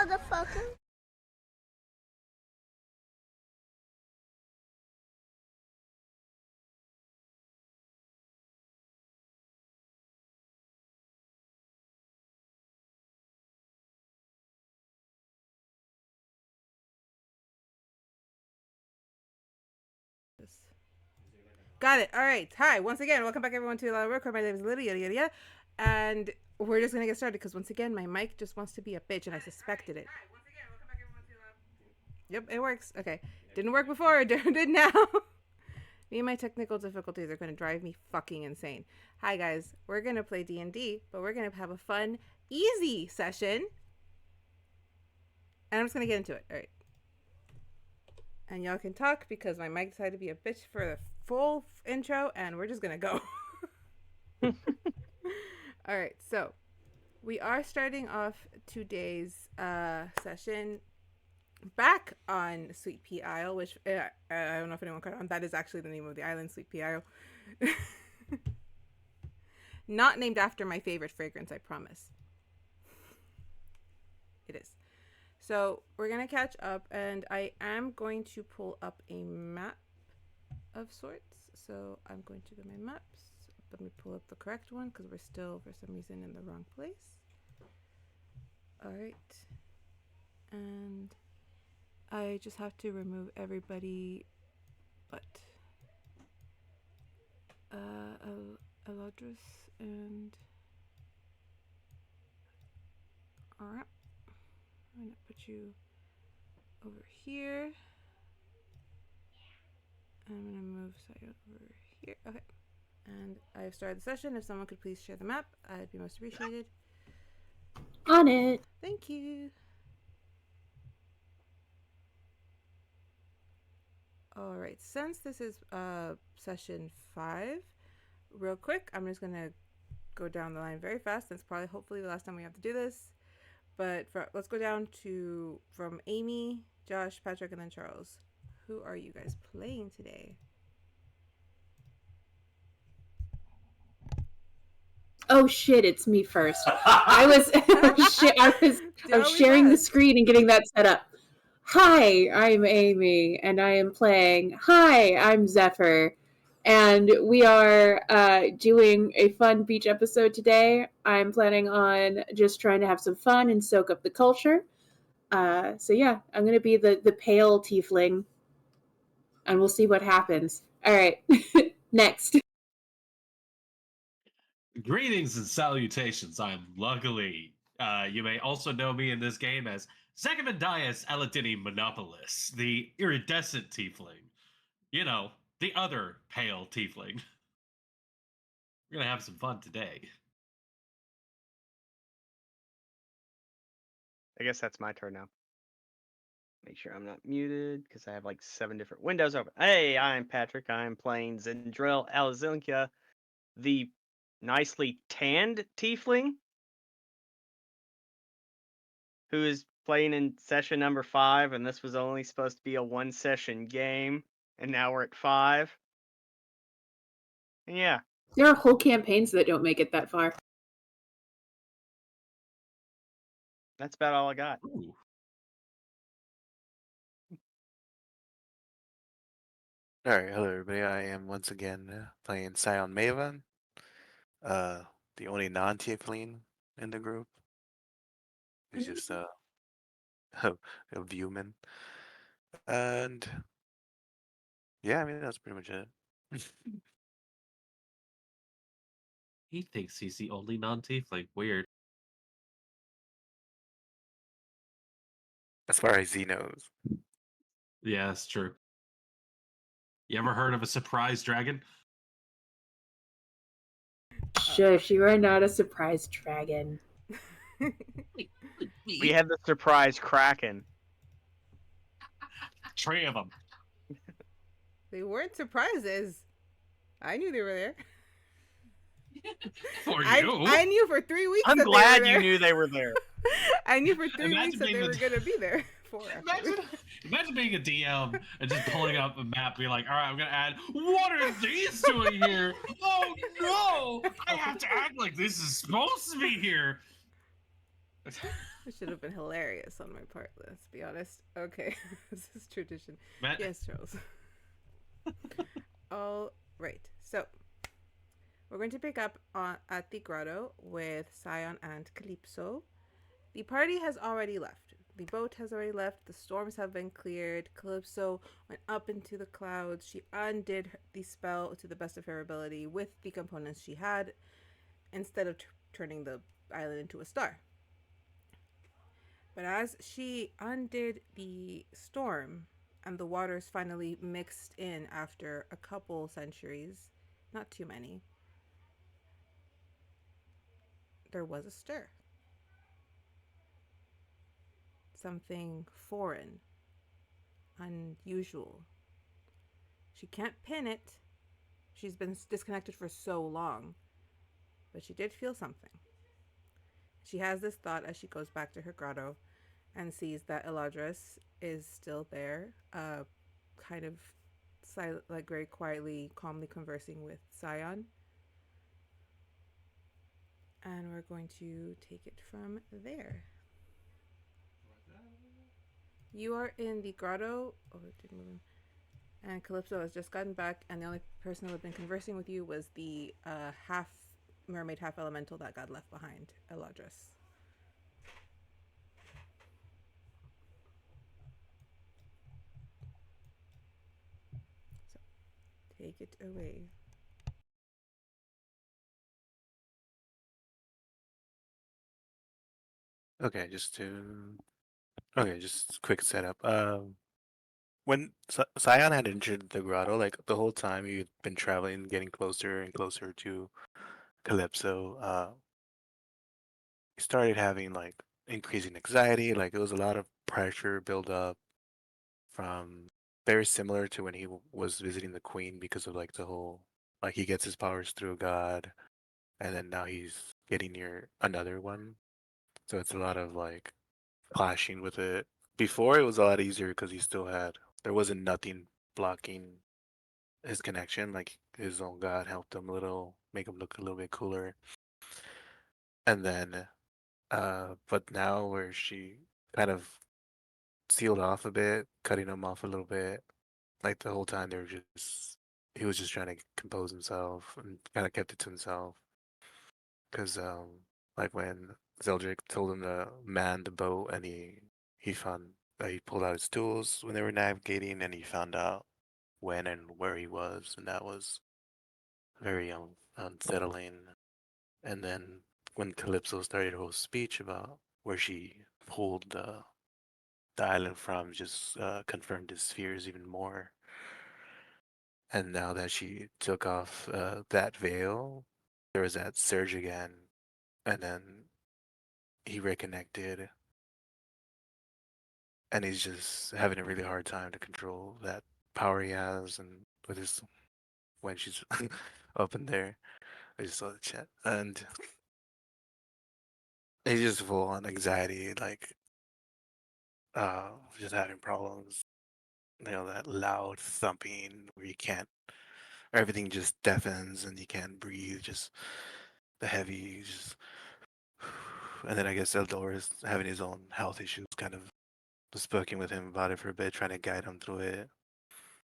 motherfucker. Got it. All right. Hi. Once again, welcome back everyone to Lala Land. My name is Lydia, and we're just gonna get started because once again, my mic just wants to be a bitch, and I suspected it. Hi. Once again, welcome back everyone to Yep, it works. Okay. Didn't work before. Did now. Me and my technical difficulties are gonna drive me fucking insane. Hi guys. We're gonna play D&D, but we're gonna have a fun, easy session, and I'm just gonna get into it. All right. And y'all can talk because my mic decided to be a bitch for the full intro, and we're just gonna go. All right, so we are starting off today's session back on Sweet Pea Isle, which I don't know if anyone caught on. That is actually the name of the island, Sweet Pea Isle. Not named after my favorite fragrance, I promise. It is. So we're gonna catch up, and I am going to pull up a map of sorts. So I'm going to go to my maps. Let me pull up the correct one because we're still, for some reason, in the wrong place. All right. And I just have to remove everybody but Eladris and... All right. I'm going to put you over here. I'm going to move Saya over here. Okay. And I've started the session. If someone could please share the map, I'd be most appreciated. On it. Thank you. All right. Since this is session 5, real quick, I'm just going to go down the line very fast. That's probably hopefully the last time we have to do this. But let's go down to from Amy, Josh, Patrick, and then Charles. Who are you guys playing today? Oh shit! It's me first. I was sharing the screen and getting that set up. Hi, I'm Amy, and I am playing. Hi, I'm Zeffer, and we are doing a fun beach episode today. I'm planning on just trying to have some fun and soak up the culture. So yeah, I'm gonna be the pale tiefling, and we'll see what happens. All right, next. Greetings and salutations. I'm Luckily. You may also know me in this game as Zachimandias Aladanimonopolos, the iridescent tiefling. You know, the other pale tiefling. We're gonna have some fun today. I guess that's my turn now. Make sure I'm not muted because I have like 7 different windows open. Hey, I'm Patrick. I'm playing Zendryil Allyzaninka, the nicely tanned tiefling who is playing in session number 5, and this was only supposed to be a 1-session game, and now we're at 5. And yeah. There are whole campaigns that don't make it that far. That's about all I got. Ooh. Alright, hello everybody. I am once again playing Syon Meva, the only non-tiefling in the group. He's just a viewman. And yeah, I mean, that's pretty much it. He thinks he's the only non-tiefling. Weird. As far as he knows. Yeah, that's true. You ever heard of a surprise dragon? Shush, you are not a surprise dragon. We had the surprise Kraken. 3 of them. They weren't surprises. I knew they were there. For you. I knew for 3 weeks. I'm glad you knew they were there. I knew for 3 weeks that they were going to be there. Imagine being a DM and just pulling up a map, being like, all right, I'm going to add, what are these doing here? Oh no! I have to act like this is supposed to be here. It should have been hilarious on my part, let's be honest. Okay, this is tradition. Man, Yes, Charles. All right, so we're going to pick up at the grotto with Syon and Calypso. The party has already left. The boat has already left. The storms have been cleared. Calypso went up into the clouds. She undid the spell to the best of her ability with the components she had instead of turning the island into a star. But as she undid the storm and the waters finally mixed in after a couple centuries, not too many, there was a stir. Something foreign, unusual. She can't pin it. She's been disconnected for so long. But she did feel something. She has this thought as she goes back to her grotto and sees that Eladris is still there, kind of silent, like very quietly, calmly conversing with Syon. And we're going to take it from there. You are in the grotto. Oh, it didn't move in. And Calypso has just gotten back, and the only person who had been conversing with you was the half mermaid, half elemental that got left behind, Eladris. So, take it away. Okay, just quick setup. When Scion had entered the grotto, like the whole time you'd been traveling, getting closer and closer to Calypso, he started having like increasing anxiety. Like it was a lot of pressure build up from very similar to when he was visiting the Queen because of like the whole like he gets his powers through a god, and then now he's getting near another one. So it's a lot of like clashing with it. Before it was a lot easier because he still had there wasn't nothing blocking his connection. Like his own god helped him a little, make him look a little bit cooler. And then, but now where she kind of sealed off a bit, cutting him off a little bit. Like the whole time they were just he was just trying to compose himself and kind of kept it to himself. Because like when Zeldrick told him to man the boat and he found he pulled out his tools when they were navigating and he found out when and where he was, and that was very unsettling. And then when Calypso started her whole speech about where she pulled the island from, just confirmed his fears even more. And now that she took off that veil, there was that surge again, and then he reconnected, and he's just having a really hard time to control that power he has, and with his when she's up in there. I just saw the chat, and he's just full on anxiety, like just having problems. You know, that loud thumping where you can't, everything just deafens and you can't breathe. Just the heavy, just. And then I guess Eldor is having his own health issues, kind of speaking with him about it for a bit, trying to guide him through it.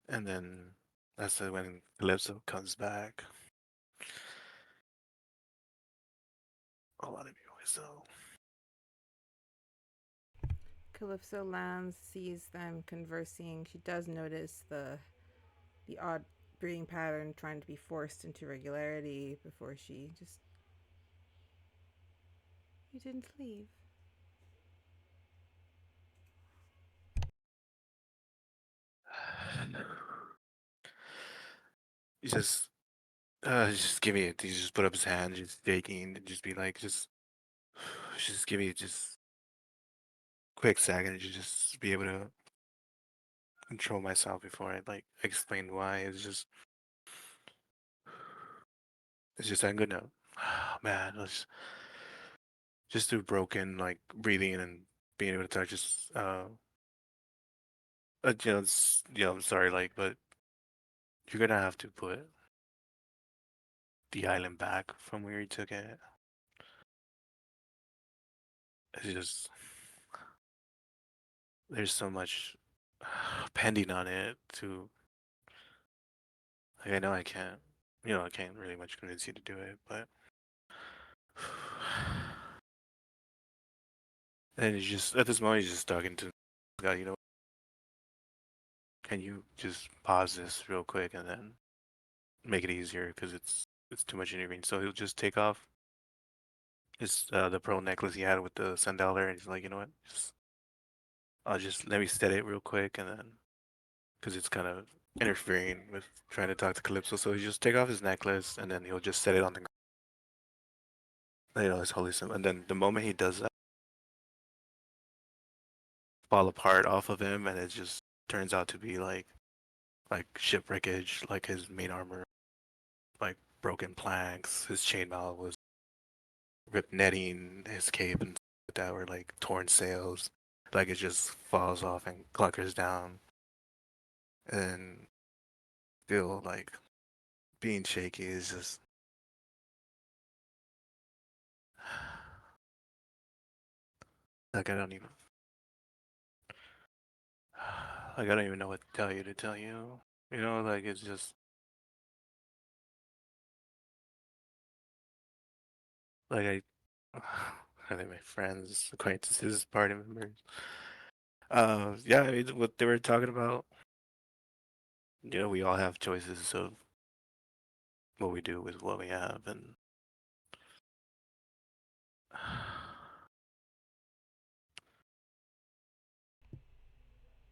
And then that's when Calypso comes back. A lot of you so. Calypso lands, sees them conversing. She does notice the odd breathing pattern trying to be forced into regularity before she just. You didn't leave. He just give me it. He just put up his hand, just shaking, and just be like, just give me just quick second to just be able to control myself before I like explain why. It's just I'm gonna, man, let's just through broken like breathing and being able to touch just I'm sorry, like, but you're gonna have to put the island back from where you took it. it's just there's so much pending on it to like I know I can't I can't really much convince you to do it, but and he's just at this moment he's just talking to God, can you just pause this real quick and then make it easier because it's too much intervening. So he'll just take off his the pearl necklace he had with the $10, and he's like, you know what, I'll just let me set it real quick, and then because it's kind of interfering with trying to talk to Calypso, so he just take off his necklace and then he'll just set it on the his holy symbol, and then the moment he does that, fall apart off of him, and it just turns out to be like shipwreckage, like his main armor, like broken planks, his chainmail was ripped netting, his cape and stuff like that were like torn sails, like it just falls off and clunkers down, and still like being shaky is just like I don't even know what to tell you. Like it's just like I think my friends, acquaintances, party members. Yeah, what they were talking about. We all have choices of what we do with what we have, and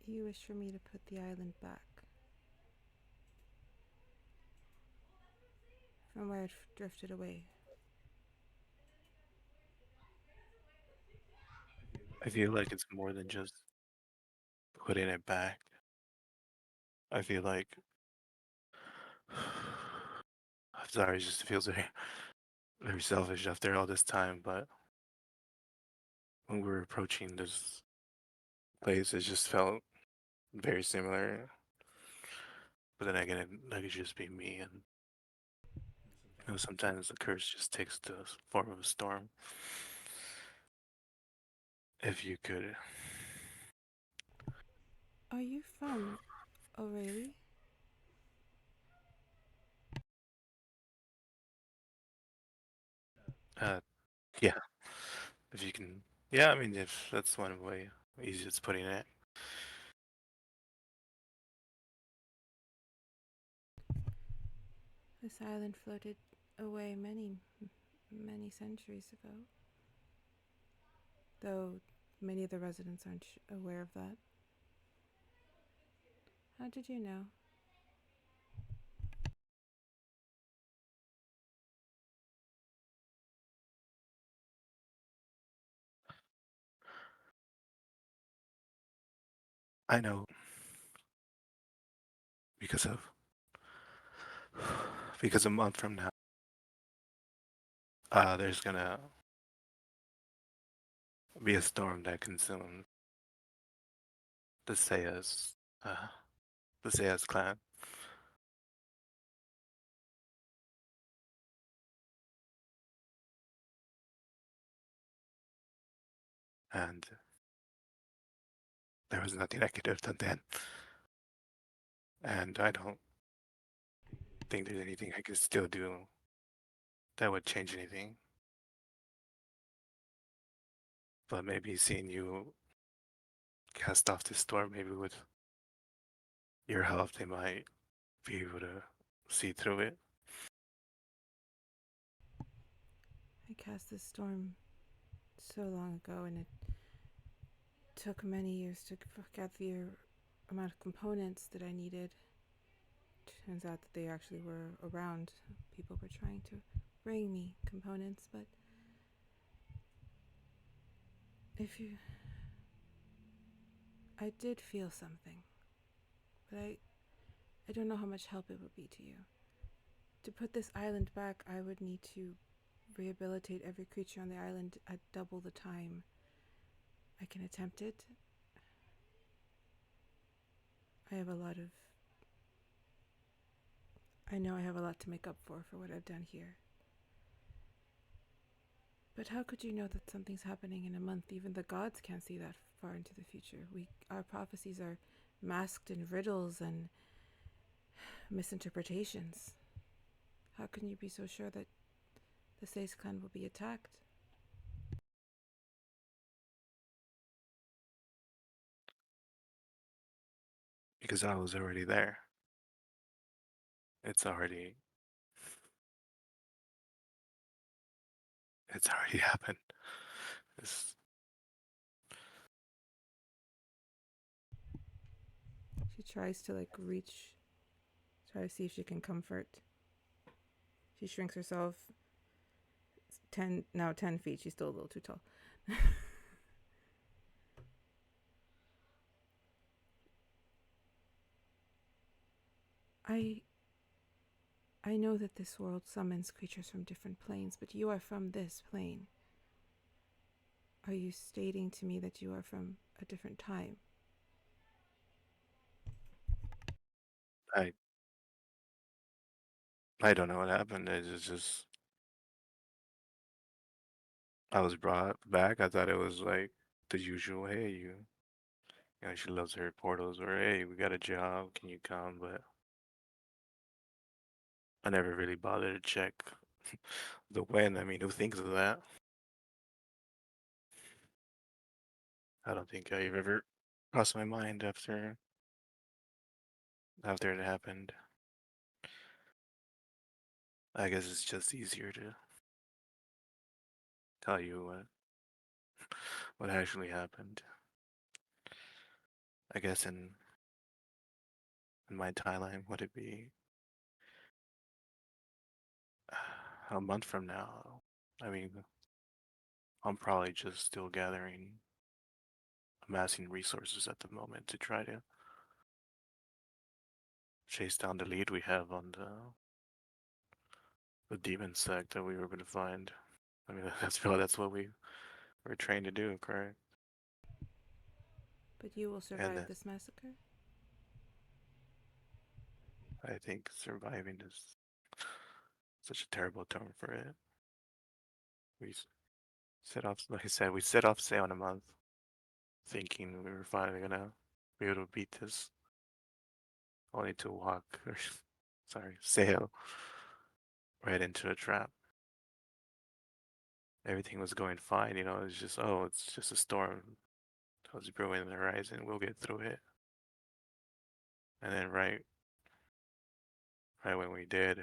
You wish for me to put the island back from where it drifted away. I feel like it's more than just putting it back. I feel like I'm sorry, it just feels very selfish after all this time, but when we were approaching this place, it just felt very similar. But then again, it could just be me, and sometimes the curse just takes the form of a storm. If you could, Are you from O'Reilly? uh, yeah, if you can, yeah, I mean, if that's one way easiest putting it. This island floated away many centuries ago, though many of the residents aren't aware of that. How did you know? I know because of because a month from now, there's gonna be a storm that consumes the Sayas, uh, the Sayas clan, and there was nothing I could have done then, and I don't think there's anything I could still do that would change anything. But maybe seeing you cast off this storm, maybe with your help, they might be able to see through it. I cast this storm so long ago, and it took many years to get the amount of components that I needed. Turns out that they actually were around. People were trying to bring me components, but if you... I did feel something, but I don't know how much help it would be to you. To put this island back, I would need to rehabilitate every creature on the island at double the time. I can attempt it. I have a lot of... I know I have a lot to make up for what I've done here. But how could you know that something's happening in a month? Even the gods can't see that far into the future. Our prophecies are masked in riddles and misinterpretations. How can you be so sure that the Sace clan will be attacked? Because I was already there. It's already happened. It's, She tries to try to see if she can comfort. She shrinks herself 10 feet. She's still a little too tall. I know that this world summons creatures from different planes, but you are from this plane. Are you stating to me that you are from a different time? I don't know what happened. It's just I was brought back. I thought it was like the usual. Hey, she loves her portals, or hey, we got a job. Can you come? But I never really bothered to check the when. I mean, who thinks of that? I don't think I've ever crossed my mind after it happened. I guess it's just easier to tell you what actually happened. I guess in my timeline, would it be a month from now? I mean, I'm probably just still amassing resources at the moment to try to chase down the lead we have on the demon sect that we were going to find. I mean, that's what we were trained to do, correct? But you will And survive this massacre? I think surviving is such a terrible term for it. We set off, like I said, we set off, say, on a month, thinking we were finally gonna be able to beat this, only to walk, or sorry, sail right into a trap. Everything was going fine, it was just, oh, it's just a storm that was brewing on the horizon, we'll get through it. And then right when we did,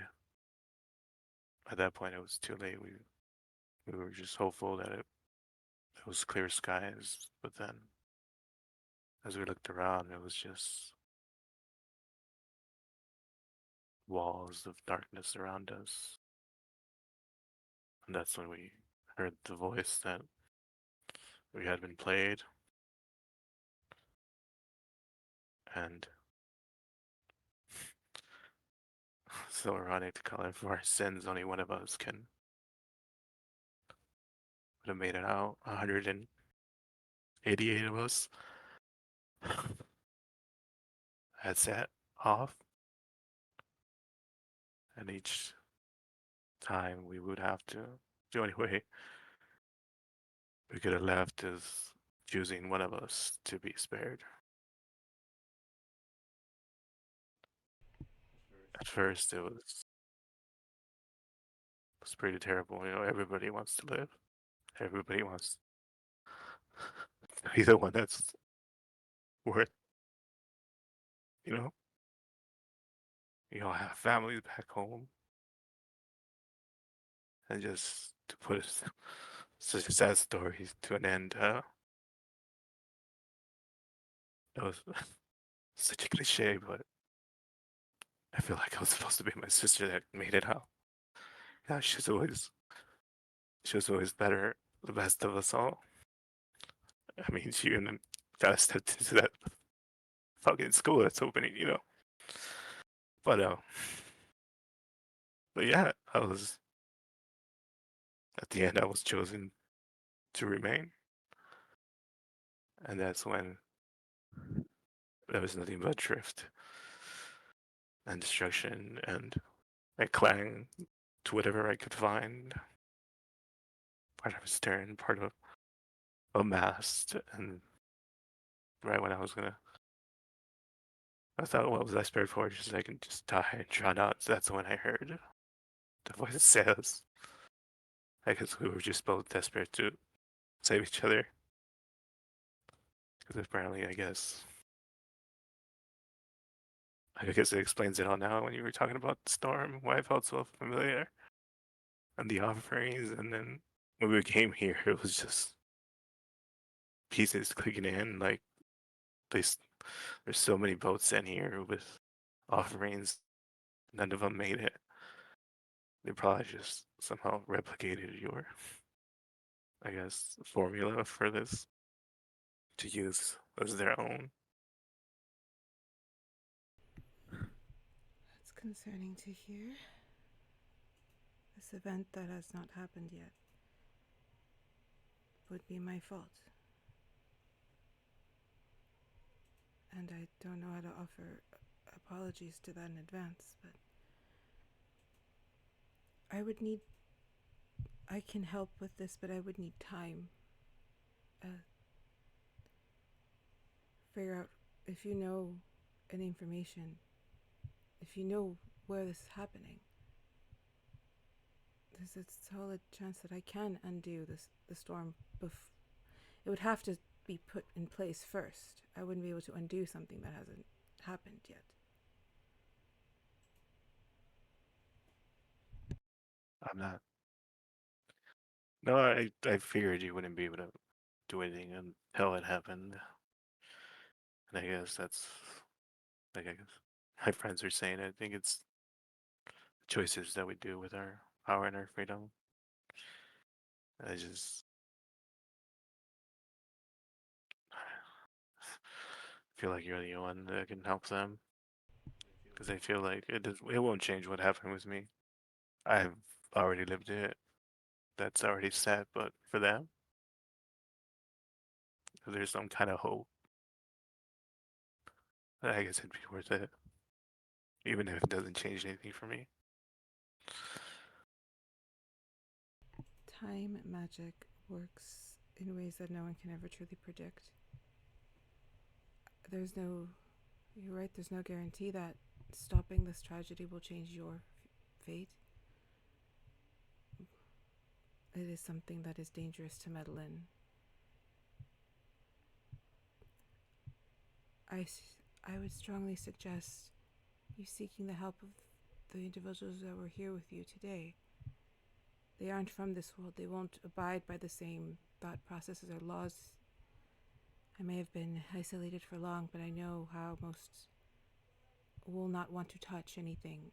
at that point it was too late. We were just hopeful that it was clear skies, but then as we looked around, it was just walls of darkness around us. And that's when we heard the voice that we had been played. And so ironic to call it for our sins, only one of us can would have made it out. 188 of us had set off, and each time we would have to. The only way we could have left is choosing one of us to be spared. At first, it was pretty terrible. Everybody wants to live. Everybody wants to be the one that's worth. You know, you all have families back home, and just to put such a sad story to an end. That was such a cliche, but I feel like I was supposed to be my sister that made it out. Yeah, she was always better, the best of us all. I mean, she even got us stepped into that fucking school that's opening. But but yeah, I was at the end. I was chosen to remain, and that's when there was nothing but drift and destruction, and I clung to whatever I could find. part of a stern, part of a mast, and right when I was gonna, I thought, what was I spared for? Just so I can just die and drown out. So that's when I heard the voice that says, I guess we were just both desperate to save each other. Because apparently, I guess it explains it all now when you were talking about the storm, why I felt so familiar, and the offerings, and then when we came here, it was just pieces clicking in. Like, there's, there's so many boats in here with offerings, none of them made it. They probably just somehow replicated your, I guess, formula for this to use as their own. It's concerning to hear. This event that has not happened yet would be my fault. And I don't know how to offer apologies to that in advance, but I can help with this, but I would need time. Figure out if you know any information, if you know where this is happening. There's a solid chance that I can undo the storm. It would have to be put in place first. I wouldn't be able to undo something that hasn't happened yet. I'm not. No, I figured you wouldn't be able to do anything until it happened. And I guess that's, like, I guess my friends are saying, I think it's choices that we do with our power and our freedom. I just feel like you're the only one that can help them. Because I feel like it won't change what happened with me. I've already lived it. That's already set, but for them, if there's some kind of hope, I guess it'd be worth it. Even if it doesn't change anything for me. Time magic works in ways that no one can ever truly predict. You're right, there's no guarantee that stopping this tragedy will change your fate. It is something that is dangerous to meddle in. I would strongly suggest you seeking the help of the individuals that were here with you today. They aren't from this world. They won't abide by the same thought processes or laws. I may have been isolated for long, but I know how most will not want to touch anything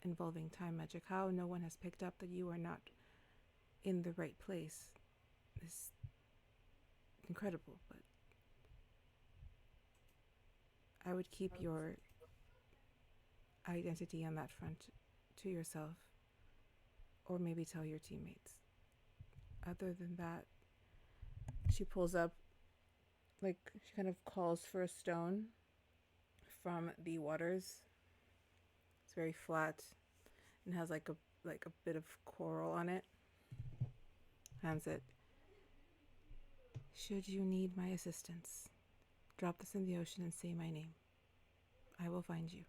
involving time magic. How no one has picked up that you are not in the right place is incredible, but I would keep your identity on that front to yourself, or maybe tell your teammates. Other than that, she pulls up, like, she kind of calls for a stone from the waters. It's very flat and has like a bit of coral on it. Hands it. Should you need my assistance, drop this in the ocean and say my name. I will find you.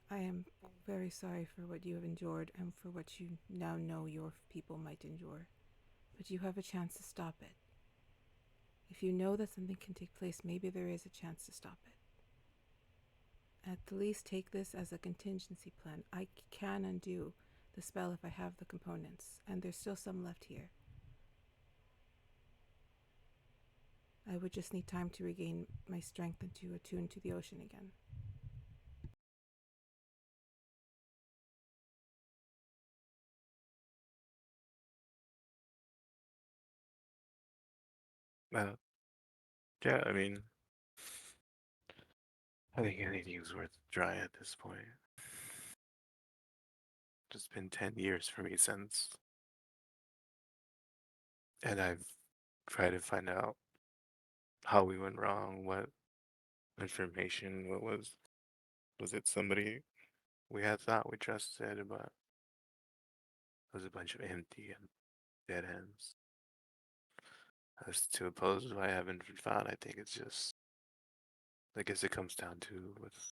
I am very sorry for what you have endured and for what you now know your people might endure, but you have a chance to stop it. If you know that something can take place, maybe there is a chance to stop it. At the least, take this as a contingency plan. I can undo the spell if I have the components, and there's still some left here. I would just need time to regain my strength and to attune to the ocean again. Yeah, I mean, I think anything is worth a try at this point. It's been 10 years for me since, and I've tried to find out how we went wrong, what information, was it somebody we had thought we trusted, but it was a bunch of empty and dead ends. As to oppose why I haven't been found, I think it's just, I guess it comes down to, with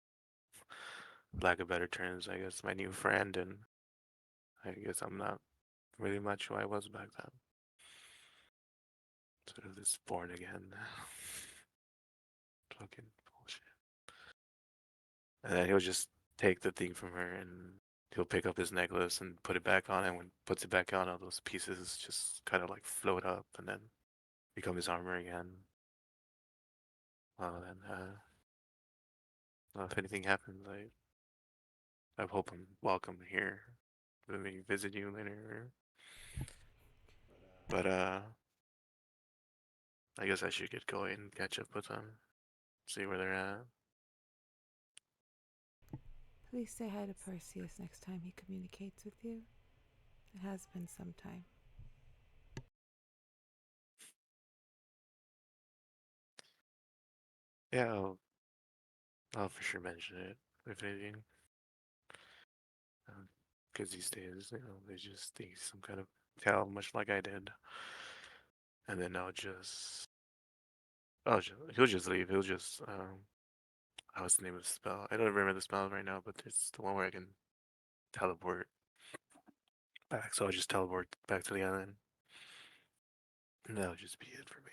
lack of better terms, I guess my new friend, and I guess I'm not really much who I was back then. Sort of this born again fucking bullshit. And then he'll just take the thing from her and he'll pick up his necklace and put it back on, and when he puts it back on, all those pieces just kind of like float up and then become his armor again. Well, then, well, if anything happens, I hope I'm welcome here. Let me visit you later. But I guess I should get going and catch up with them, see where they're at. Please say hi to Perseus next time he communicates with you. It has been some time. Yeah, I'll for sure mention it if anything. Because these days, they just think some kind of tell, much like I did. And then he'll just leave. He'll just, what's the name of the spell? I don't remember the spell right now, but it's the one where I can teleport back. So I'll just teleport back to the island. And that'll just be it for me.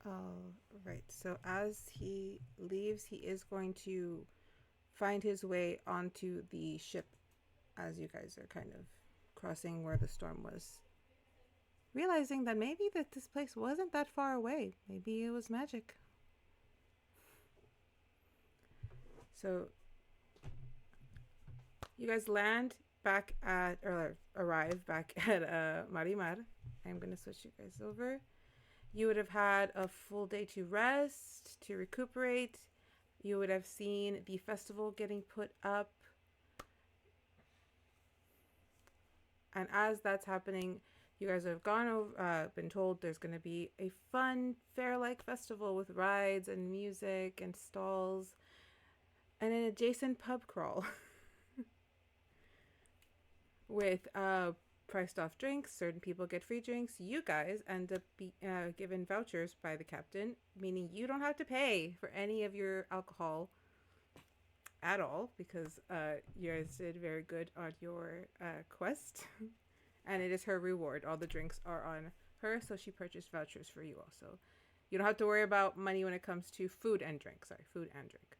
All right. So as he leaves, he is going to find his way onto the ship as you guys are kind of crossing where the storm was. Realizing that maybe that this place wasn't that far away. Maybe it was magic. So you guys land back at, or arrive back at Marimar. I'm going to switch you guys over. You would have had a full day to rest, to recuperate. You would have seen the festival getting put up. And as that's happening, you guys have gone over, been told there's going to be a fun fair-like festival with rides and music and stalls and an adjacent pub crawl with priced off drinks. Certain people get free drinks. You guys end up given vouchers by the captain, meaning you don't have to pay for any of your alcohol at all because you guys did very good on your quest. And it is her reward. All the drinks are on her, so she purchased vouchers for you also. You don't have to worry about money when it comes to food and drink. Sorry, food and drink.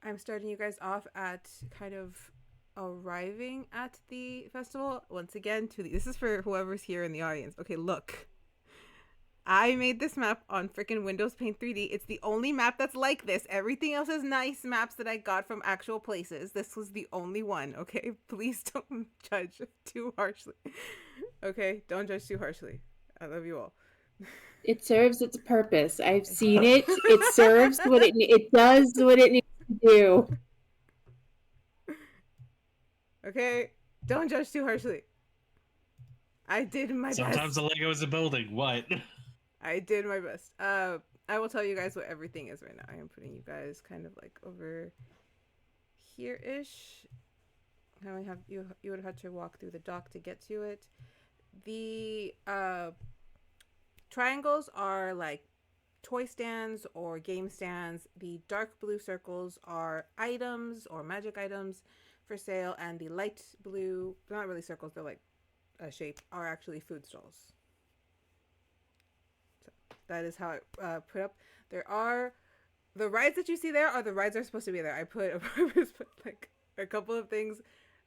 I'm starting you guys off at kind of arriving at the festival. Once again, this is for whoever's here in the audience. Okay, look. I made this map on freaking Windows Paint 3D. It's the only map that's like this. Everything else is nice maps that I got from actual places. This was the only one, okay? Please don't judge too harshly. Okay? Don't judge too harshly. I love you all. It serves its purpose. I've seen it. It serves what it does what it needs to do. Okay? Don't judge too harshly. I did my best. Sometimes the Lego is a building. What? I did my best. I will tell you guys what everything is right now. I am putting you guys kind of like over here-ish. How you would have had to walk through the dock to get to it. The triangles are like toy stands or game stands. The dark blue circles are items or magic items for sale, and the light blue, not really circles, they're like a shape, are actually food stalls. So that is how I put up. There are the rides that you see there are the rides that are supposed to be there. I put like a couple of things.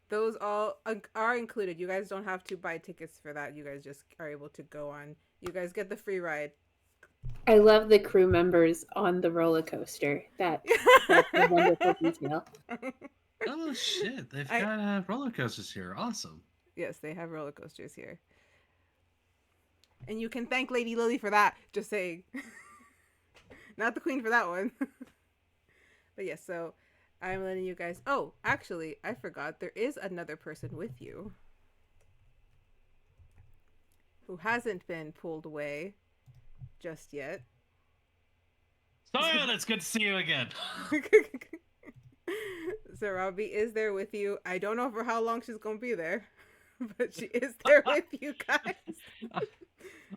Those all are included. You guys don't have to buy tickets for that. You guys just are able to go on. You guys get the free ride. I love the crew members on the roller coaster. That's a wonderful detail. Oh shit! They've got roller coasters here. Awesome. Yes, they have roller coasters here, and you can thank Lady Lily for that. Just saying, not the queen for that one. But yes, so I'm letting you guys. Oh, actually, I forgot. There is another person with you who hasn't been pulled away just yet. Syon, it's good to see you again. So Robbie is there with you. I don't know for how long she's gonna be there, but she is there with you guys.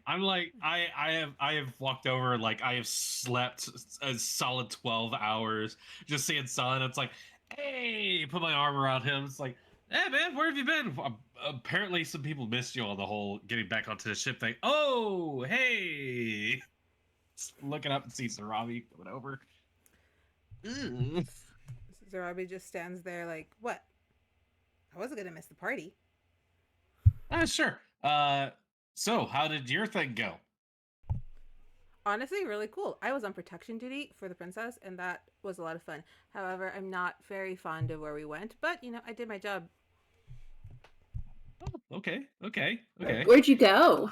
I'm like, I have walked over, like, I have slept a solid 12 hours just seeing Syon. It's like, hey, put my arm around him. It's like, hey man, where have you been? Apparently some people missed you on the whole getting back onto the ship thing. Oh, hey. Just looking up and see Robbie coming over. Mm. So Robbie just stands there like, what? I wasn't gonna miss the party. Sure. So how did your thing go? Honestly, really cool. I was on protection duty for the princess, and that was a lot of fun. However, I'm not very fond of where we went, but I did my job. Oh, okay. Where'd you go?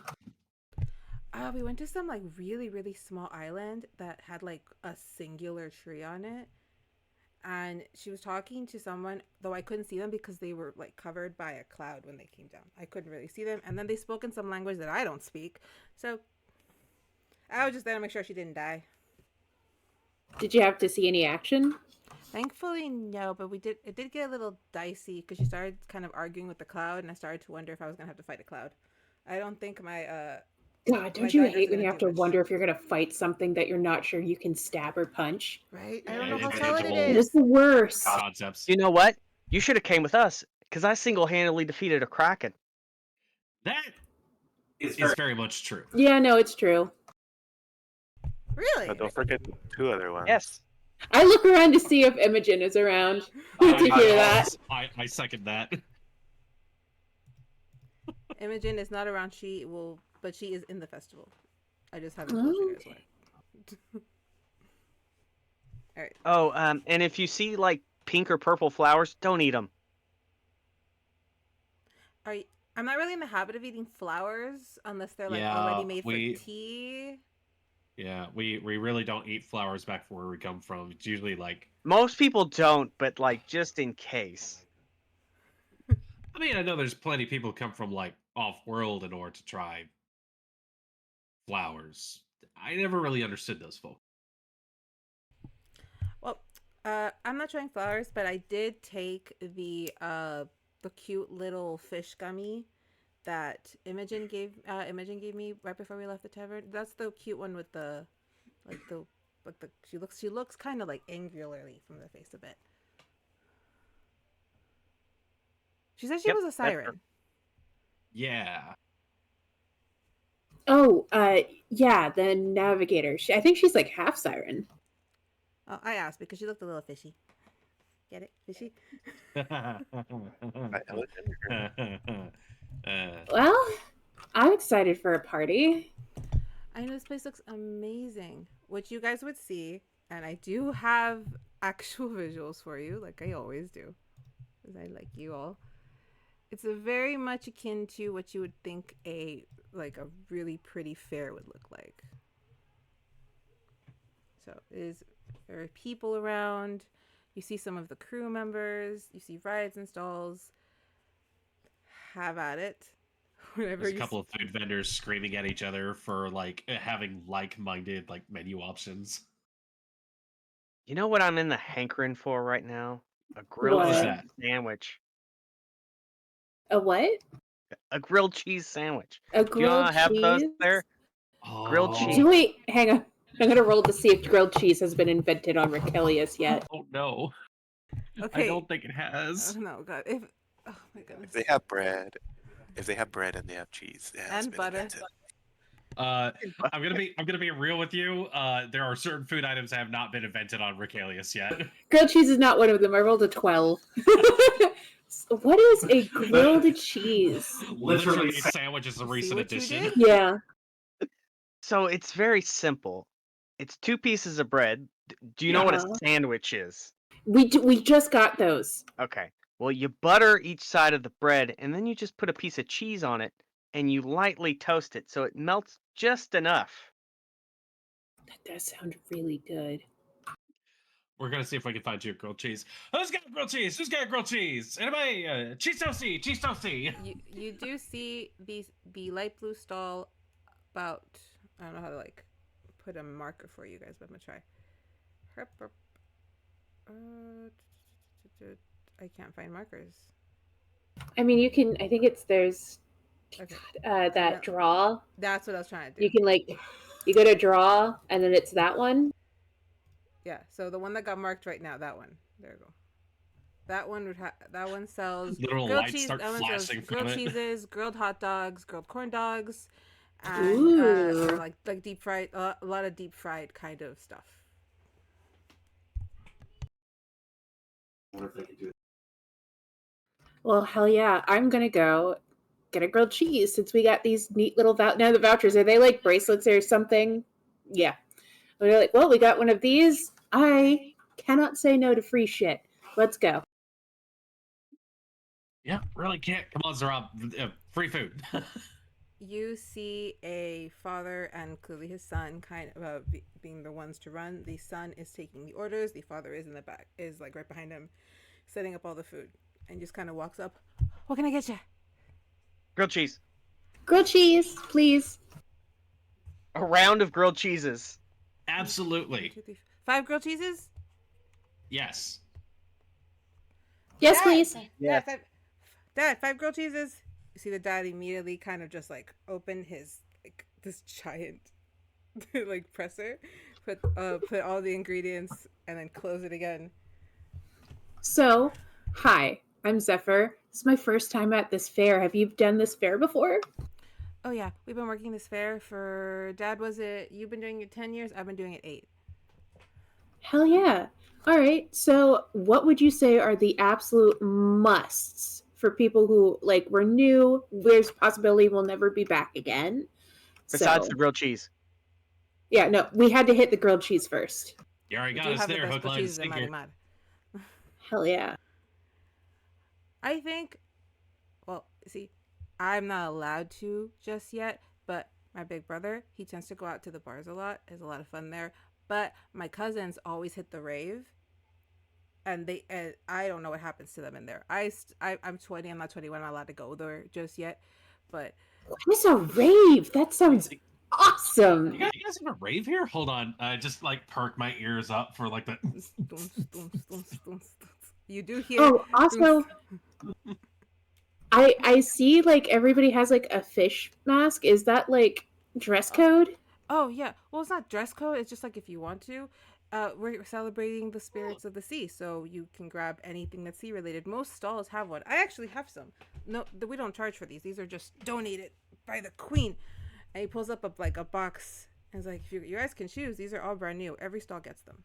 We went to some like really, really small island that had like a singular tree on it. And she was talking to someone, though I couldn't see them because they were like covered by a cloud when they came down. I couldn't really see them. And then they spoke in some language that I don't speak. So I was just there to make sure she didn't die. Did you have to see any action? Thankfully, no, but it did get a little dicey because she started kind of arguing with the cloud, and I started to wonder if I was going to have to fight a cloud. I don't think my God, don't you hate when you have to wonder if you're going to fight something that you're not sure you can stab or punch? Right? I don't Yeah, know how it's solid it It is. is the worst. Concepts. You know what? You should have came with us because I single-handedly defeated a kraken. That is very much true. Yeah, no, it's true. Really? But don't forget the two other ones. Yes. I look around to see if Imogen is around to hear that. I second that. Imogen is not around. But she is in the festival. I just haven't told you guys why. All right. Oh, and if you see like pink or purple flowers, don't eat them. I'm not really in the habit of eating flowers unless they're like Yeah, already made for tea. Yeah, we really don't eat flowers back from where we come from. It's usually like, Most people don't, but like just in case. I mean, I know there's plenty of people who come from like off-world in order to try flowers. I never really understood those folks. Well, I'm not trying flowers, but I did take the cute little fish gummy that Imogen gave me right before we left the tavern. That's the cute one with the she looks kind of like angularly from the face a bit. She said she was a siren. Yeah. Oh, yeah, the navigator. I think she's like half siren. Oh, I asked because she looked a little fishy. Get it? Fishy? Well, I'm excited for a party. I know this place looks amazing, which you guys would see, and I do have actual visuals for you, like I always do, because I like you all. It's a very much akin to what you would think a really pretty fair would look like. So there are people around. You see some of the crew members. You see rides and stalls. Have at it. Whenever There's a couple of food vendors screaming at each other for like having like-minded like menu options. You know what I'm in the hankering for right now? A grilled What? cheese sandwich. A what? A grilled cheese sandwich. A Do you not grilled have those cheese? there? Grilled cheese. So wait, hang on. I'm gonna roll to see if grilled cheese has been invented on Raquelius yet. Oh no. Okay. I don't think it has. Oh no, God! Oh my goodness. If they have bread and they have cheese, it has And been butter. invented. I'm gonna be real with you. There are certain food items that have not been invented on Ricalius yet. Grilled cheese is not one of them. I rolled a 12. What is a grilled cheese? Literally, sandwich is a recent what you addition. did? Yeah. So it's very simple. It's 2 pieces of bread. Do you know what a Yeah. sandwich is? We just got those. Okay. Well, you butter each side of the bread, and then you just put a piece of cheese on it, and you lightly toast it so it melts just enough. That does sound really good. We're gonna see if we can find you a grilled cheese. Who's got grilled cheese? Who's got grilled cheese? Anybody? Cheese toasty, cheese toasty. You do see the light blue stall about, I don't know how to like put a marker for you guys, but I'm gonna try. Herp, herp. I can't find markers. I mean, you can. I think it's there's Okay, that draw. that's what I was trying to do. You can like, you go to draw, and then it's that one. Yeah, so the one that got marked right now, that one. There you go. That one that one sells Little grilled lights cheese. start That one sells flashing from grilled it. cheeses, grilled hot dogs, grilled corn dogs, and Ooh. or like deep fried. A lot of deep fried kind of stuff. Well, hell yeah! I'm gonna go get a grilled cheese since we got these neat little now the vouchers. Are they like bracelets or something? Yeah. We're like, well, we got one of these. I cannot say no to free shit. Let's go. Yeah, really can't. Come on, Zarab. Free food. You see a father and clearly his son kind of being the ones to run. The son is taking the orders. The father is in the back, is like right behind him, setting up all the food, and just kind of walks up. What can I get you? Grilled cheese. Grilled cheese, please. A round of grilled cheeses. Absolutely. 1, 2, 3, 5 grilled cheeses. Yes. Yes, Dad, please. Yes. Dad, 5 grilled cheeses. You see the dad immediately kind of just like open his like this giant like presser, put all the ingredients and then close it again. So, hi, I'm Zeffer. This is my first time at this fair. Have you done this fair before? Oh yeah, we've been working this fair for Dad. Was it you've been doing it 10 years? I've been doing it 8. Hell yeah. All right. So, what would you say are the absolute musts for people who like were new? There's a possibility we'll never be back again. Besides So, the grilled cheese. yeah, no, we had to hit the grilled cheese first. You already We got do us have the there. best Hook, grilled line, and cheeses in sinker. Mad. Hell yeah. I think. Well, see, I'm not allowed to just yet, but my big brother, he tends to go out to the bars a lot. There's a lot of fun there. But my cousins always hit the rave, and I don't know what happens to them in there. I'm 20. I'm not 21. I'm not allowed to go there just yet, but What is a rave? That sounds awesome. You guys have a rave here? Hold on. Just like perk my ears up for like the. you do hear. Oh, also, I see like everybody has like a fish mask. Is that like dress code? Oh yeah. Well, it's not dress code. It's just like if you want to. We're celebrating the spirits of the sea, so you can grab anything that's sea related. Most stalls have one. I actually have some. No, we don't charge for these. These are just donated by the queen. And he pulls up a box and is like, if you guys can choose, these are all brand new. Every stall gets them.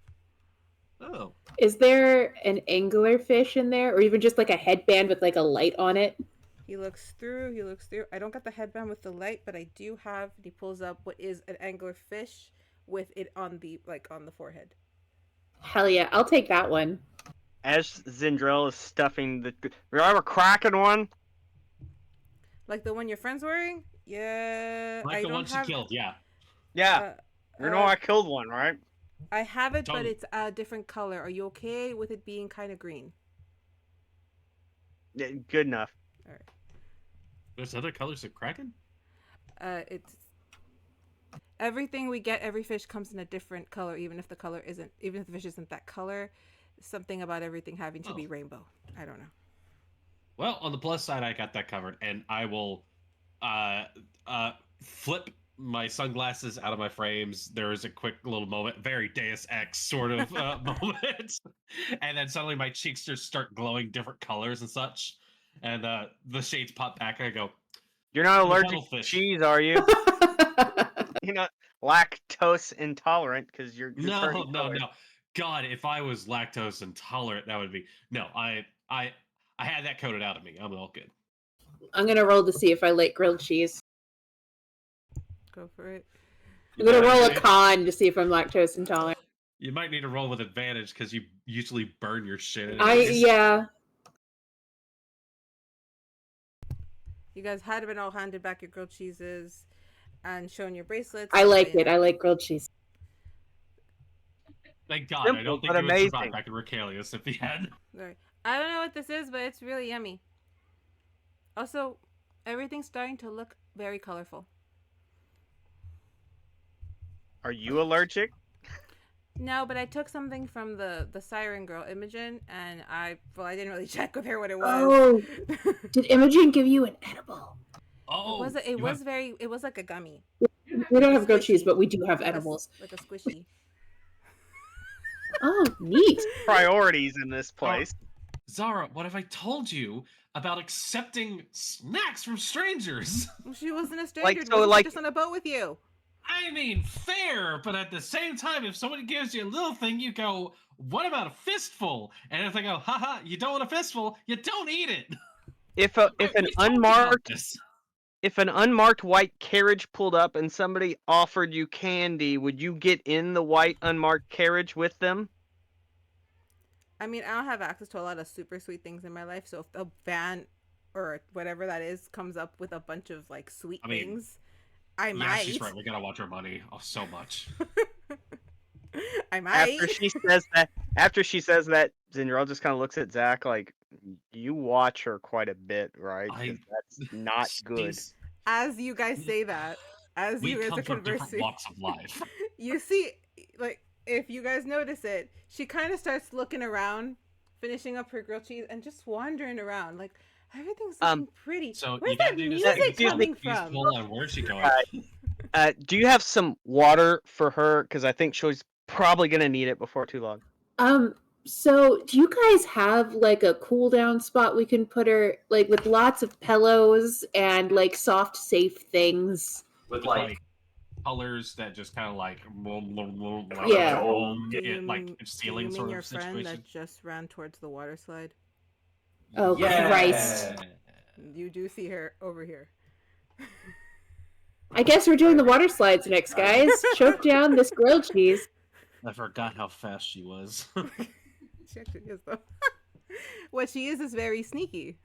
Oh. Is there an angler fish in there, or even just like a headband with like a light on it? He looks through. I don't got the headband with the light, but I do have. He pulls up what is an angler fish with it on the forehead. Hell yeah, I'll take that one. As Zendryil is stuffing the. You have a Kraken one? Like the one your friend's wearing? Yeah. Like I the don't one she have, killed, yeah. Yeah. You know I killed one, right? I have it, but Totally. it's a different color. Are you okay with it being kind of green? Yeah, good enough. All right. There's other colors of Kraken? It's everything we get. Every fish comes in a different color, even if the fish isn't that color. Something about everything having to be rainbow. I don't know. Well, on the plus side, I got that covered, and I will flip my sunglasses out of my frames. There is a quick little moment, very Deus Ex sort of moment, and then suddenly my cheeks just start glowing different colors and such, and the shades pop back, and I go, You're not The allergic to cuttlefish. cheese, are you? You're not lactose intolerant because you're no, turning no, color. no. God, if I was lactose intolerant, that would be no. I had that coded out of me. I'm all good. I'm gonna roll to see if I like grilled cheese. Go for it. I'm gonna roll a con to see if I'm lactose intolerant. You might need to roll with advantage because you usually burn your shit. Yeah. You guys had been all handed back your grilled cheeses and shown your bracelets. I like it. I like grilled cheese. Thank God. I don't Simple, think but you would survive amazing. back in Recalius if you had. Sorry. I don't know what this is, but it's really yummy. Also, everything's starting to look very colorful. Are you allergic? No, but I took something from the Siren Girl, Imogen, and I didn't really check with her what it was. Oh, did Imogen give you an edible? Oh, it was like a gummy. We don't have grilled Squishy. cheese, but we do have Like edibles. like a squishy. Oh, neat. Priorities in this place. Zara, what have I told you about accepting snacks from strangers? Well, she wasn't a stranger. Like, so, wasn't she like- just on a boat with you? I mean, fair, but at the same time, if somebody gives you a little thing, you go, what about a fistful? And if they go, haha, you don't want a fistful, you don't eat it. If an We talked about unmarked this. if an unmarked white carriage pulled up and somebody offered you candy, would you get in the white unmarked carriage with them? I mean, I don't have access to a lot of super sweet things in my life, so if the van or whatever that is comes up with a bunch of like sweet things, I Yeah, might. she's right. We gotta watch our money. Oh, so much. I might. After she says that, Zendryil just kind of looks at Zach like, you watch her quite a bit, right? 'Cause that's not good. As you guys say that, as We you guys come are from different conversing, walks of life. you see, like, if you guys notice it, she kind of starts looking around, finishing up her grilled cheese, and just wandering around. Like, everything's looking pretty. So Where's you that gotta do this music excuse coming me, from? Hold on, where's she going? Do you have some water for her? Because I think she's probably gonna need it before too long. So do you guys have like a cool down spot we can put her, like with lots of pillows and like soft, safe things? With like colors that just kind of like, Yeah. like ceiling sort your of friend situation. that just ran towards the water slide? Oh, Christ. You do see her over here. I guess we're doing the water slides next, guys. Choke down this grilled cheese. I forgot how fast she was. She actually is, though. What she is very sneaky.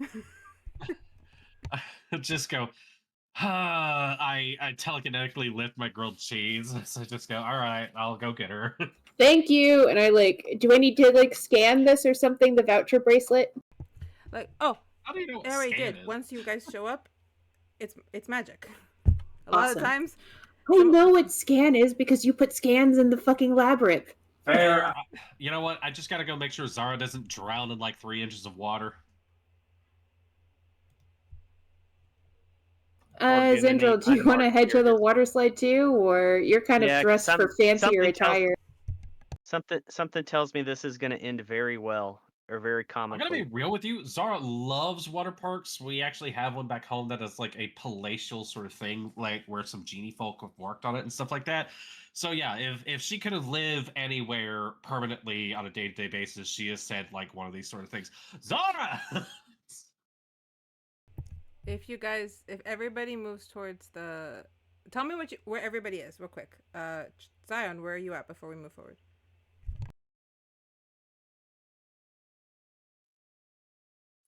Just go. I telekinetically lift my grilled cheese. So I just go, all right, I'll go get her. Thank you. And I do I need to like scan this or something, the voucher bracelet? Like, oh, How do you know what I already scan did. is? Once you guys show up, it's magic. A lot of Awesome. times, I know what scan is because you put scans in the fucking labyrinth. Fair. You know what? I just gotta go make sure Zara doesn't drown in like 3 inches of water. Zendryil, do you want to head to the water slide too, or you're kind Yeah, of 'cause dressed for fancier something tells- attire? Something tells me this is gonna end very well or very I'm gonna comically. be real with you. Zara loves water parks. We actually have one back home that is like a palatial sort of thing, like where some genie folk have worked on it and stuff like that. So yeah, if she could have lived anywhere permanently on a day-to-day basis, she has said like one of these sort of things. Zara. if everybody moves towards the, tell me where everybody is real quick. Syon, where are you at before we move forward?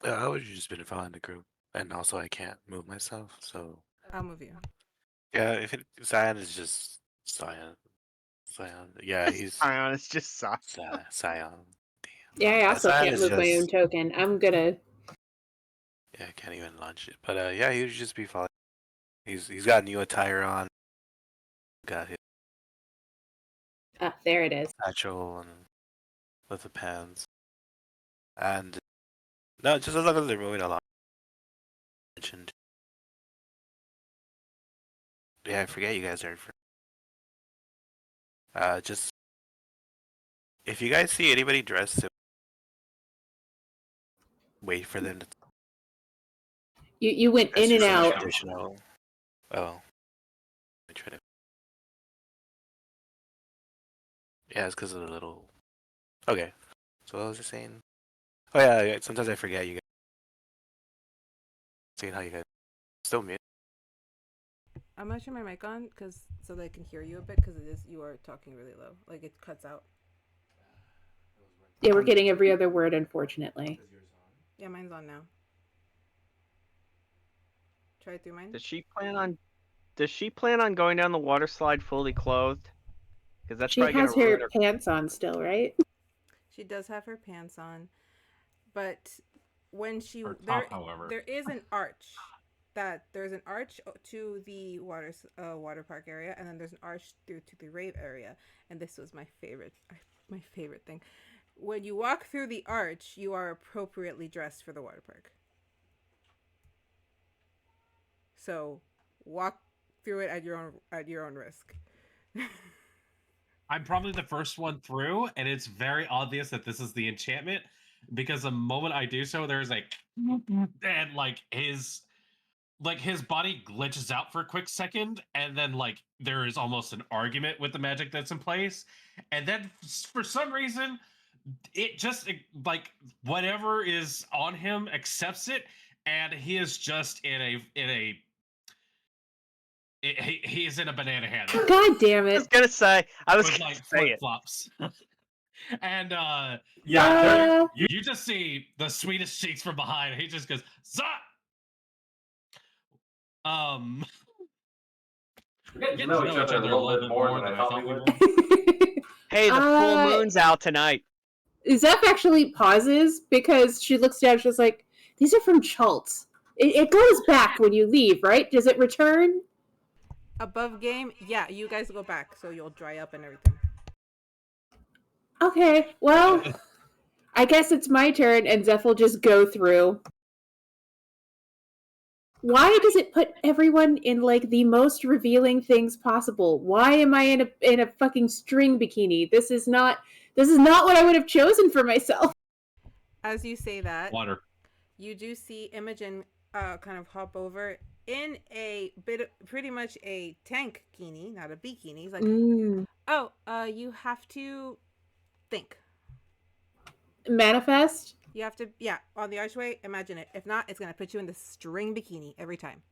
I would have just been following the group, and also I can't move myself, so I'll move you. yeah. If Syon is just Syon, yeah, he's Syon, it's just Syon. Syon. Yeah, I also Syon can't is move my own just- token. I'm gonna. Yeah, I can't even launch it. But yeah, he would just be following. He's got new attire on. Got his Ah, there it is. satchel and with the pants. And no, just as long as they're moving along. Mentioned. Yeah, I forget you guys are. Just if you guys see anybody dressed, wait for them to. You went in and out. Additional. Oh. Let me try to. Yeah, it's because of the little. Okay. So what was I saying? Oh yeah, sometimes I forget you guys. Seeing how you guys still mute. I'm gonna turn my mic on so they can hear you a bit because you are talking really low. Like it cuts out. Yeah, we're getting every other word, unfortunately. Yeah, mine's on now. Try it through mine. Does she plan on going down the water slide fully clothed? Because that's She probably has gonna ruin her her. pants on still, right? She does have her pants on, but when she Her top, however. there is an arch that there's an arch to the water park area, and then there's an arch through to the rave area. And this was my favorite thing. When you walk through the arch, you are appropriately dressed for the water park. So walk through it at your own risk. I'm probably the first one through, and it's very obvious that this is the enchantment because the moment I do so, there's like, and his body glitches out for a quick second, and then there is almost an argument with the magic that's in place, and then for some reason, it just whatever is on him accepts it, and he is just he's in a banana hammock. God damn I it. was gonna say. I was With gonna say flip it. flops. And Uh, you just see the sweetest cheeks from behind. He just goes, "Zah!" We're getting to know each other a little bit more than I thought we would. Hey, the full moon's out tonight. Zeph actually pauses because she looks down. She's like, "These are from Chult's. It goes back when you leave, right? Does it return?" Above game, yeah, you guys go back, so you'll dry up and everything. Okay, well, I guess it's my turn, and Zeph will just go through. Why does it put everyone in the most revealing things possible? Why am I in a fucking string bikini? This is not what I would have chosen for myself. As you say that, Water. you do see Imogen kind of hop over in pretty much a tank bikini, not a bikini. He's like, you have to think. Manifest? You have to, on the archway, imagine it. If not, it's going to put you in the string bikini every time.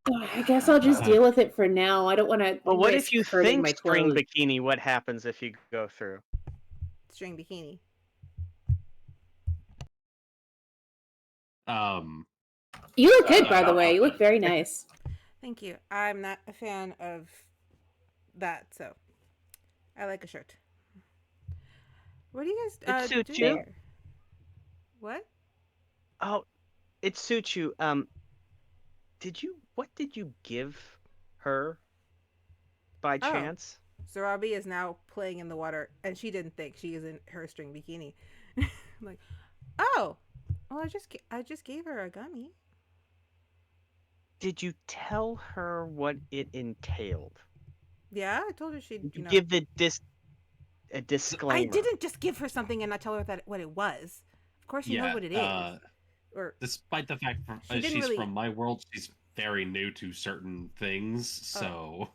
I guess I'll just deal with it for now. I don't want to. Well, what if you think my string clothes. bikini? What happens if you go through? String bikini. You look good, by the way. You look very nice. Thank you. I'm not a fan of that, so I like a shirt. What do you guys It suits do you. there? What? Oh, it suits you. What did you give her by chance? Zarabi is now playing in the water, and she didn't think she is in her string bikini. I'm like, well, I just gave her a gummy. Did you tell her what it entailed? Yeah, I told her she'd. Did you give a disclaimer? I didn't just give her something and not tell her what it was. Of course, she knows what it is. Or despite the fact she's from my world, she's very new to certain things. So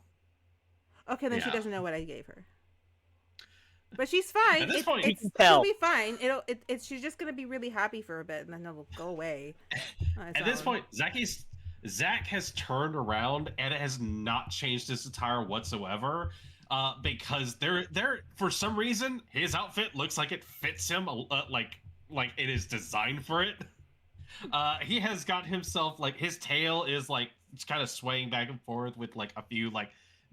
okay, then she doesn't know what I gave her. But she's fine. At this point, you can tell. She'll be fine. She's just gonna be really happy for a bit, and then it'll go away. At this point, Zach has turned around and it has not changed his attire whatsoever. Because they're for some reason his outfit looks like it fits him like it is designed for it. He has got himself his tail is kind of swaying back and forth with a few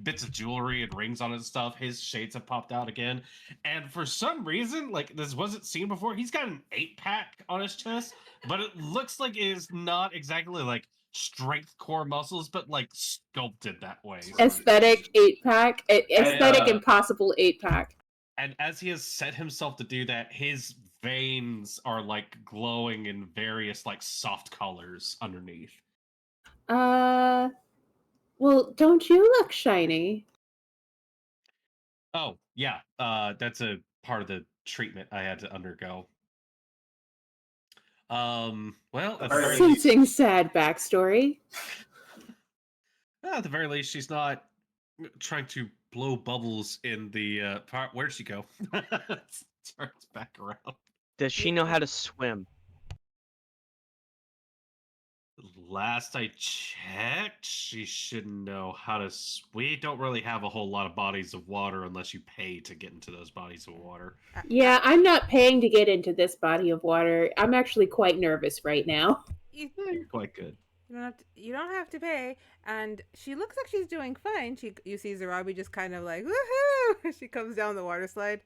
bits of jewelry and rings on it and stuff. His shades have popped out again, and for some reason this wasn't seen before. He's got an 8-pack on his chest, but it looks like it is not exactly strength core muscles, but sculpted that way. Aesthetic 8-pack, aesthetic impossible 8-pack. And as he has set himself to do that, his veins are glowing in various soft colors underneath. Well, don't you look shiny? Oh yeah, that's a part of the treatment I had to undergo. Well, Sensing sad backstory. At the very least, she's not trying to blow bubbles in the part. Where'd she go? Turns back around. Does she know how to swim? Last I checked, she should know how to. We don't really have a whole lot of bodies of water unless you pay to get into those bodies of water. Yeah, I'm not paying to get into this body of water. I'm actually quite nervous right now. You're quite good. You don't have to pay, and she looks like she's doing fine. You see Zarabi just kind of woohoo! She comes down the water slide.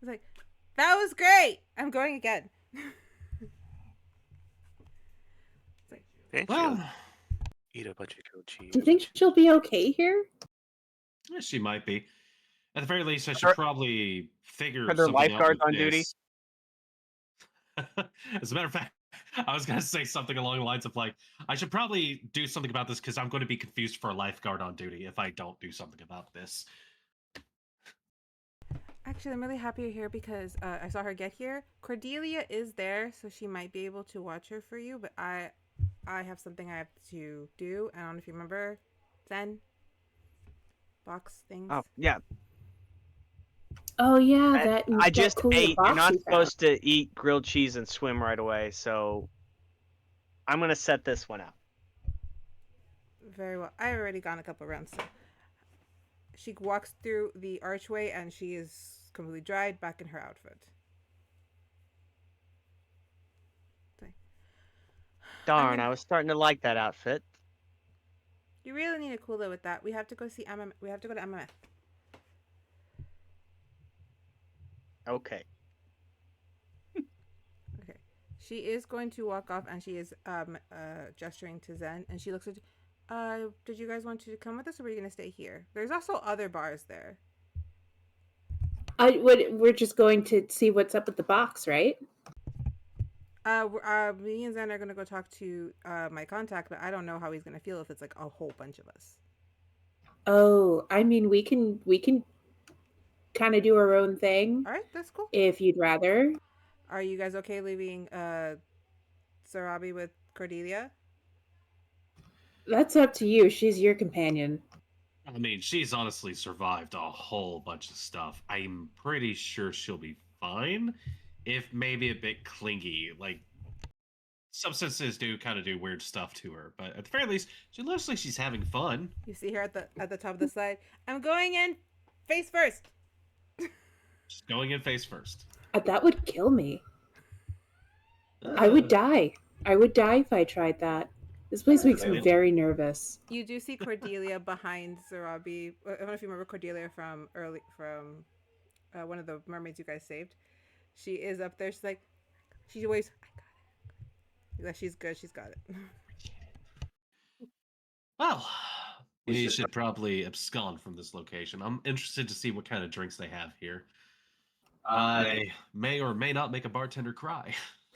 It's like, that was great. I'm going again. Thank Well, you. Eat a bunch of grilled cheese. Do you think she'll be okay here? Yeah, she might be. At the very least, I should Are- probably figure Are there something out lifeguards with on duty? this. As a matter of fact, I was going to say something along the lines of like, I should probably do something about this because I'm going to be confused for a lifeguard on duty if I don't do something about this. Actually, I'm really happy you're here because I saw her get here. Cordelia is there, so she might be able to watch her for you. But I have something I have to do. I don't know if you remember, Zen box things. Oh yeah, Oh yeah, I- that I that just cool ate. You're box not you found. supposed to eat grilled cheese and swim right away, so I'm gonna set this one out. Very well. I've already gone a couple rounds. So she walks through the archway and she is completely dried, back in her outfit. Darn, gonna- I was starting to like that outfit. You really need to cool it with that. We have to go see MM. We have to go to MMF. Okay. Okay. She is going to walk off and she is gesturing to Zen and she looks at did you guys want to come with us or were you gonna stay here? There's also other bars there. We're just going to see what's up with the box, right? Me and Zen are gonna go talk to my contact, but I don't know how he's gonna feel if it's like a whole bunch of us. Oh, I mean, we can kind of do our own thing All right, that's cool. if you'd rather. Are you guys okay leaving Sarabi with Cordelia? That's up to you. She's your companion. I mean, she's honestly survived a whole bunch of stuff. I'm pretty sure she'll be fine, if maybe a bit clingy. Like, substances do kind of do weird stuff to her, but at the very least, she looks like she's having fun. You see her at the top of the slide. I'm going in face first. She's going in face first. That would kill me. I would die. I would die if I tried that. This place makes me very nervous. You do see Cordelia behind Sarabi. I don't know if you remember Cordelia from one of the mermaids you guys saved. She is up there. She's like, she waves. I got it. She's good. She's got it. Well, we should probably abscond from this location. I'm interested to see what kind of drinks they have here. I may or may not make a bartender cry.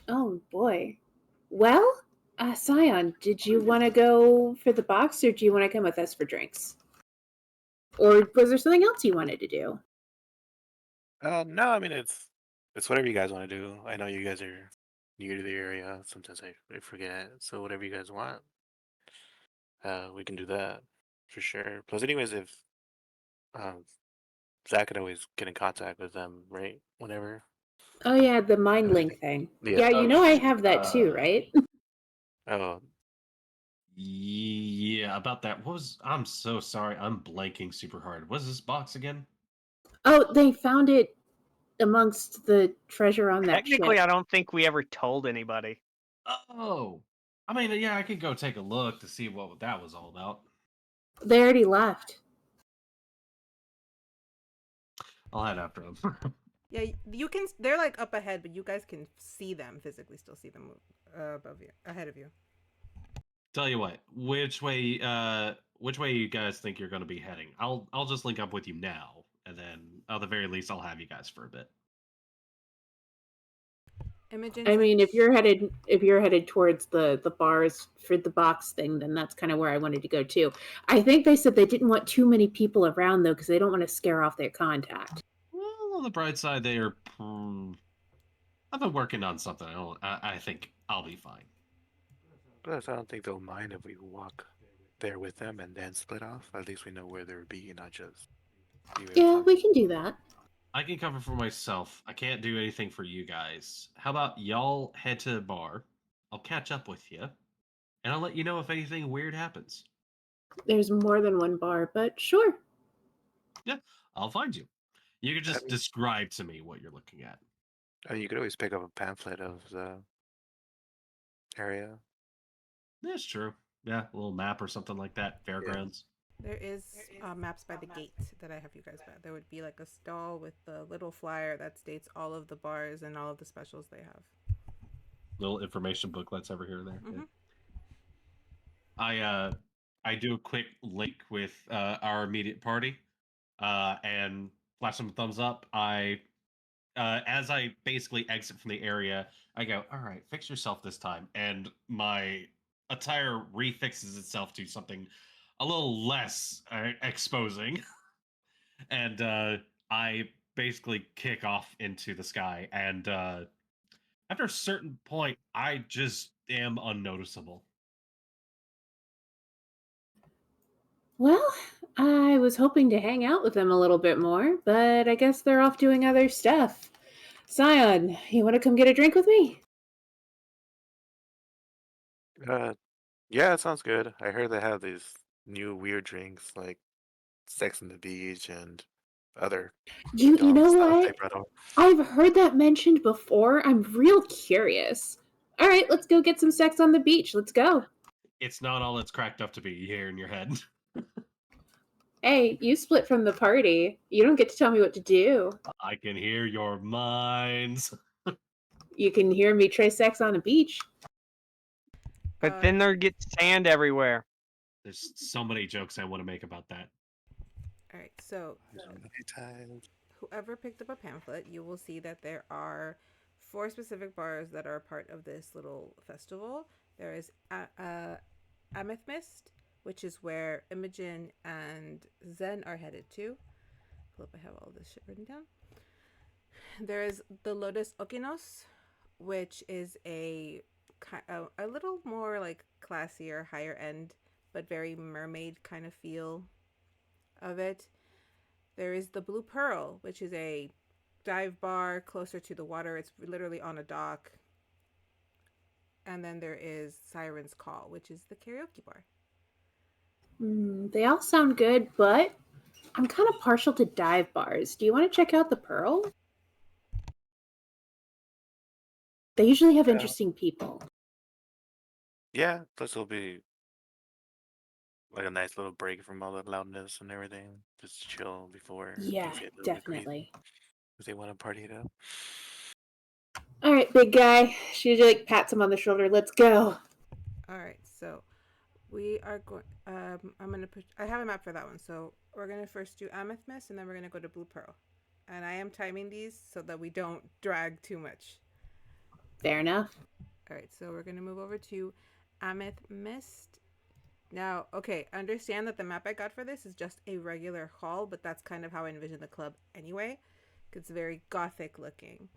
Oh boy. Well, Syon, did you want to go for the box or do you want to come with us for drinks? Or was there something else you wanted to do? No, I mean it's whatever you guys want to do. I know you guys are new to the area. Sometimes I forget. So whatever you guys want, we can do that for sure. Plus, anyways, if Zach could always get in contact with them, right? Whenever. Oh yeah, the mind link thing. Yeah. Yeah, you know I have that too, right? Oh, Yeah, about that. I'm so sorry. I'm blanking super hard. What's this box again? Oh, they found it amongst the treasure on that Technically, ship. I don't think we ever told anybody. Oh, I mean, yeah, I could go take a look to see what that was all about. They already left. I'll head after them. Yeah, you can. They're like up ahead, but you guys can see them physically. Still see them above you, ahead of you. Tell you what, which way you guys think you're going to be heading? I'll just link up with you now, and then at the very least, I'll have you guys for a bit. Imogen. I mean, if you're headed towards the bars for the box thing, then that's kind of where I wanted to go too. I think they said they didn't want too many people around though, because they don't want to scare off their contact. Well, on the bright side, they are. I've been working on something. I think I'll be fine. plus I don't think they'll mind if we walk there with them and then split off. At least we know where they'll be, not just. Yeah, we can do that. I can cover for myself. I can't do anything for you guys. How about y'all head to the bar? I'll catch up with you, and I'll let you know if anything weird happens. There's more than one bar, but sure. Yeah, I'll find you. You can just describe to me what you're looking at. You could always pick up a pamphlet of the area. That's true. Yeah, a little map or something like that. Fairgrounds. There is maps by the gate that I have you guys by. There would be like a stall with the little flyer that states all of the bars and all of the specials they have. Little information booklets over here and there. Mhm. Yeah. I do a quick link with our immediate party, and flash them a thumbs up. As I basically exit from the area, I go, "All right, fix yourself this time," and my attire refixes itself to something a little less exposing, and I basically kick off into the sky. And after a certain point, I just am unnoticeable. Well, I was hoping to hang out with them a little bit more, but I guess they're off doing other stuff. Syon, you want to come get a drink with me? Uh, yeah, it sounds good. I heard they have these new weird drinks like Sex on the Beach and other You dumb know stuff they what? brought up. I've heard that mentioned before. I'm real curious. All right, let's go get some sex on the beach. Let's go. It's not all it's cracked up to be here in your head. Hey, you split from the party. You don't get to tell me what to do. I can hear your minds. You can hear me try sex on a beach. But then there gets sand everywhere. There's so many jokes I want to make about that. All right, so whoever picked up a pamphlet, you will see that there are 4 specific bars that are part of this little festival. There is Amethyst, which is where Imogen and Zen are headed to. Hope I have all this shit written down. There is the Lotus Okinos, which is a little more like classier, higher end, but very mermaid kind of feel of it. There is the Blue Pearl, which is a dive bar closer to the water. It's literally on a dock. And then there is Siren's Call, which is the karaoke bar. They all sound good, but I'm kind of partial to dive bars. Do you want to check out the Pearl? They usually have interesting people. Yeah, this will be like a nice little break from all the loudness and everything. Just chill before Yeah, things get a little bit crazy. definitely. If they want to party it up. All right, big guy. She like pats him on the shoulder. Let's go. All right, so we are going. I'm gonna put. I have a map for that one. So we're gonna first do Amethyst, and then we're gonna go to Blue Pearl. And I am timing these so that we don't drag too much. Fair enough. All right, so we're gonna move over to Amethyst. Now, okay, understand that the map I got for this is just a regular hall, but that's kind of how I envision the club anyway. It's very gothic looking.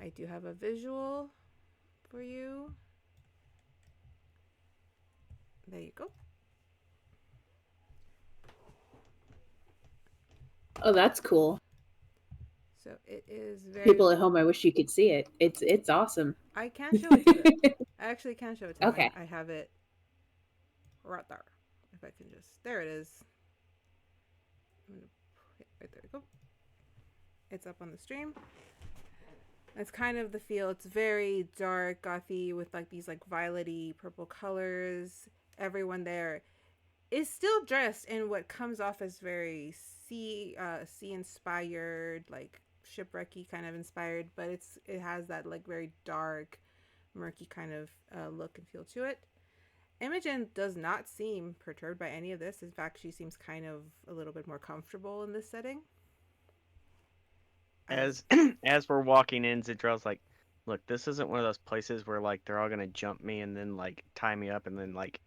I do have a visual for you. There you go. Oh, that's cool. So it is very. People at home, I wish you could see it. It's awesome. I can show it to them. I actually can show it to them. Okay. I have it right there. If I can just. There it is. I'm gonna put it right there. You go. It's up on the stream. It's kind of the feel. It's very dark, gothy, with like these like violety purple colors. Everyone there is still dressed in what comes off as very sea inspired, like shipwrecky kind of inspired, but it has that like very dark, murky kind of look and feel to it. Imogen does not seem perturbed by any of this. In fact, she seems kind of a little bit more comfortable in this setting. As we're walking in, Zendryl's like, "Look, this isn't one of those places where like they're all gonna jump me and then like tie me up and then like,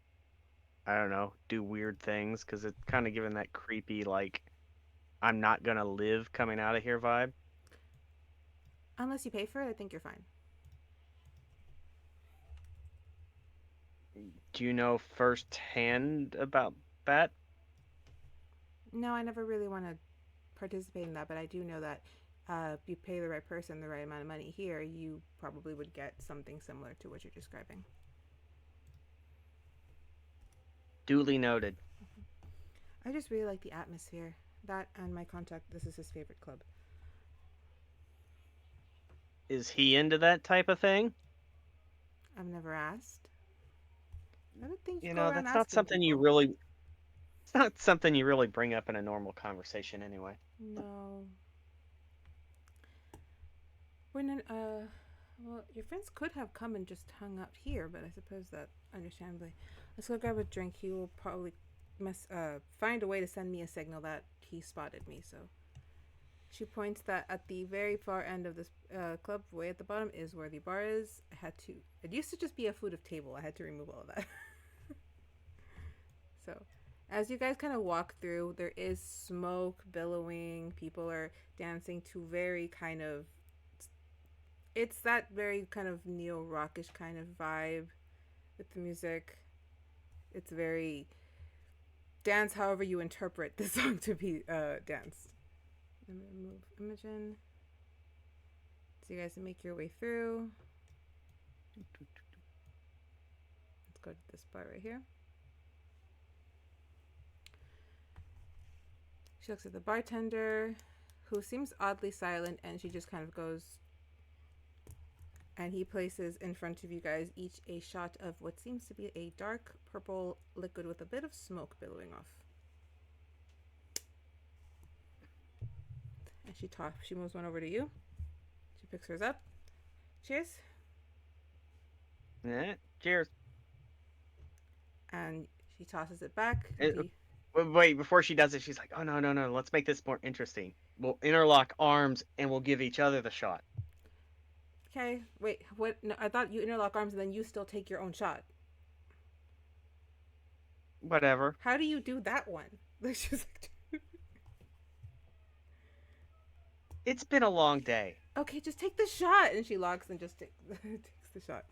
I don't know, do weird things, because it's kind of giving that creepy like, I'm not gonna live coming out of here vibe." Unless you pay for it, I think you're fine. Do you know firsthand about that? No, I never really want to participate in that, but I do know that if you pay the right person the right amount of money here, you probably would get something similar to what you're describing. Duly noted. I just really like the atmosphere. That and my contact, this is his favorite club. Is he into that type of thing? I've never asked. I don't think You know, that's not something people. It's not something you really bring up in a normal conversation anyway. No. When well, your friends could have come and just hung up here, but I suppose that understandably. Let's go grab a drink. He will probably find a way to send me a signal that he spotted me. So she points that at the very far end of this club, way at the bottom, is where the bar is. It used to just be a food table. I had to remove all of that. So as you guys kind of walk through, there is smoke billowing. People are dancing to very kind of, it's that very kind of neo-rockish kind of vibe with the music. It's very dance however you interpret the song to be danced. I'm gonna move Imogen so you guys can make your way through. Let's go to this bar right here. She looks at the bartender, who seems oddly silent, and she just kind of goes, and he places in front of you guys each a shot of what seems to be a dark purple liquid with a bit of smoke billowing off. And she moves one over to you. She picks hers up. Cheers. Yeah, cheers. And she tosses it back. Wait, before she does it, she's like, oh, no. Let's make this more interesting. We'll interlock arms and we'll give each other the shot. Okay, wait, what? No, I thought you interlock arms and then you still take your own shot. Whatever. How do you do that one? It's been a long day. Okay, just take the shot. And she locks and just takes the shot.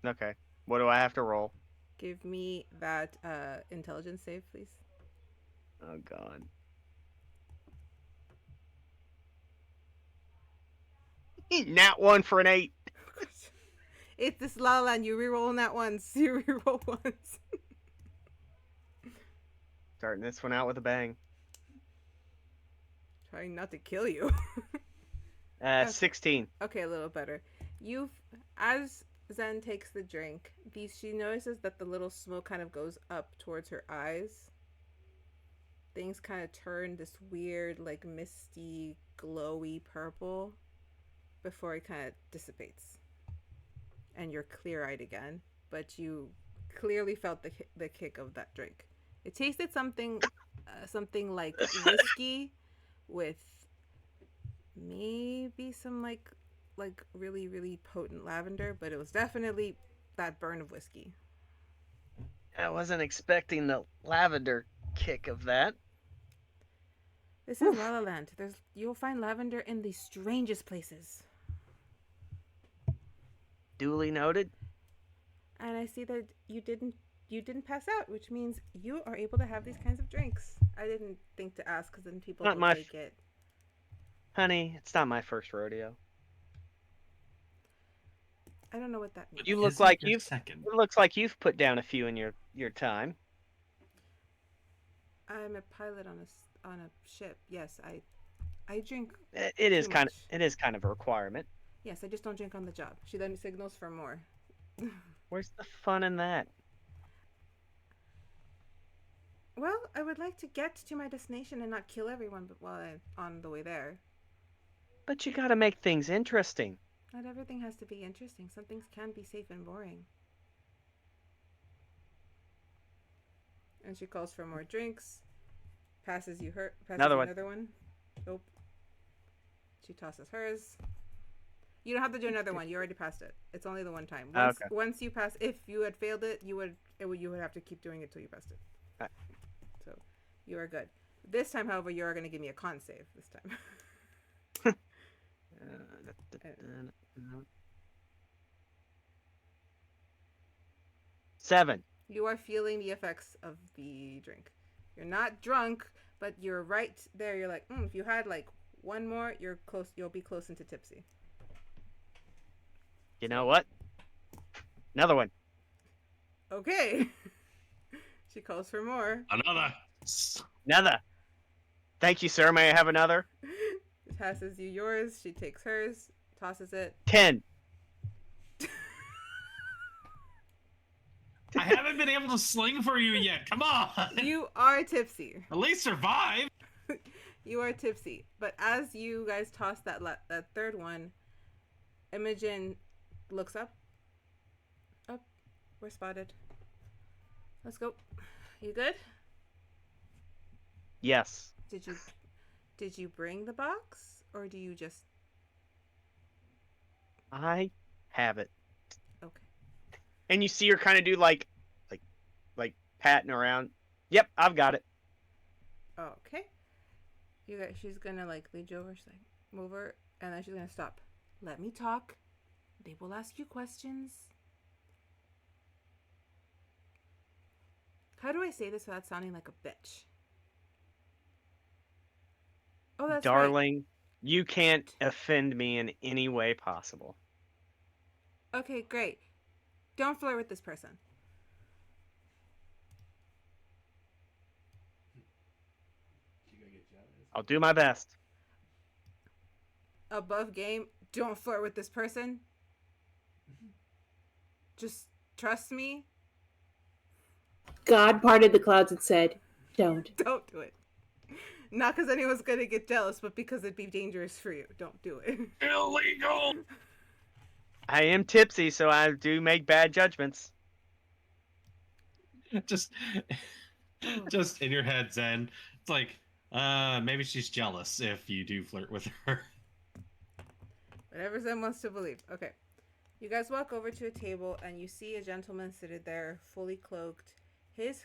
Okay. What do I have to roll? Give me that intelligence save, please. Oh, God. Nat 1 for an 8. It's this Lala Land. You reroll on that once. You reroll once. Starting this one out with a bang. Trying not to kill you. Okay. 16. Okay, a little better. As Zen takes the drink, she notices that the little smoke kind of goes up towards her eyes. Things kind of turn this weird, like misty, glowy purple before it kind of dissipates. And you're clear-eyed again, but you clearly felt the kick of that drink. It tasted something like whiskey with maybe some like really, really potent lavender, but it was definitely that burn of whiskey. I wasn't expecting the lavender kick of that. This is Lala Land. You'll find lavender in the strangest places. Duly noted. And I see that you didn't pass out, which means you are able to have these kinds of drinks. I didn't think to ask because then people don't take it. Honey, it's not my first rodeo. I don't know what that means. You look like it looks like you've put down a few in your time. I'm a pilot on a ship. Yes, I drink. It is kind of a requirement. Yes, I just don't drink on the job. She then signals for more. Where's the fun in that? Well, I would like to get to my destination and not kill everyone while I'm on the way there. But you gotta make things interesting. Not everything has to be interesting. Some things can be safe and boring. And she calls for more drinks. Passes another one. Nope. She tosses hers. You don't have to do another one. You already passed it. It's only the one time. Once you pass, if you had failed it, you would have to keep doing it till you passed it. Right. So you are good. This time, however, you are going to give me a con save this time. 7. You are feeling the effects of the drink. You're not drunk, but you're right there. You're like, if you had like one more, you're close. You'll be close into tipsy. You know what? Another one. Okay. She calls for more. Another. Thank you, sir. May I have another? Passes you yours. She takes hers. Tosses it. 10. I haven't been able to sling for you yet. Come on. You are tipsy. At least survive. You are tipsy. But as you guys toss that third one, Imogen looks up. We're spotted. Let's go. You good? Yes. Did you bring the box, or do you just? I have it. Okay. And you see her kind of do like patting around. Yep, I've got it. Okay. She's gonna like lead you over. She's like move her, and then she's gonna stop. Let me talk. They will ask you questions. How do I say this without sounding like a bitch? Oh, that's right. Darling, you can't offend me in any way possible. Okay, great. Don't flirt with this person. I'll do my best. Above game, don't flirt with this person. Just trust me. God parted the clouds and said, "Don't." Don't do it. Not because anyone's gonna get jealous, but because it'd be dangerous for you. Don't do it. Illegal. I am tipsy, so I do make bad judgments. just, just in your head, Zen. It's like, maybe she's jealous if you do flirt with her. Whatever Zen wants to believe. Okay. You guys walk over to a table and you see a gentleman seated there, fully cloaked. His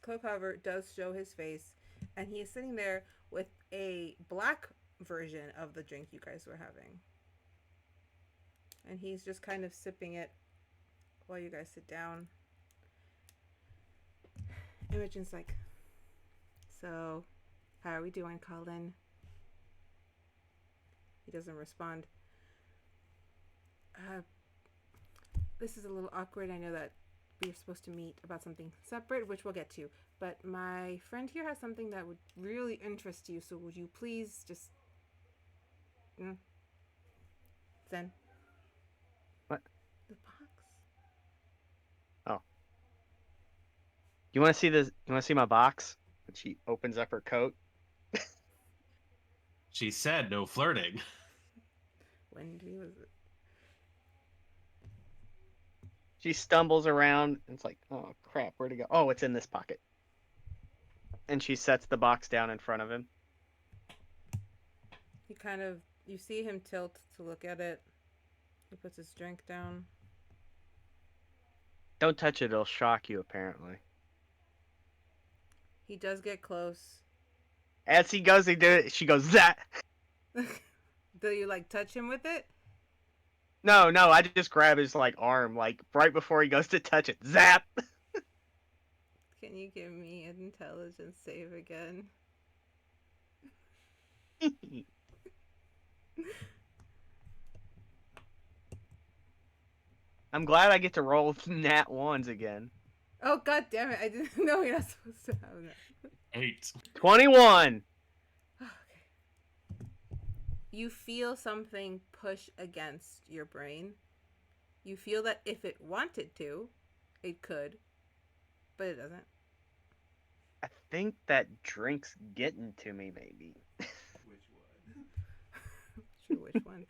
cloak, however, does show his face, and he is sitting there with a black version of the drink you guys were having. And he's just kind of sipping it while you guys sit down. Imogen's like, "So, how are we doing, Colin?" He doesn't respond. This is a little awkward. I know that we're supposed to meet about something separate, which we'll get to. But my friend here has something that would really interest you. So would you please just... Zen? What? The box. Oh. You want to see this? You want to see my box? And she opens up her coat. She said no flirting. Wendy, was it? She stumbles around and it's like, oh crap, where'd it go? Oh, it's in this pocket. And she sets the box down in front of him. He kind of... You see him tilt to look at it. He puts his drink down. Don't touch it, it'll shock you, apparently. He does get close. As he goes to do it, she goes, that! Do you, like, touch him with it? No, I just grab his, like, arm, like, right before he goes to touch it. Zap! Can you give me an intelligence save again? I'm glad I get to roll nat ones again. Oh, god damn it. I didn't know you're not supposed to have that. 8. 21! Okay. You feel something push against your brain. You feel that if it wanted to, it could, but it doesn't. I think that drink's getting to me, maybe. Which one? Sure, which one?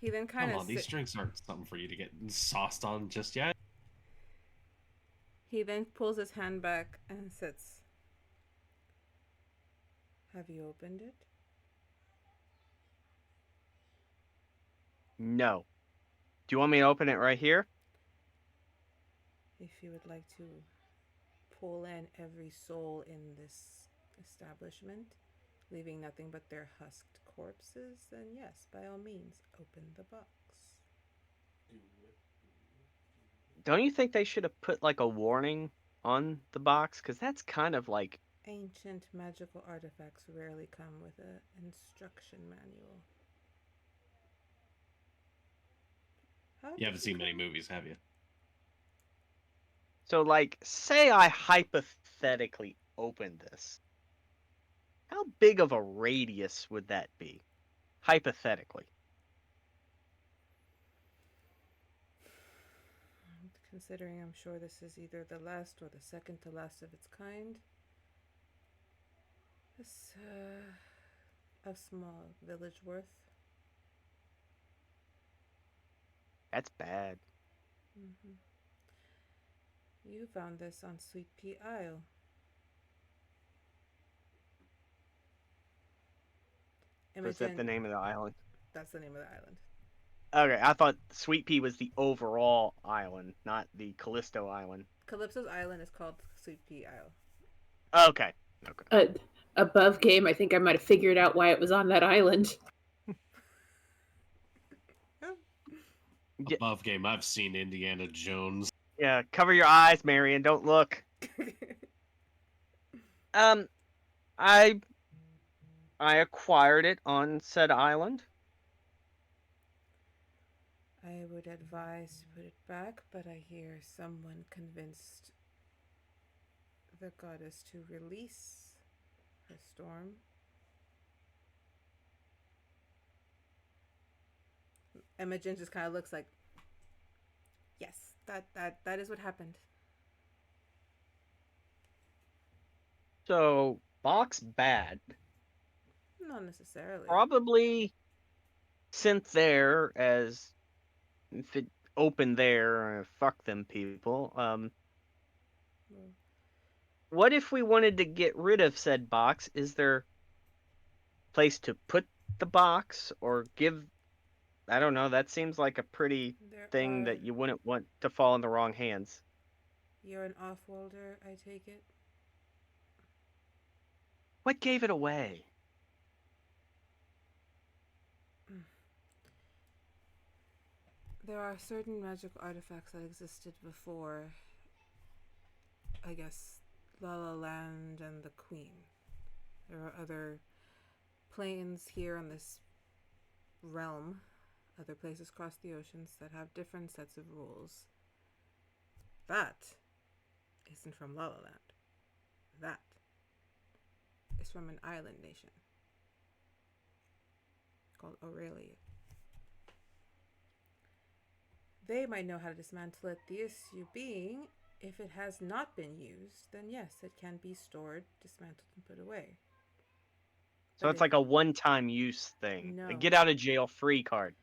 He then kind Come of... on, these drinks aren't something for you to get sauced on just yet. He then pulls his hand back and sits. Have you opened it? No. Do you want me to open it right here? If you would like to pull in every soul in this establishment, leaving nothing but their husked corpses, then yes, by all means, open the box. Don't you think they should have put, like, a warning on the box? Because that's kind of like... Ancient magical artifacts rarely come with an instruction manual. You haven't seen many movies, have you? So, like, say I hypothetically open this. How big of a radius would that be? Hypothetically. Considering I'm sure this is either the last or the second to last of its kind. It's a small village worth. That's bad. Mm-hmm. You found this on Sweet Pea Isle. Was that the Imogen, name of the island? that's the name of the island. Okay, I thought Sweet Pea was the overall island, not the Callisto Island. Calypso's island is called Sweet Pea Isle. Okay. Above game, I think I might have figured out why it was on that island. Yeah. Above game, I've seen Indiana Jones. Yeah, cover your eyes, Marion. Don't look. I acquired it on said island. I would advise to put it back, but I hear someone convinced the goddess to release her storm. Imogen just kind of looks like, yes, that is what happened. So, box bad. Not necessarily. Probably sent there as if it opened there, fuck them people. Well, What if we wanted to get rid of said box? Is there a place to put the box or give? I don't know. That seems like a pretty there thing are. that you wouldn't want to fall in the wrong hands. You're an off-worlder, I take it. What gave it away? There are certain magical artifacts that existed before, I guess, Lala Land and the Queen. There are other planes here on this realm, other places across the oceans that have different sets of rules. That isn't from Lala Land. That is from an island nation called Aurelia. They might know how to dismantle it. The issue being, if it has not been used, then yes, it can be stored, dismantled, and put away. So But it's like a one-time use thing. A No. get out of jail free card.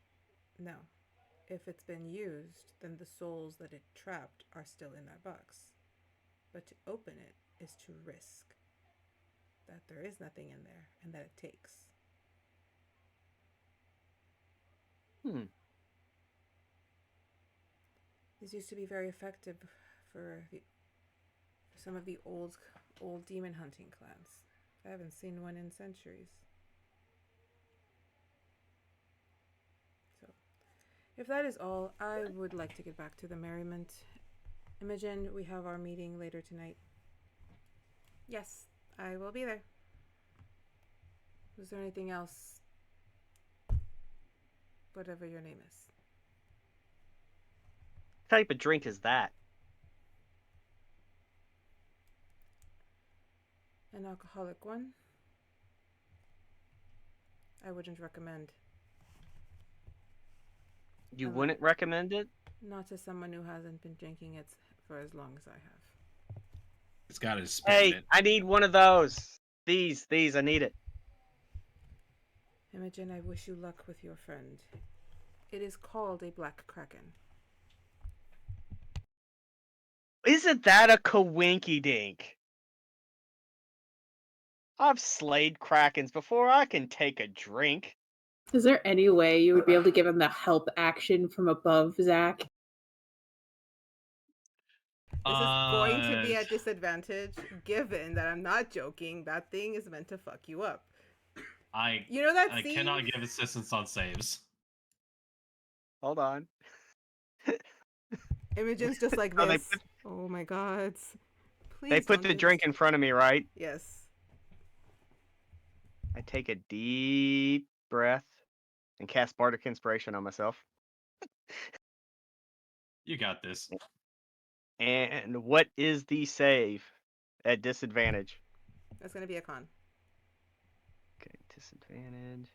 No. If it's been used, then the souls that it trapped are still in that box. But to open it is to risk that there is nothing in there and that it takes. These used to be very effective for some of the old demon hunting clans. I haven't seen one in centuries. So, if that is all, I would like to get back to the merriment. Imogen, we have our meeting later tonight. Yes, I will be there. Is there anything else? Whatever your name is. What type of drink is that? An alcoholic one. I wouldn't recommend. You wouldn't recommend it? Not to someone who hasn't been drinking it for as long as I have. It's got his spit Hey, in it. I need one of those. These, I need it. Imogen, I wish you luck with your friend. It is called a black kraken. Isn't that a coinky dink? I've slayed krakens before. I can take a drink. Is there any way you would be able to give him the help action from above, Zach? This is going to be a disadvantage, given that I'm not joking. That thing is meant to fuck you up. You know that I scene? cannot give assistance on saves. Hold on. Imogen's just like Oh, this. Oh my god. Please They put don't the do drink this. in front of me, right? Yes. I take a deep breath and cast Bardic Inspiration on myself. You got this. And what is the save at disadvantage? That's going to be a con. Okay, disadvantage.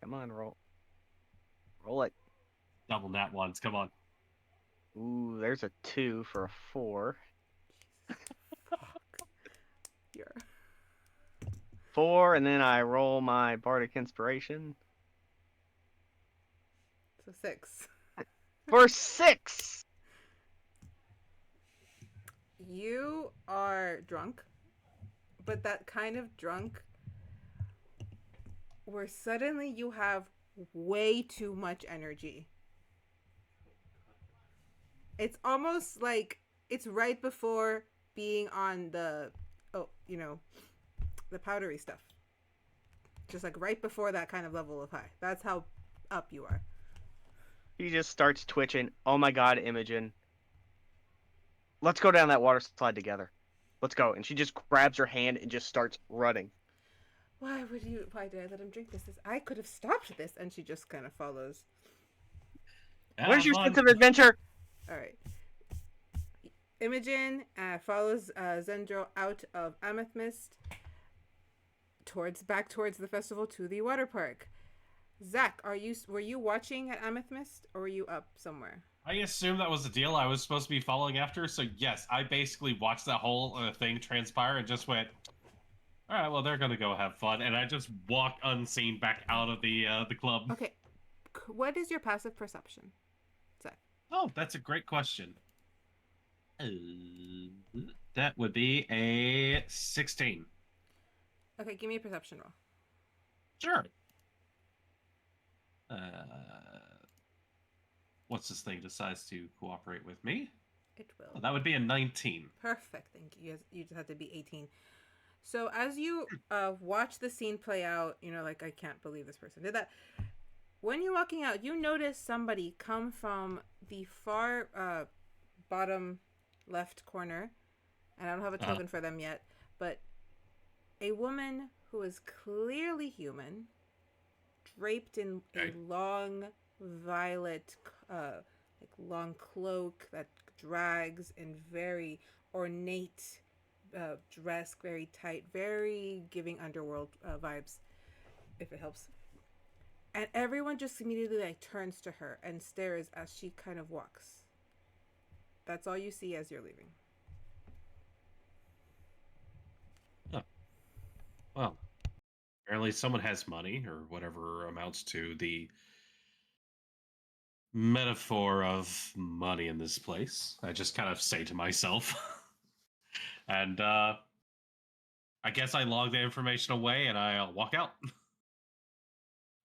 Come on, roll. Roll it. Double nat ones. Come on. Ooh, there's a 2 for a 4. Fuck. You're... 4, and then I roll my Bardic Inspiration. So 6. For 6! You are drunk, but that kind of drunk where suddenly you have way too much energy. It's almost like it's right before being on the, oh, the powdery stuff. Just like right before that kind of level of high. That's how up you are. He just starts twitching. Oh my god, Imogen. Let's go down that water slide together. Let's go. And she just grabs her hand and just starts running. Why did I let him drink this? I could have stopped this. And she just kind of follows. Where's your sense of adventure? All right. Imogen follows Zendryil out of Amethyst back towards the festival to the water park. Zach, were you watching at Amethyst or were you up somewhere? I assume that was the deal I was supposed to be following after. So yes, I basically watched that whole thing transpire and just went, all right, well, they're going to go have fun. And I just walked unseen back out of the club. Okay. What is your passive perception, Zach? Oh, that's a great question. That would be a 16. Okay, give me a perception roll. Sure. Once this thing decides to cooperate with me, it will. Oh, that would be a 19. Perfect. Thank you. You just have to be 18. So as you watch the scene play out, like, I can't believe this person did that. When you're walking out, you notice somebody come from the far bottom left corner, and I don't have a token for them yet, but a woman who is clearly human, draped in a long violet, long cloak that drags, in very ornate dress, very tight, very giving underworld vibes, if it helps. And everyone just immediately turns to her and stares as she kind of walks. That's all you see as you're leaving. Oh. Well, apparently someone has money, or whatever amounts to the metaphor of money in this place. I just kind of say to myself. And I guess I log the information away and I walk out.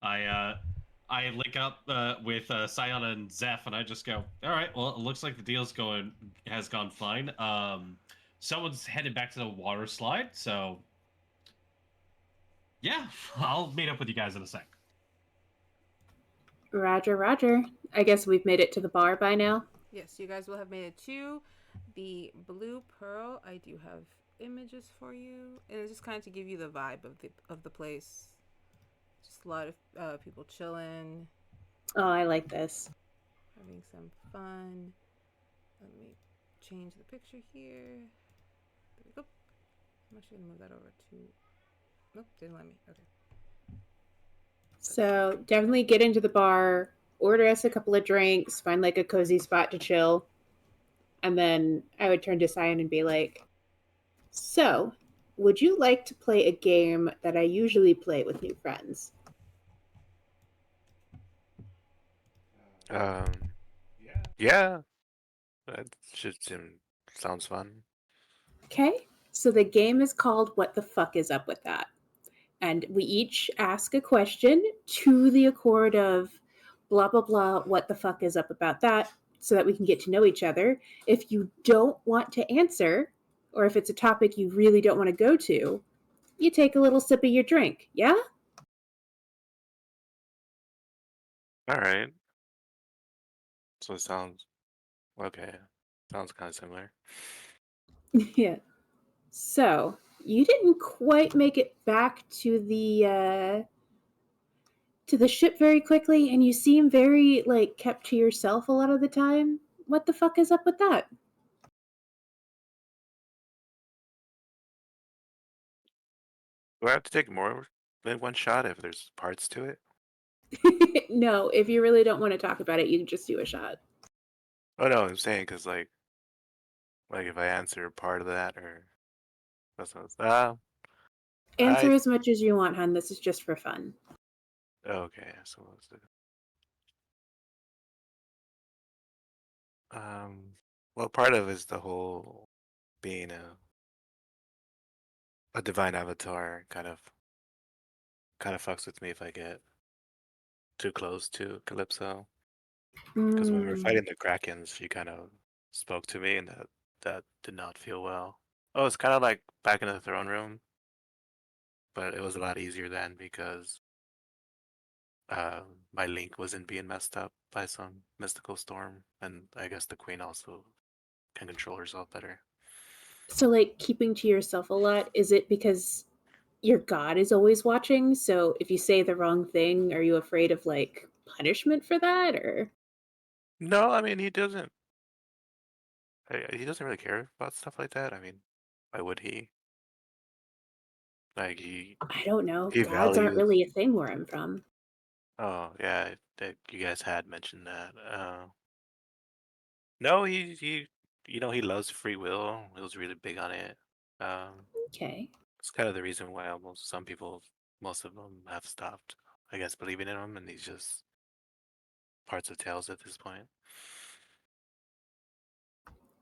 I link up with Syon and Zeph, and I just go, all right, well, it looks like the deal's has gone fine. Someone's headed back to the water slide, so yeah, I'll meet up with you guys in a sec. Roger, Roger. I guess we've made it to the bar by now. Yes, you guys will have made it to the Blue Pearl. I do have images for you, and it's just kind of to give you the vibe of the place. Just a lot of people chilling. Oh, I like this. Having some fun. Let me change the picture here. There we go. I'm actually gonna move that over to. Nope, didn't let me. Okay. So definitely get into the bar, order us a couple of drinks, find like a cozy spot to chill. And then I would turn to Syon and be like, so, would you like to play a game that I usually play with new friends? Yeah. That sounds fun. Okay, so the game is called What the Fuck Is Up With That? And we each ask a question to the accord of blah, blah, blah, what the fuck is up about that, so that we can get to know each other. If you don't want to answer, or if it's a topic you really don't want to go to, you take a little sip of your drink, yeah? All right. So it sounds okay. Sounds kind of similar. Yeah. So, you didn't quite make it back to the ship very quickly, and you seem very, like, kept to yourself a lot of the time. What the fuck is up with that? Do I have to take more than one shot if there's parts to it? No, if you really don't want to talk about it, you can just do a shot. Oh no, I'm saying because like if I answer part of that or that's not. Answer as much as you want, hun. This is just for fun. Okay, so let's do. Well, part of it is the whole being a divine avatar kind of kind of fucks with me if I get too close to Calypso. Because when we were fighting the Krakens, she kind of spoke to me, and that did not feel well. Oh, it's kind of like back in the throne room, but it was a lot easier then because my link wasn't being messed up by some mystical storm, and I guess the queen also can control herself better. So, like, keeping to yourself a lot, is it because your god is always watching? So, if you say the wrong thing, are you afraid of, like, punishment for that? Or. No, I mean he doesn't really care about stuff like that. I mean, why would he? Like I don't know. he Gods aren't values. really a thing where I'm from. Oh yeah, that you guys had mentioned that. No, he he loves free will. He was really big on it. Okay. It's kind of the reason why almost some people, most of them, have stopped, I guess, believing in him, and he's just parts of Tales at this point.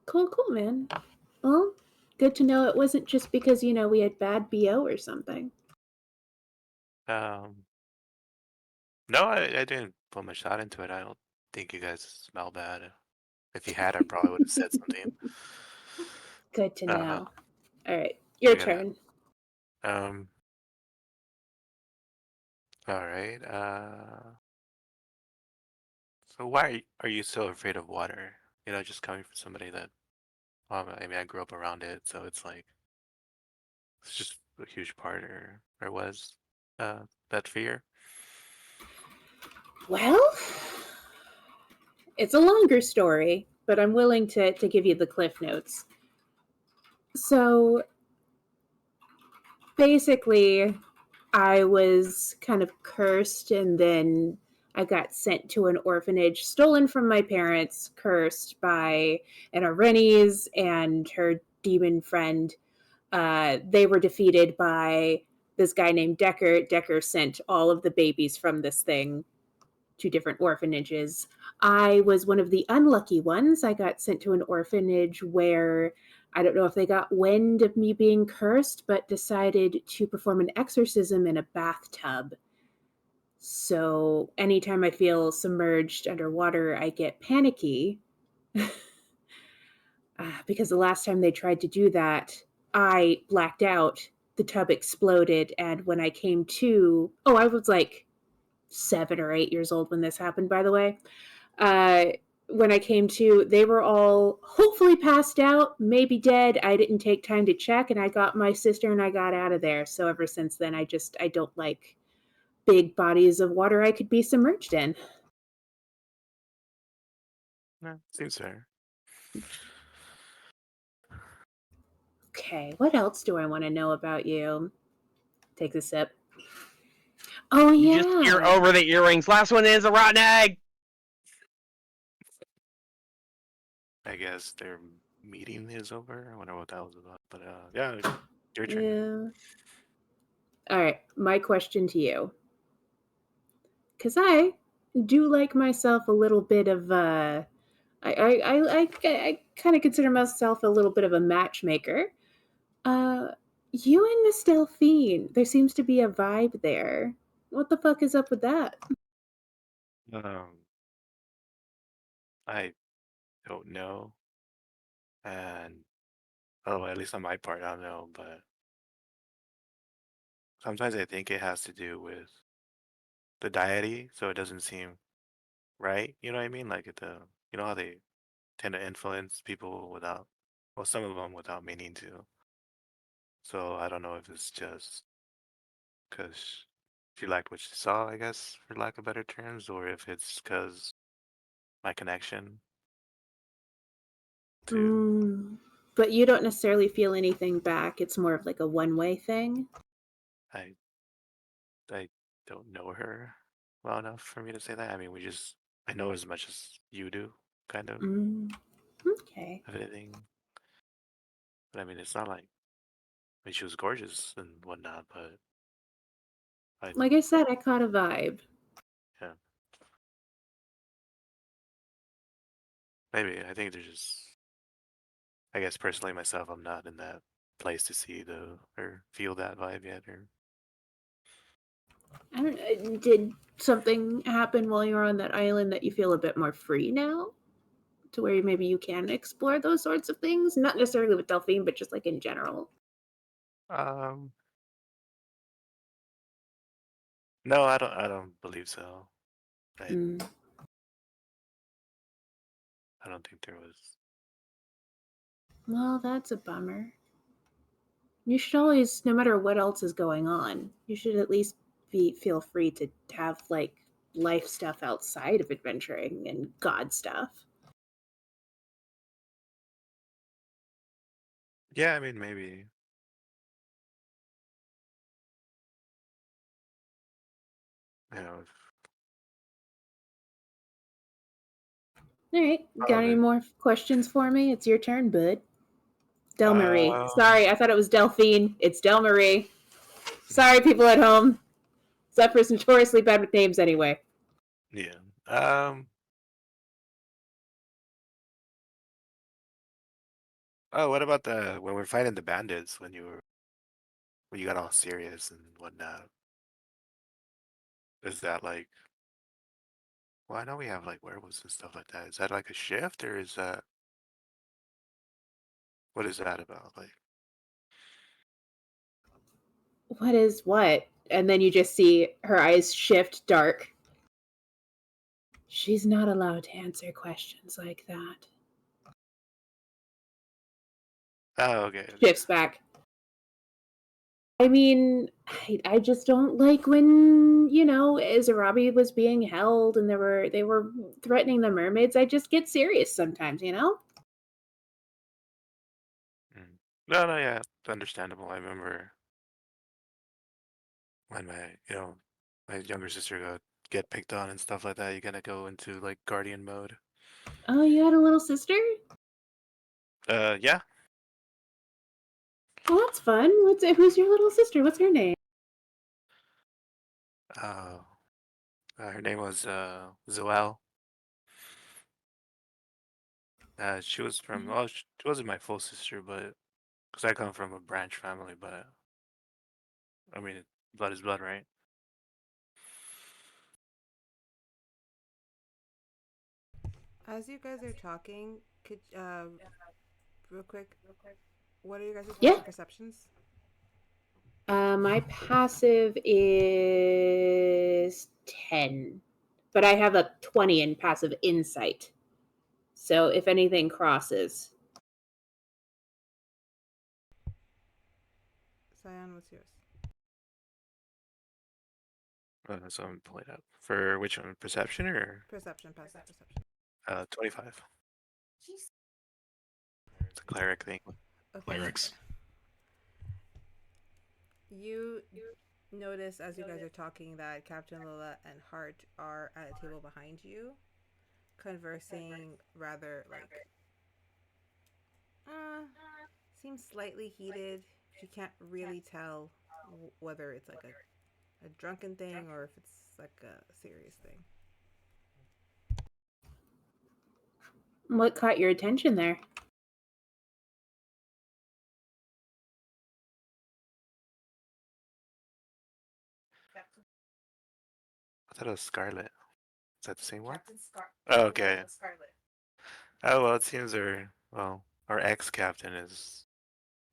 Cool, man. Well, good to know it wasn't just because, we had bad BO or something. Um, no, I didn't put much thought into it. I don't think you guys smell bad. If you had, I probably would have said something. Good to Uh, know. All right, I your gotta. turn. Um. All right. So why are you so afraid of water? Just coming from somebody that. I mean, I grew up around it, so it's like it's just a huge part, or was, that fear. Well, it's a longer story, but I'm willing to give you the cliff notes. So basically, I was kind of cursed, and then I got sent to an orphanage, stolen from my parents, cursed by an Arenes and her demon friend. They were defeated by this guy named Decker. Decker sent all of the babies from this thing to different orphanages. I was one of the unlucky ones. I got sent to an orphanage where I don't know if they got wind of me being cursed, but decided to perform an exorcism in a bathtub. So anytime I feel submerged underwater, I get panicky. Because the last time they tried to do that, I blacked out. The tub exploded, and when I came to, I was like 7 or 8 years old when this happened, by the way. Uh, when I came to, they were all hopefully passed out, maybe dead. I didn't take time to check, and I got my sister and I got out of there. So ever since then, I don't like big bodies of water I could be submerged in. No, seems fair. Okay, what else do I want to know about you? Takes a sip. Oh, You yeah. just hear over the earrings. Last one is a rotten egg. I guess their meeting is over. I wonder what that was about. But yeah, your turn. Yeah. All right, my question to you. Because I do like myself a little bit of I kind of consider myself a little bit of a matchmaker. Uh, you and Miss Delphine, there seems to be a vibe there. What the fuck is up with that? I don't know, and at least on my part, I don't know. But sometimes I think it has to do with the deity, so it doesn't seem right. You know what I mean? Like you know how they tend to influence people without, well, some of them without meaning to. So I don't know if it's just because she liked what she saw, I guess, for lack of better terms, or if it's because my connection to. But you don't necessarily feel anything back. It's more of like a one-way thing. I I don't know her well enough for me to say that. I mean, I know as much as you do, kind of, Okay. of anything. But I mean, it's not like, I mean, she was gorgeous and whatnot, but Like I said, I caught a vibe. yeah, maybe. I think there's just, I guess personally myself, I'm not in that place to see or feel that vibe yet. Or I don't know. Did something happen while you were on that island that you feel a bit more free now? To where maybe you can explore those sorts of things? Not necessarily with Delphine, but just like in general. Um, no, I don't. I don't believe so. Mm. I don't think there was. Well, that's a bummer. You should always, no matter what else is going on, you should at least feel free to have like life stuff outside of adventuring and God stuff. Yeah, I mean, maybe. You know, All right, got any probably. more questions for me? It's your turn, bud. Del Marie. Um, Sorry, I thought it was Delphine. It's Del Marie. Sorry, people at home. Zephyr notoriously bad with names anyway. yeah. Um. Oh, what about the when we're fighting the bandits when you got all serious and whatnot? Is that like? Well, I know we have like werewolves and stuff like that. Is that like a shift or is that what is that about? Like, What is what? And then you just see her eyes shift dark. She's not allowed to answer questions like that. oh, okay, okay. Shifts back. I mean, I just don't like when, Izarabi was being held and they were threatening the mermaids. I just get serious sometimes, Mm. No, no, yeah, it's understandable. I remember when my younger sister got get picked on and stuff like that. You gotta go into like guardian mode. Oh, you had a little sister? Yeah. Oh, that's fun. Who's your little sister? What's her name? Uh, her name was Zoel. She was from. Well, she wasn't my full sister, but because I come from a branch family, but I mean, blood is blood, right? As you guys are talking, could real quick, what are you guys' Yeah. perceptions? My passive is 10, but I have a 20 in passive insight. So if anything crosses. Syon, what's yours? So I'm pulling it up for which one? Perception or Perception, passive perception. 25. It's a cleric thing. Okay. Clerics. You notice as you guys are talking that Captain Lola and Hart are at a table behind you, conversing rather like seems slightly heated. But you can't really tell whether it's like a drunken thing or if it's like a serious thing. What caught your attention there? I thought it was Scarlet. Is that the same one? Oh, okay. Oh well, it seems our ex-captain is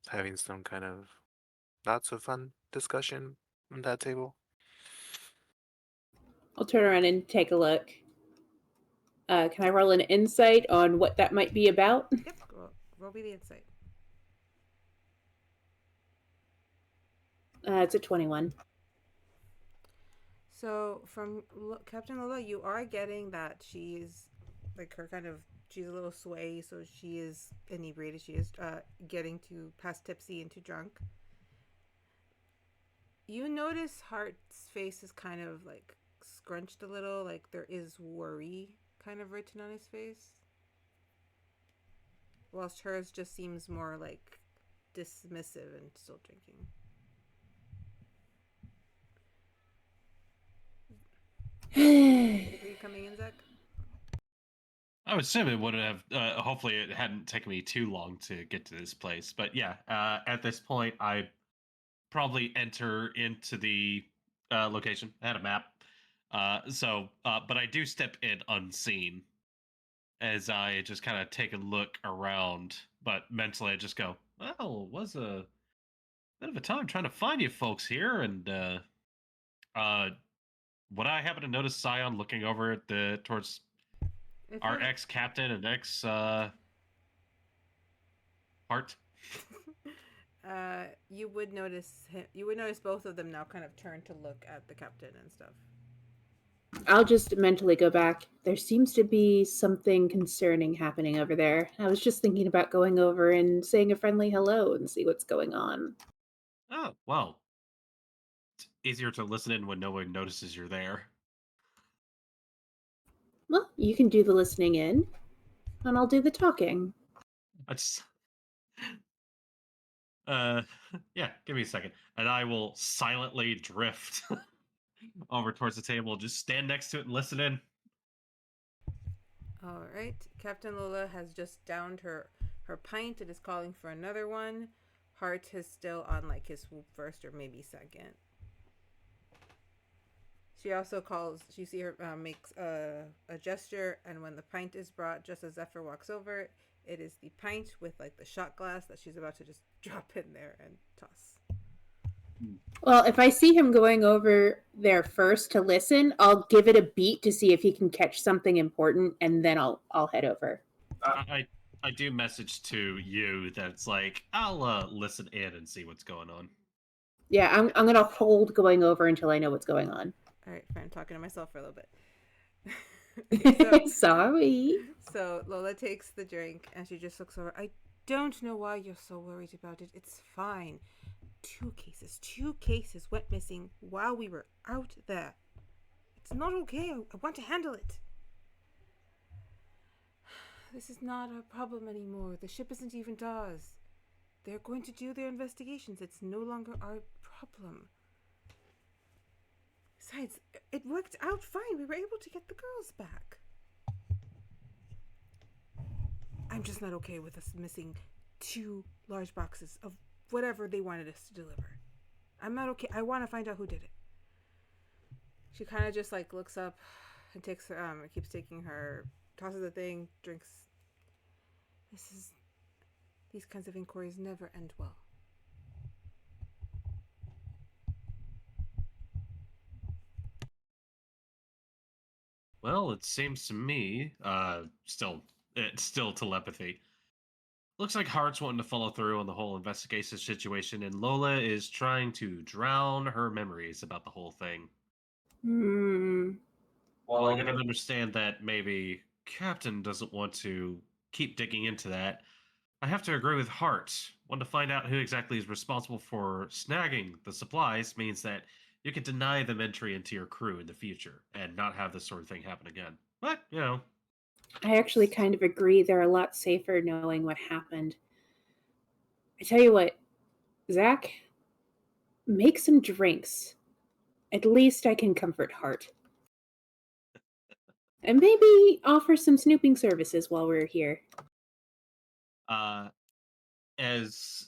having some kind of not so fun discussion on that table. I'll turn around and take a look. Can I roll an insight on what that might be about? Yep, roll me the insight. It's a 21. So from Captain Lola, you are getting that she's like she's a little sway, so she is inebriated. She is getting to past tipsy into drunk. You notice Hart's face is kind of like scrunched a little, like there is worry kind of written on his face. Whilst hers just seems more like dismissive and still drinking. Are you coming in, Zach? I would assume it would have. Hopefully, it hadn't taken me too long to get to this place. But yeah, at this point, I probably enter into the location. I had a map. But I do step in unseen as I just kind of take a look around. But mentally, I just go, well, it was a bit of a time trying to find you folks here. And would I happen to notice Syon looking over at towards If our you- ex-captain and ex heart? You would notice him. You would notice both of them now kind of turn to look at the captain and stuff. I'll just mentally go back. There seems to be something concerning happening over there. I was just thinking about going over and saying a friendly hello and see what's going on. Oh, well. It's easier to listen in when no one notices you're there. Well, you can do the listening in, and I'll do the talking. I just... yeah, give me a second. And I will silently drift over towards the table, just stand next to it and listen in. All right, Captain Lola has just downed her pint and is calling for another one. Hart is still on like his swoop first or maybe second. She also calls. You see her makes a gesture, and when the pint is brought, just as Zeffer walks over, it is the pint with like the shot glass that she's about to just drop in there and toss. Well, if I see him going over there first to listen, I'll give it a beat to see if he can catch something important, and then I'll head over. I do message to you that it's like, I'll listen in and see what's going on. Yeah, I'm gonna hold going over until I know what's going on. All right, fine. I'm talking to myself for a little bit. Sorry. So Lola takes the drink and she just looks over. I don't know why you're so worried about it. It's fine. Two cases went missing while we were out there. It's not okay. I want to handle it. This is not our problem anymore. The ship isn't even ours. They're going to do their investigations. It's no longer our problem. Besides, it worked out fine. We were able to get the girls back. I'm just not okay with us missing 2 large boxes of whatever they wanted us to deliver. I'm not okay. I want to find out who did it. She kind of just like looks up and takes keeps taking her, tosses the thing, drinks. These kinds of inquiries never end well. Well, it seems to me, it's still telepathy. Looks like Hart's wanting to follow through on the whole investigation situation, and Lola is trying to drown her memories about the whole thing. Well, I can understand that maybe Captain doesn't want to keep digging into that. I have to agree with Hart. Want to find out who exactly is responsible for snagging the supplies means that you can deny them entry into your crew in the future and not have this sort of thing happen again. But, you know. I actually kind of agree. They're a lot safer knowing what happened. I tell you what, Zach, make some drinks. At least I can comfort Hart. And maybe offer some snooping services while we're here. As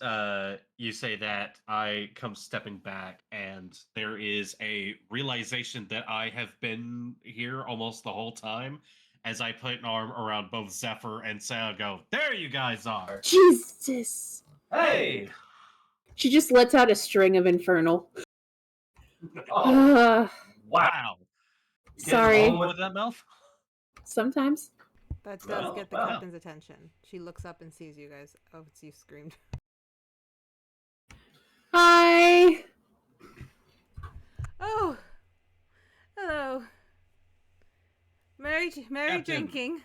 you say that, I come stepping back, and there is a realization that I have been here almost the whole time. As I put an arm around both Zeffer and Syon, go, there you guys are. Jesus! Hey! She just lets out a string of infernal. Oh, wow. You getting Sorry. along with that mouth? Sometimes. That does get the captain's attention. She looks up and sees you guys. Oh, it's you screamed. Hi! Oh! Hello. Merry Captain. drinking.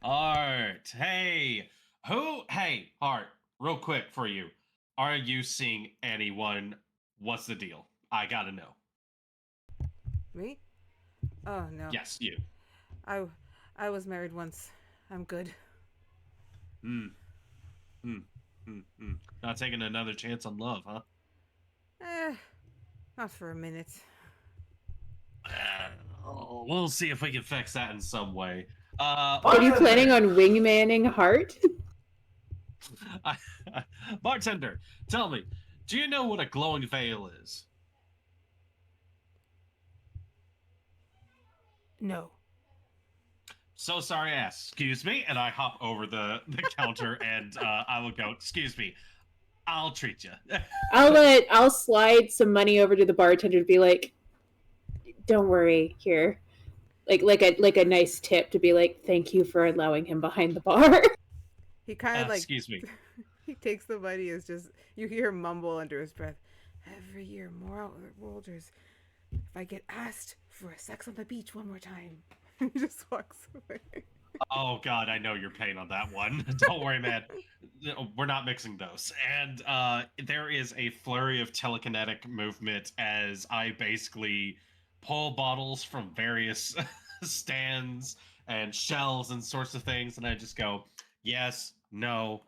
Art. Hey. Hey, Art, real quick for you. Are you seeing anyone? What's the deal? I gotta know. Me? Oh, no. Yes, you. I was married once. I'm good. Not taking another chance on love, huh? Not for a minute. We'll see if we can fix that in some way. Are you planning on wingmanning Hart? Bartender, tell me, do you know what a glowing veil is? No. So sorry, I asked. Excuse me, and I hop over the counter and I will go. Excuse me, I'll treat you. I'll slide some money over to the bartender to be like, don't worry, here, like a nice tip to be like, thank you for allowing him behind the bar. He kind of like. Excuse me. He takes the money. Is just you hear him mumble under his breath. Every year, more outworlders. If I get asked for sex on the beach one more time, he just walks away. Oh God, I know your pain on that one. Don't worry, man. We're not mixing those. And there is a flurry of telekinetic movement as I basically pull bottles from various stands and shelves and sorts of things, and I just go, yes, no,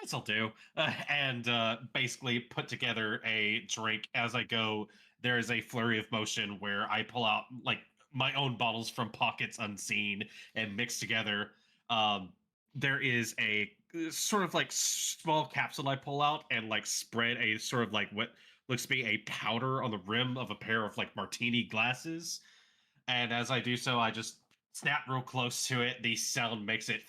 this'll do, and basically put together a drink as I go. There is a flurry of motion where I pull out like my own bottles from pockets unseen and mixed together. There is a sort of like small capsule I pull out and like spread a sort of like what looks to be a powder on the rim of a pair of like martini glasses. And as I do so, I just snap real close to it. The sound makes it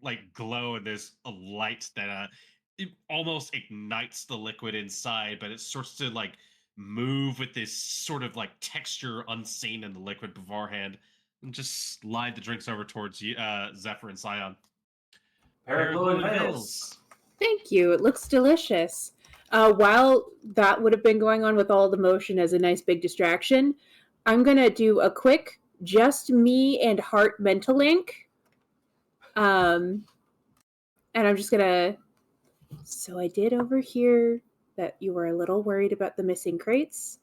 like glow, and there's a light that it almost ignites the liquid inside, but it starts to like move with this sort of like texture unseen in the liquid beforehand, and just slide the drinks over towards you, Zephyr and Syon. Paraglowing Hills. Thank you. It looks delicious. While that would have been going on with all the motion as a nice big distraction, I'm going to do a quick just me and heart mental link. And I'm just going to... So I did overhear that you were a little worried about the missing crates.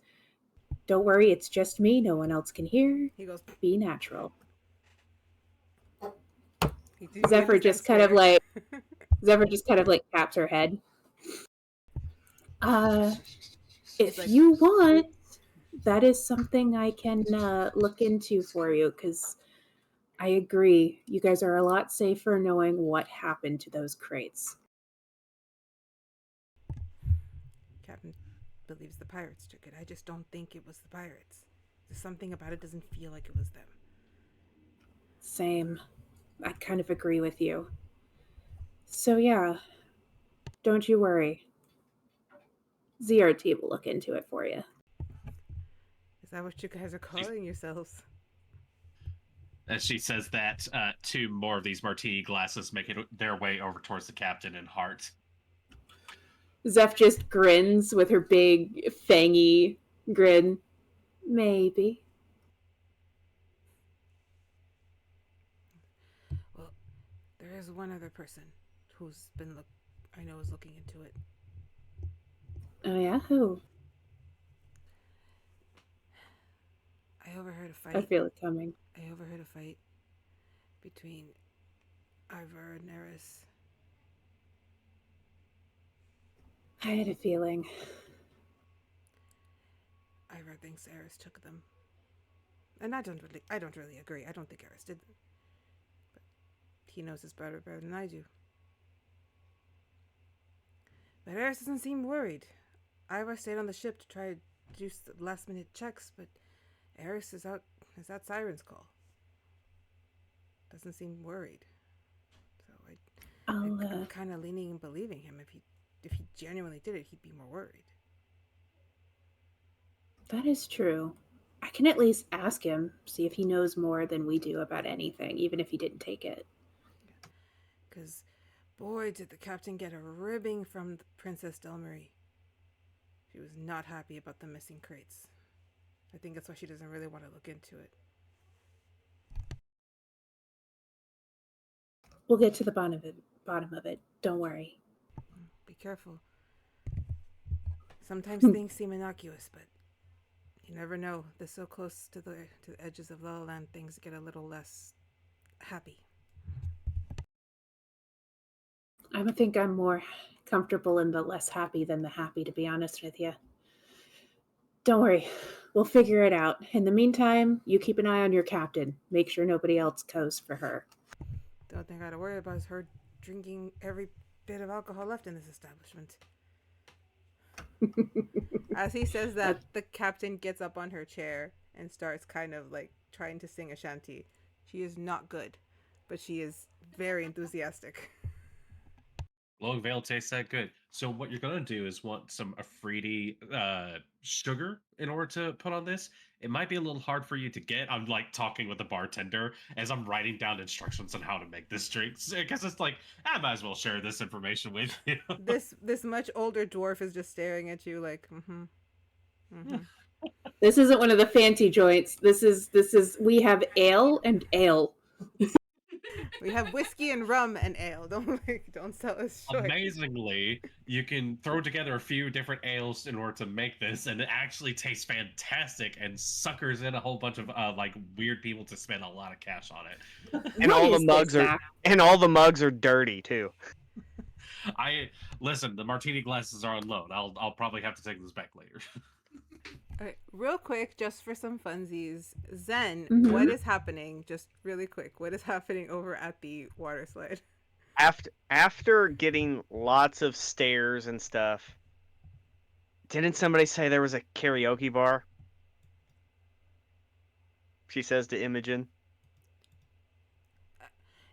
Don't worry, it's just me. No one else can hear. He goes, Be natural. Zephyr just kind of like taps her head. If like, you want, that is something I can look into for you, because I agree. You guys are a lot safer knowing what happened to those crates. Captain believes the pirates took it. I just don't think it was the pirates. There's something about it doesn't feel like it was them. Same. I kind of agree with you. So yeah, don't you worry. ZRT will look into it for you. Is that what you guys are calling yourselves? As she says that, two more of these martini glasses make it their way over towards the captain and Hart. Zeph just grins with her big, fangy grin. Maybe. Well, there is one other person who's been I know is looking into it. Oh yeah? Who? I overheard a fight. I feel it coming. I overheard a fight between Ivor and Eris. I had a feeling. Ivor thinks Eris took them. And I don't really agree. I don't think Eris did them. But he knows his better than I do. But Eris doesn't seem worried. Ivor stayed on the ship to try to do last minute checks, but Eris is out Siren's call. Doesn't seem worried. So I'm kind of leaning and believing him. If he genuinely did it, he'd be more worried. That is true. I can at least ask him, see if he knows more than we do about anything, even if he didn't take it. Because, boy, did the captain get a ribbing from Princess Delmarie. She was not happy about the missing crates. I think that's why she doesn't really want to look into it. We'll get to the bottom of it. Don't worry. Be careful. Sometimes things seem innocuous, but you never know. They're so close to the edges of Lala Land, things get a little less happy. I would think I'm more comfortable in the less happy than the happy, to be honest with you. Don't worry. We'll figure it out. In the meantime, you keep an eye on your captain. Make sure nobody else goes for her. Don't think I gotta worry about her drinking every bit of alcohol left in this establishment. As he says that, the captain gets up on her chair and starts kind of like trying to sing a shanty. She is not good, but she is very enthusiastic. Glowing Veil tastes that good. So what you're gonna do is want some Afridi sugar in order to put on this. It might be a little hard for you to get. I'm like talking with the bartender as I'm writing down instructions on how to make this drink because it's like I might as well share this information with you. This much older dwarf is just staring at you like, This isn't one of the fancy joints. This is we have ale and ale. We have whiskey and rum and ale. Don't sell us short. Amazingly, you can throw together a few different ales in order to make this, and it actually tastes fantastic and suckers in a whole bunch of like weird people to spend a lot of cash on it. And all the mugs are dirty too. Listen, the martini glasses are on loan. I'll probably have to take this back later. All right, real quick, just for some funsies, Zen, Mhm. what is happening? Just really quick, what is happening over at the water slide? After getting lots of stares and stuff, didn't somebody say there was a karaoke bar? She says to Imogen.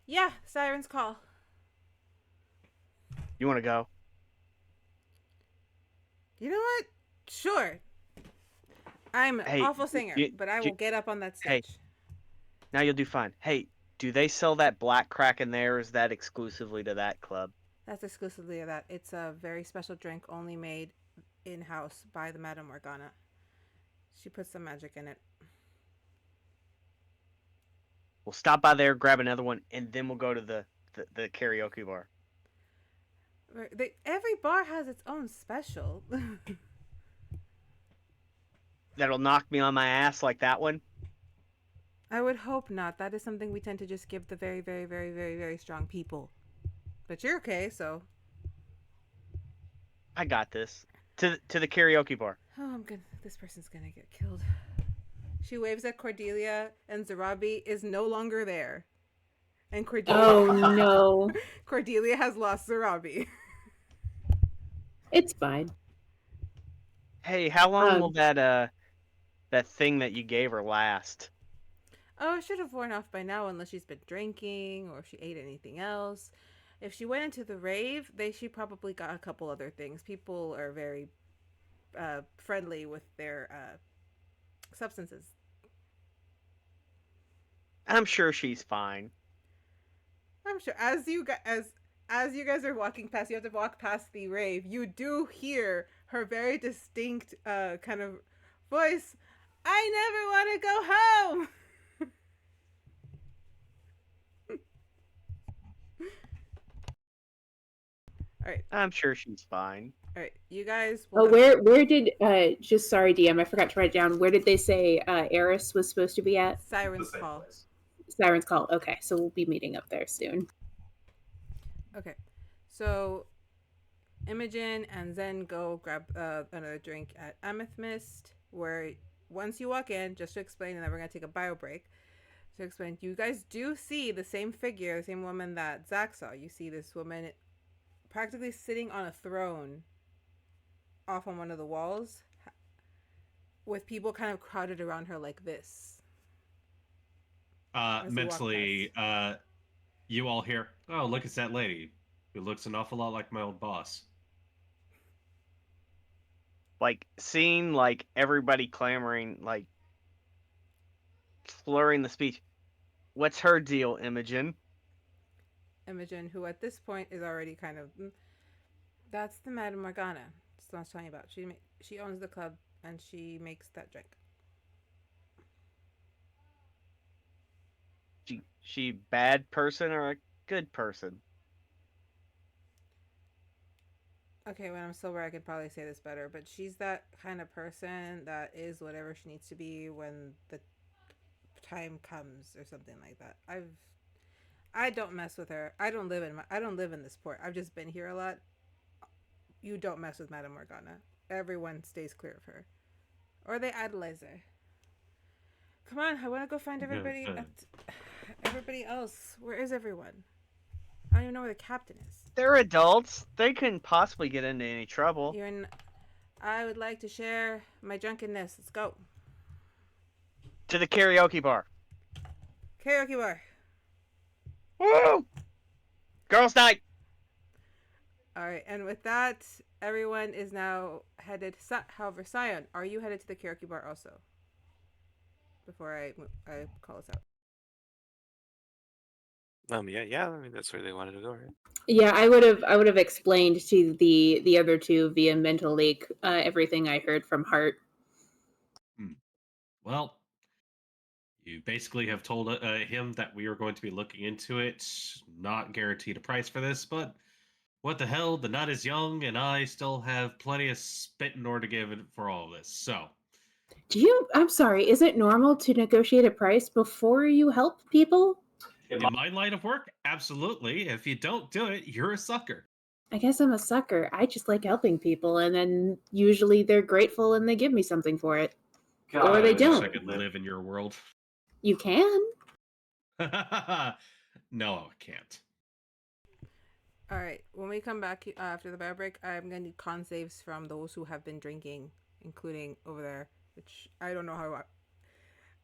Yeah, Siren's Call. You want to go? You know what? Sure. I'm an Hey, awful singer, but I will get up on that hey. stage. Now you'll do fine. Hey, do they sell that black crack in there? Or is that exclusively to that club? That's exclusively of that. It's a very special drink only made in-house by the Madame Morgana. She puts some magic in it. We'll stop by there, grab another one, and then we'll go to the karaoke bar. Every bar has its own special. That'll knock me on my ass like that one? I would hope not. That is something we tend to just give the very, very, very, very, very strong people. But you're okay, so. I got this. To the karaoke bar. Oh, I'm good. This person's gonna get killed. She waves at Cordelia, and Zarabi is no longer there. And Cordelia. Oh no. Cordelia has lost Zarabi. It's fine. Hey, how long will that thing that you gave her last? Oh, it should have worn off by now unless she's been drinking or if she ate anything else. If she went into the rave, she probably got a couple other things. People are very friendly with their substances. I'm sure she's fine. I'm sure as you guys are walking past, you have to walk past the rave. You do hear her very distinct kind of voice. I never want to go home. All right. I'm sure she's fine. All right, you guys. Oh, where did just sorry, DM, I forgot to write it down. Where did they say Eris was supposed to be at? Siren's Call. Siren's Call. Okay, so we'll be meeting up there soon. Okay, so Imogen and Zen go grab another drink at Amethyst, where once you walk in, just to explain, and then we're gonna take a bio break. To explain, you guys do see the same figure, the same woman that Zach saw. You see this woman practically sitting on a throne off on one of the walls with people kind of crowded around her like this. Mentally, you all hear, oh, look, it's that lady who looks an awful lot like my old boss. Like, seeing, like, everybody clamoring, like, slurring the speech. What's her deal, Imogen? Imogen, who at this point is already kind of, that's the Madame Morgana. That's what I was telling you about. She owns the club and she makes that drink. She bad person or a good person? Okay, when I'm sober, I could probably say this better, but she's that kind of person that is whatever she needs to be when the time comes or something like that. I don't mess with her. I don't live in this port. I've just been here a lot. You don't mess with Madame Morgana. Everyone stays clear of her. Or they idolize her. Come on, I want to go find everybody. Everybody else. Where is everyone? I don't even know where the captain is. They're adults. They couldn't possibly get into any trouble. I would like to share my drunkenness. Let's go. To the karaoke bar. Karaoke bar. Woo! Girls' night. All right, and with that, everyone is now headed. However, Syon, are you headed to the karaoke bar also? Before I call us out. Yeah. I mean, that's where they wanted to go, right? Yeah, I would have explained to the other two via mental leak everything I heard from Hart. Well, you basically have told him that we are going to be looking into it. Not guaranteed a price for this, but what the hell? The night is young, and I still have plenty of spit in order to give it for all of this. So, I'm sorry, is it normal to negotiate a price before you help people? in my line of work, absolutely. If you don't do it, you're a sucker. I guess I'm a sucker. I just like helping people, and then usually they're grateful and they give me something for it. Or they I wish don't. I could live in your world. You can. No, I can't. All right. When we come back after the bear break, I'm gonna need con saves from those who have been drinking, including over there, which I don't know how.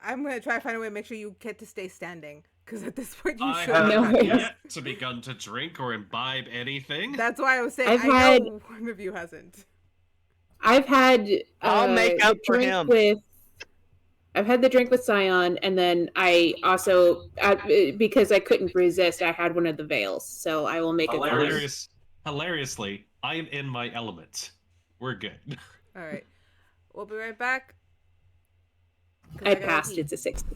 I'm gonna try to find a way to make sure you get to stay standing, because at this point you I should. have No not worries. yet to begun to drink or imbibe anything. That's why I was saying I've I had- know one of you hasn't. I've had I'll make up the for drink him. with. I've had the drink with Syon, and then I also, because I couldn't resist, I had one of the veils. So I will make it. Hilariously, I am in my element. We're good. All right. We'll be right back. 'Cause I gotta passed. pee. It's a 60.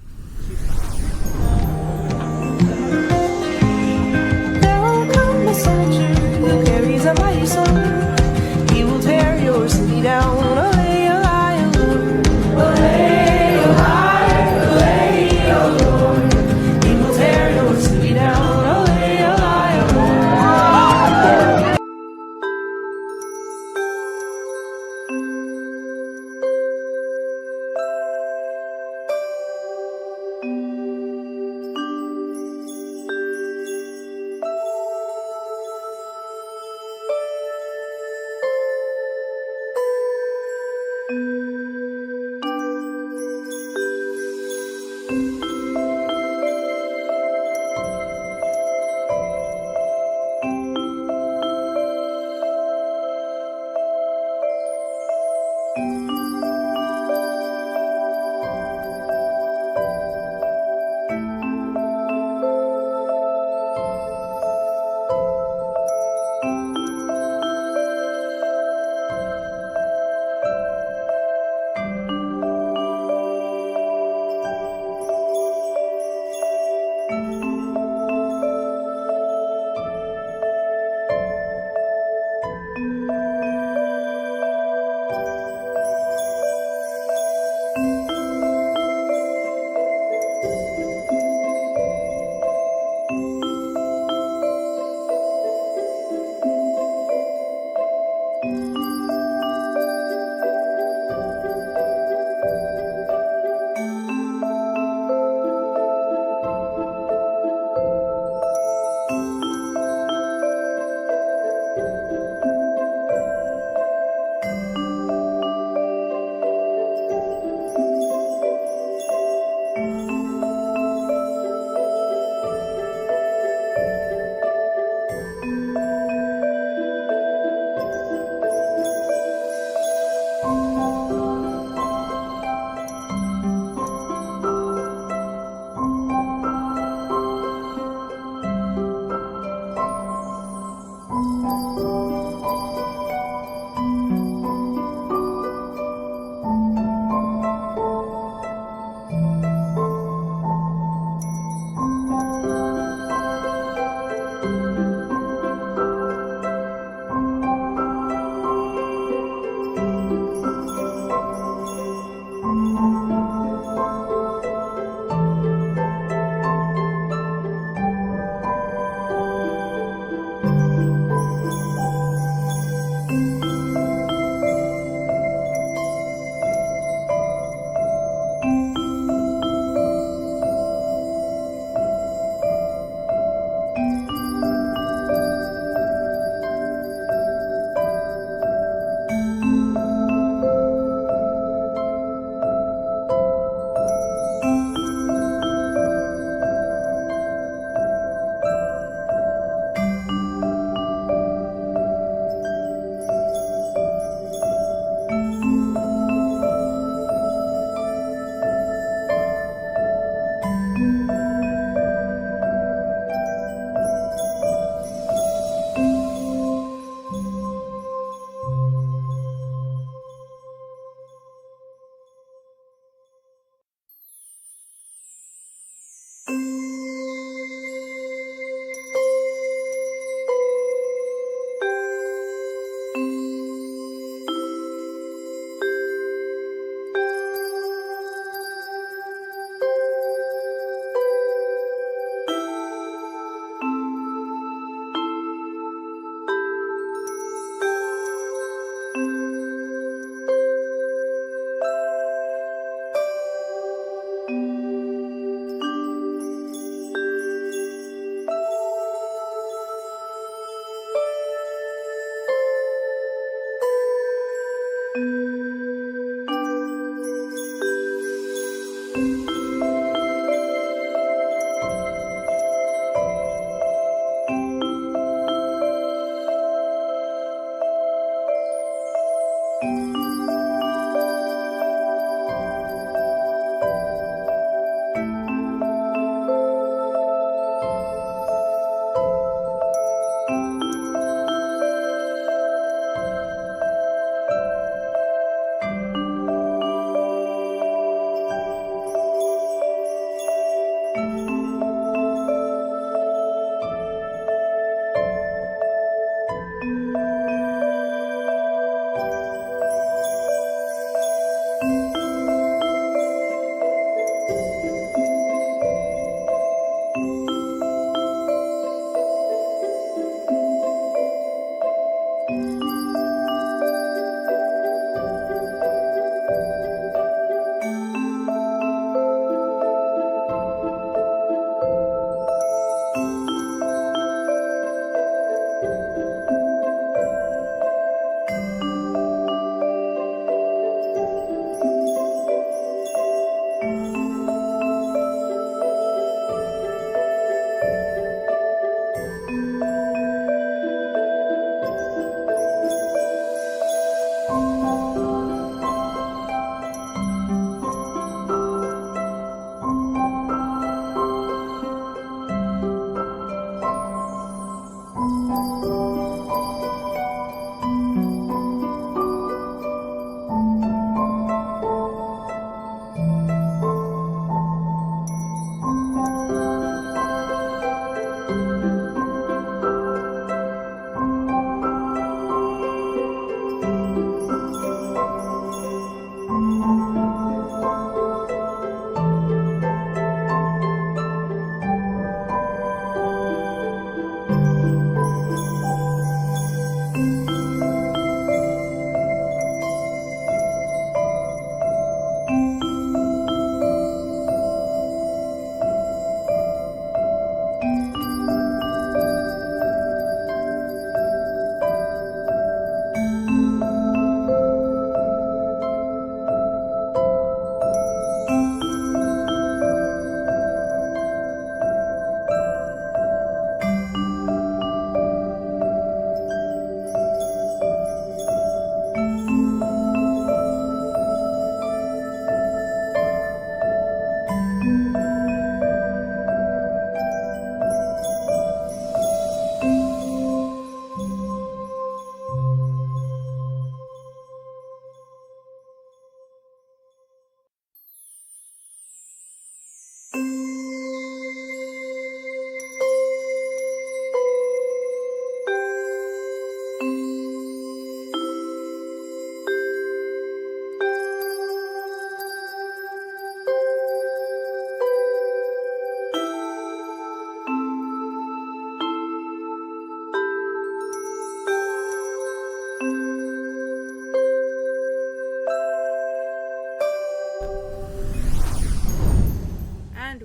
There will come a soldier who carries a mighty sword. He will tear your city down. Olay, olay, Lord. Olay, olay, Lord. He will tear your city down. Olay, olay, Lord.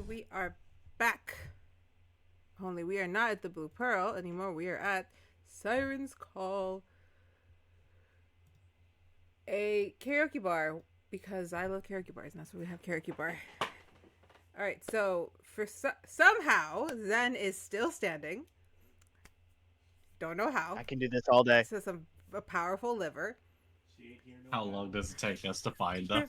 We are back. Only we are not at the Blue Pearl anymore. We are at Siren's Call, a karaoke bar, because I love karaoke bars, and that's why we have karaoke bar. All right, so for somehow Zen is still standing. Don't know how. I can do this all day. This is a powerful liver. How long does it take us to find them?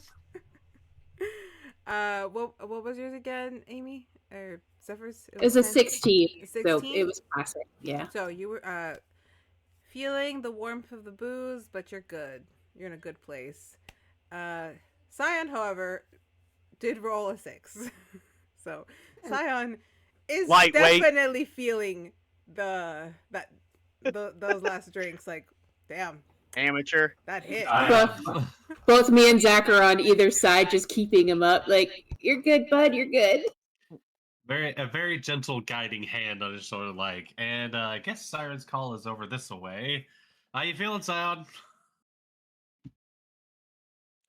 What was yours again, Amy? Or Zephyrs? It was a 16, 16? so it was classic. Yeah. So you were feeling the warmth of the booze, but you're good. You're in a good place. Syon, however, did roll a 6. So Syon is Lightweight. definitely feeling those last drinks. Like, damn, Amateur. that hit. Both me and Zach are on either side, just keeping him up. Like, you're good, bud. You're good. A very gentle guiding hand on his shoulder, like, and I guess Siren's Call is over this way. How you feeling, Syon?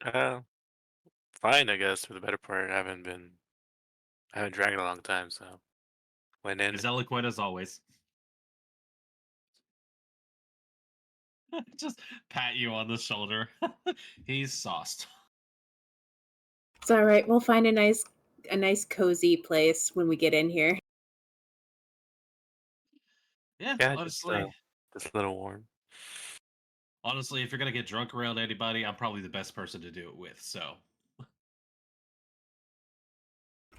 Fine, I guess, for the better part. I haven't drank in a long time, so went in. As eloquent as always. Just pat you on the shoulder. He's sauced. It's all right. We'll find a nice cozy place when we get in here. Yeah, Yeah, honestly. just a little warm. Honestly, if you're gonna get drunk around anybody, I'm probably the best person to do it with. So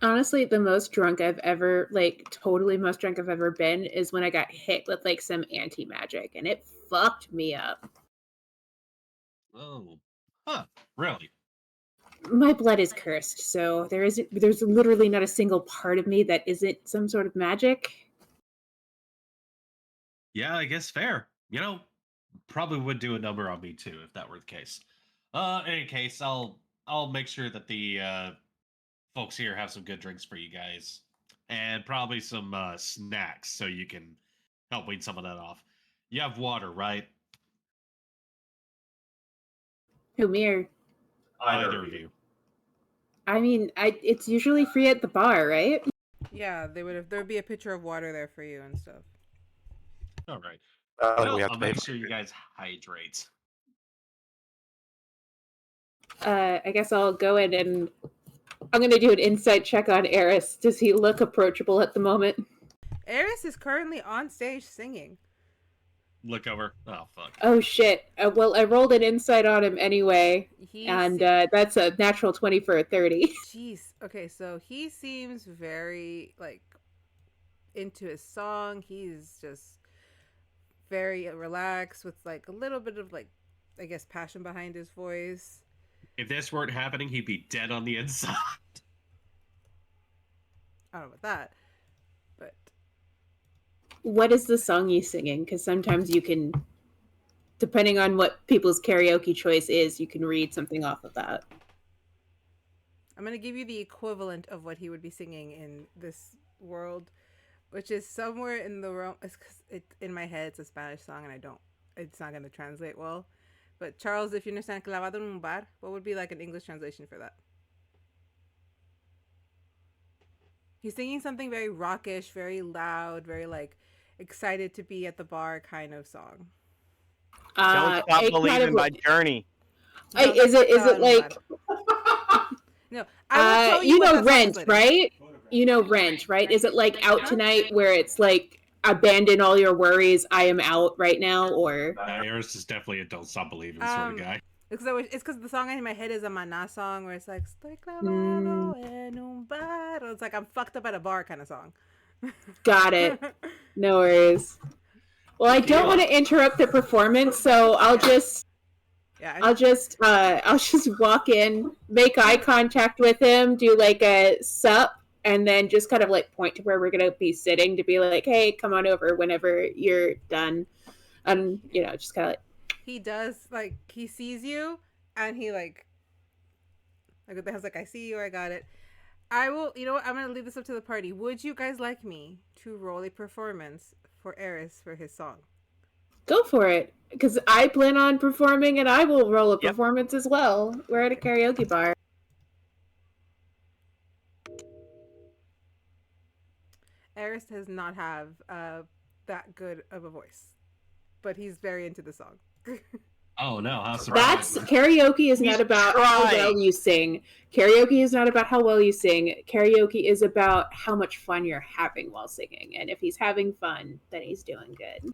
Honestly, the most drunk I've ever, like, totally most drunk I've ever been is when I got hit with, like, some anti-magic, and it fucked me up. oh, huh, really? My blood is cursed, so there's literally not a single part of me that isn't some sort of magic. Yeah, I guess fair. You know, probably would do a number on me too if that were the case. In any case, I'll make sure that the folks here have some good drinks for you guys, and probably some snacks so you can help wean some of that off. You have water, right? Humir. Either of you. I mean, it's usually free at the bar, right? Yeah, there'd be a pitcher of water there for you and stuff. All right. Well, we Well, have I'll to pay make for sure you it. guys hydrate. I guess I'll go in and I'm gonna do an insight check on Eris. Does he look approachable at the moment? Eris is currently on stage singing. Look over. Oh fuck. Oh shit. Well, I rolled an insight on him anyway, He and se- that's a natural 20 for a 30. Jeez. Okay, so he seems very like into his song. He's just very relaxed with like a little bit of like, I guess, passion behind his voice. If this weren't happening, he'd be dead on the inside. I don't know about that, but What is the song he's singing? Because sometimes you can, depending on what people's karaoke choice is, you can read something off of that. I'm gonna give you the equivalent of what he would be singing in this world, which is somewhere in the realm. It's 'cause in my head, it's a Spanish song, and it's not gonna translate well. But Charles, if you understand clavado en un bar, what would be like an English translation for that? He's singing something very rockish, very loud, very like excited to be at the bar kind of song. Don't stop it believing kind of my like- journey. No, is that's it clavado en un like bar. No, I will tell you you what know that song is Rent, later. right? You know Rent, right? Is it like Out Tonight where it's like abandon all your worries, I am out right now, or Eris is definitely a don't stop believing sort of guy. It's because the song in my head is a Maná song where it's like "Estoy clavado en un bar." It's like I'm fucked up at a bar kind of song. got it. No worries. Well, I don't want to interrupt the performance, so I'll just walk in, make eye contact with him, do like a sup, and then just kind of like point to where we're gonna be sitting to be like, hey, come on over whenever you're done. And just kind of like he does, like, he sees you and he like has like, I see you, I got it. I will, you know what, I'm gonna leave this up to the party. Would you guys like me to roll a performance for Eris for his song? go for it, because I plan on performing and I will roll a Yep. performance as well. We're at a karaoke bar. Eris does not have that good of a voice, but he's very into the song. Oh no, how That's surprising. karaoke is He's not about how trying. well you sing. Karaoke is not about how well you sing. Karaoke is about how much fun you're having while singing. And if he's having fun, then he's doing good.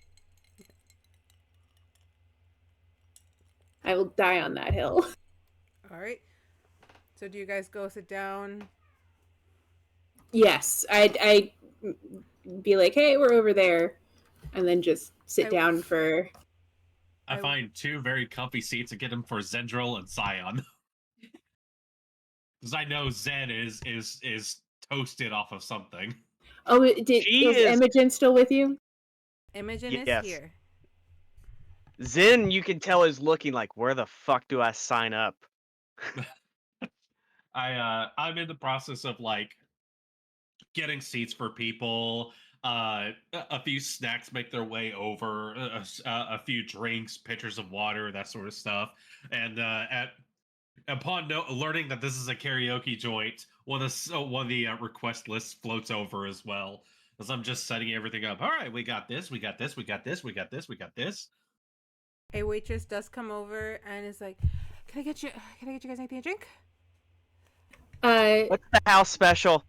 I will die on that hill. All right. So do you guys go sit down? Yes, I'd be like, hey, we're over there. And then just sit down for... I find two very comfy seats and get them for Zendryil and Syon. Because I know Zen is toasted off of something. Oh, is Imogen still with you? Imogen Yes. is here. Zen, you can tell, is looking like, where the fuck do I sign up? I'm in the process of like getting seats for people. A few snacks make their way over. A few drinks, pitchers of water, that sort of stuff. And upon learning that this is a karaoke joint, one of the request lists floats over as well. As I'm just setting everything up. All right, we got this. We got this. We got this. We got this. We got this. A waitress does come over and is like, Can I get you guys anything to drink?" What's the house special?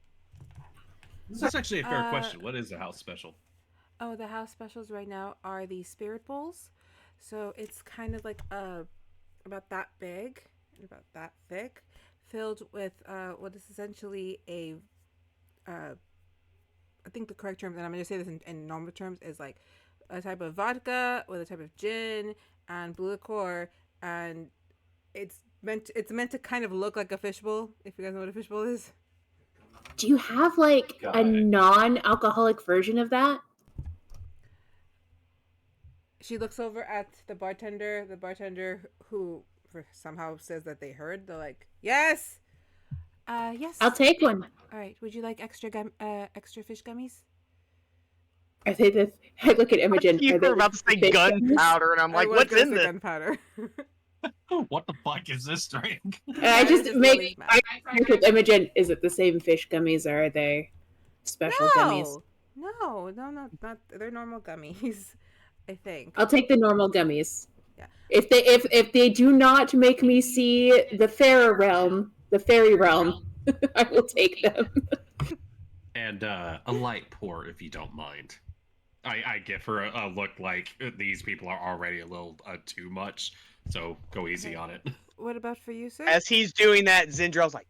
This is actually a fair question. What is the house special? Oh, the house specials right now are the spirit bowls. So it's kind of like about that big, and about that thick, filled with what is essentially a I think the correct term, and I'm going to say this in normal terms, is like a type of vodka with a type of gin and blue liqueur, and it's meant to kind of look like a fishbowl. If you guys know what a fishbowl is. Do you have like Got a it. non-alcoholic version of that? She looks over at the bartender. The bartender who somehow says that they heard. They're like, "Yes, yes. I'll take one. All right. Would you like extra fish gummies?" Are they the? I look at Imogen. You Are they were about to say the fish gummies? gunpowder, and I'm I like, was what's gonna in say this? gunpowder. What the fuck is this drink? And I That just is make Lily's mouth. I check with Imogen. Is it the same fish gummies, or are they special gummies? No, not. They're normal gummies. I think. I'll take the normal gummies. Yeah. If they do not make me see the fairy realm, I will take them. And a light pour, if you don't mind. I give her a look like these people are already a little too much, so go easy on it. What about for you, sir? As he's doing that, Zendryl's like,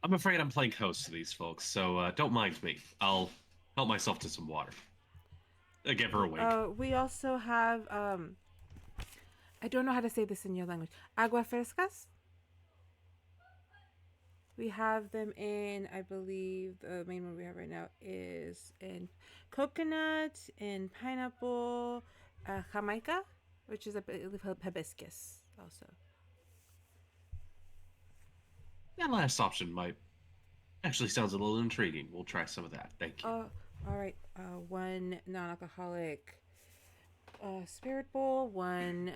I'm afraid I'm playing host to these folks, so don't mind me. I'll help myself to some water. Give her a wink. We also have I don't know how to say this in your language. Agua frescas. We have them in, I believe, the main one we have right now is in coconut, in pineapple, Jamaica, which is a hibiscus also. That last option might actually sounds a little intriguing. We'll try some of that. Thank you. All right. One non-alcoholic spirit bowl. One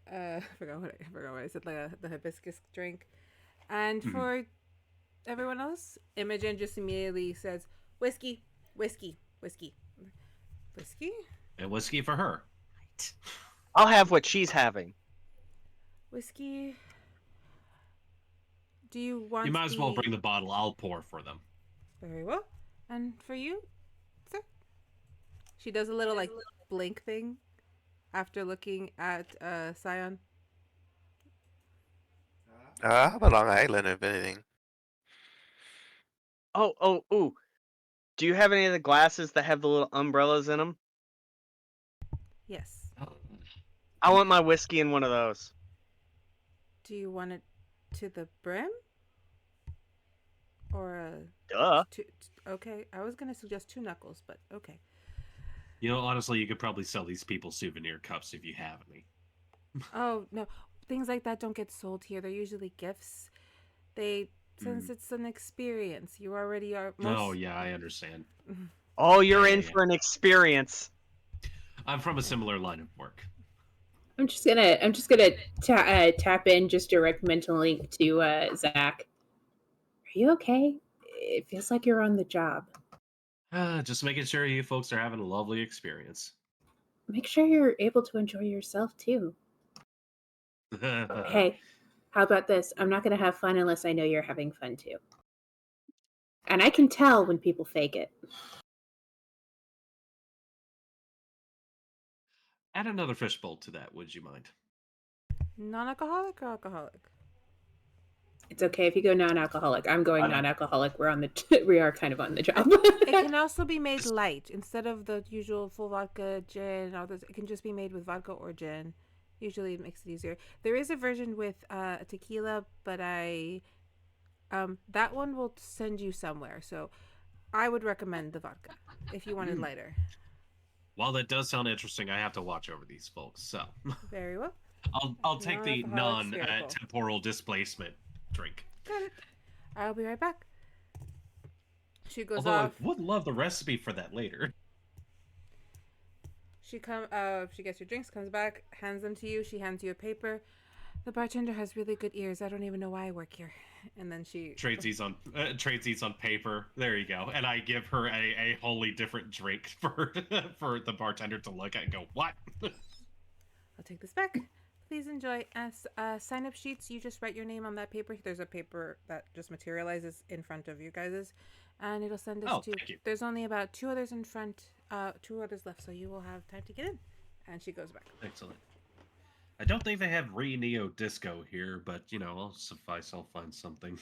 I forgot what I said. Like the hibiscus drink. And for everyone else, Imogen just immediately says whiskey. And whiskey for her. Right. I'll have what she's having. Whiskey. Do you want? You might as well bring the bottle. I'll pour for them. Very well. And for you, sir? She does a little like blink thing after looking at Syon. I have a Long Island, if anything. Ooh. Do you have any of the glasses that have the little umbrellas in them? Yes. I want my whiskey in one of those. Do you want it to the brim? Or Duh. okay, I was gonna suggest 2 knuckles, but okay. You know, honestly, you could probably sell these people souvenir cups if you have any. Oh no, things like that don't get sold here. They're usually gifts. Since it's an experience, you already are. Oh yeah, I understand. Oh, you're in Yeah. for an experience. I'm from a similar line of work. I'm just gonna tap in just direct mental link to Zach. Are you okay? It feels like you're on the job. Just making sure you folks are having a lovely experience. Make sure you're able to enjoy yourself too. Hey, how about this? I'm not gonna have fun unless I know you're having fun too. And I can tell when people fake it. Add another fishbowl to that, would you mind? Non-alcoholic or alcoholic? It's okay if you go non-alcoholic. I'm going non-alcoholic. We are kind of on the job. It can also be made light instead of the usual full vodka, gin, all this. It can just be made with vodka or gin. Usually, it makes it easier. There is a version with tequila, but that one will send you somewhere. So, I would recommend the vodka if you wanted lighter. While that does sound interesting, I have to watch over these folks. So Very well. I'll take the Non-alcoholic spherical. non-temporal displacement drink. Got it. I'll be right back. She goes Although off. I would love the recipe for that later. She gets your drinks, comes back, hands them to you. She hands you a paper. The bartender has really good ears. I don't even know why I work here. And then she Trades these on paper. There you go. And I give her a wholly different drink for the bartender to look at and go, what? I'll take this back. Please enjoy. As sign-up sheets, you just write your name on that paper. There's a paper that just materializes in front of you guys, and it'll send us to. Thank you. There's only about 2 others in front, 2 others left, so you will have time to get in. And she goes back. Excellent. I don't think they have Neo Disco here, but I'll suffice. I'll find something.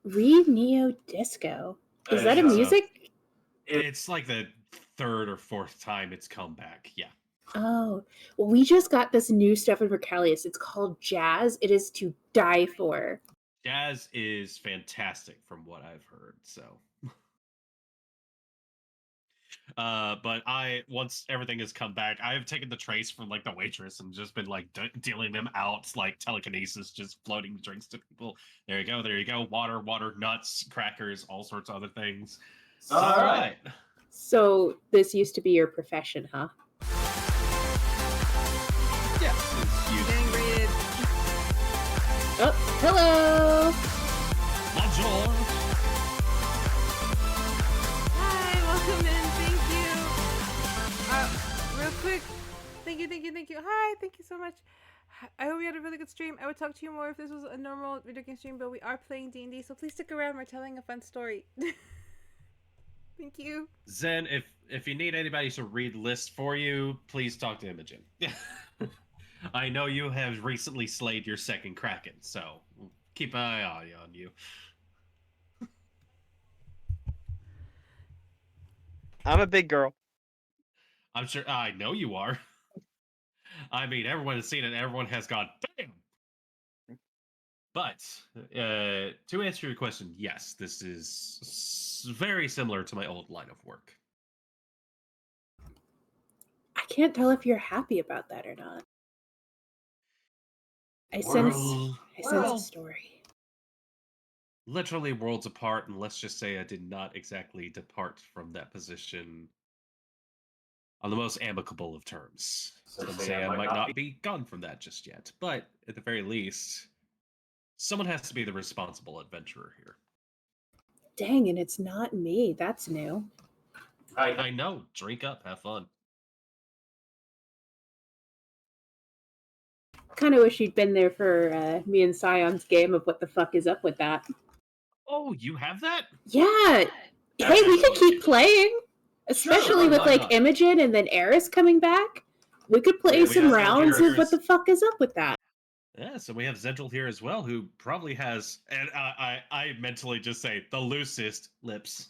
Neo Disco. Is that a music? It's like the 3rd or 4th time it's come back. Yeah. Oh, well, we just got this new stuff in Verkalius. It's called Jazz. It is to die for. Jazz is fantastic from what I've heard. So. But once everything has come back, I have taken the trace from like the waitress and just been like dealing them out like telekinesis, just floating drinks to people. There you go. Water, nuts, crackers, all sorts of other things. All right. So this used to be your profession, huh? Yes. Getting greeted. Oh, hello. Bonjour. Hi, welcome in. Real quick, thank you. Hi, thank you so much. I hope you had a really good stream. I would talk to you more if this was a normal video game stream, but we are playing D&D, so please stick around. We're telling a fun story. Thank you. Zen, if you need anybody to read lists for you, please talk to Imogen. I know you have recently slayed your 2nd Kraken, so keep an eye on you. I'm a big girl. I'm sure I know you are. I mean, everyone has seen it. Everyone has gone, damn. But to answer your question, yes, this is very similar to my old line of work. I can't tell if you're happy about that or not. I sense a story. Literally worlds apart, and let's just say I did not exactly depart from that position on the most amicable of terms. So say I might not be gone from that just yet, but at the very least, someone has to be the responsible adventurer here. Dang, and it's not me. That's new. I know. Drink up, have fun. Kind of wish you'd been there for me and Syon's game of what the fuck is up with that. Oh, you have that? Yeah. Hey, we could keep playing. Especially with like Imogen and then Eris coming back. We could play some rounds of what the fuck is up with that. Yeah, so we have Zendryil here as well, who probably has, and I mentally just say, the loosest lips.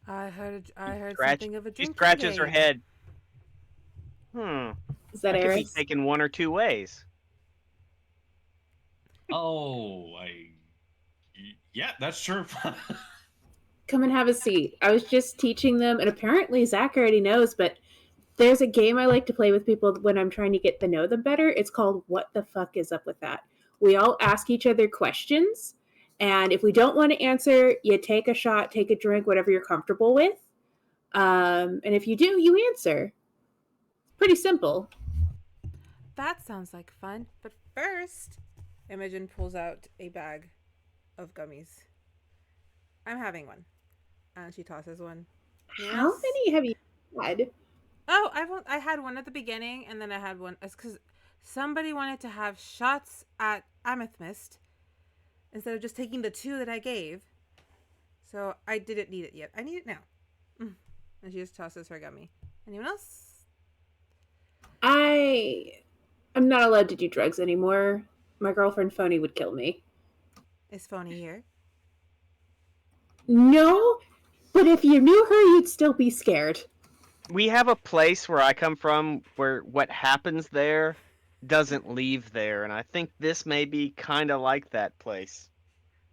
I heard Scratch, something of a she drinking scratches her game. head. Is that Could be Eris? taken 1 or 2 ways. Oh, yeah, that's true. Come and have a seat. I was just teaching them, and apparently Zach already knows, but there's a game I like to play with people when I'm trying to get to know them better. It's called What the Fuck Is Up With That? We all ask each other questions, and if we don't want to answer, you take a shot, take a drink, whatever you're comfortable with. And if you do, you answer. Pretty simple. That sounds like fun. But first, Imogen pulls out a bag of gummies. I'm having one. And she tosses one. Yes. How many have you had? Oh, I had one at the beginning, and then I had one because somebody wanted to have shots at Amethyst instead of just taking the 2 that I gave. So I didn't need it yet. I need it now. And she just tosses her gummy. Anyone else? I'm not allowed to do drugs anymore. My girlfriend Phony would kill me. Is Phony here? No, but if you knew her, you'd still be scared. We have a place where I come from where what happens there doesn't leave there, and I think this may be kind of like that place.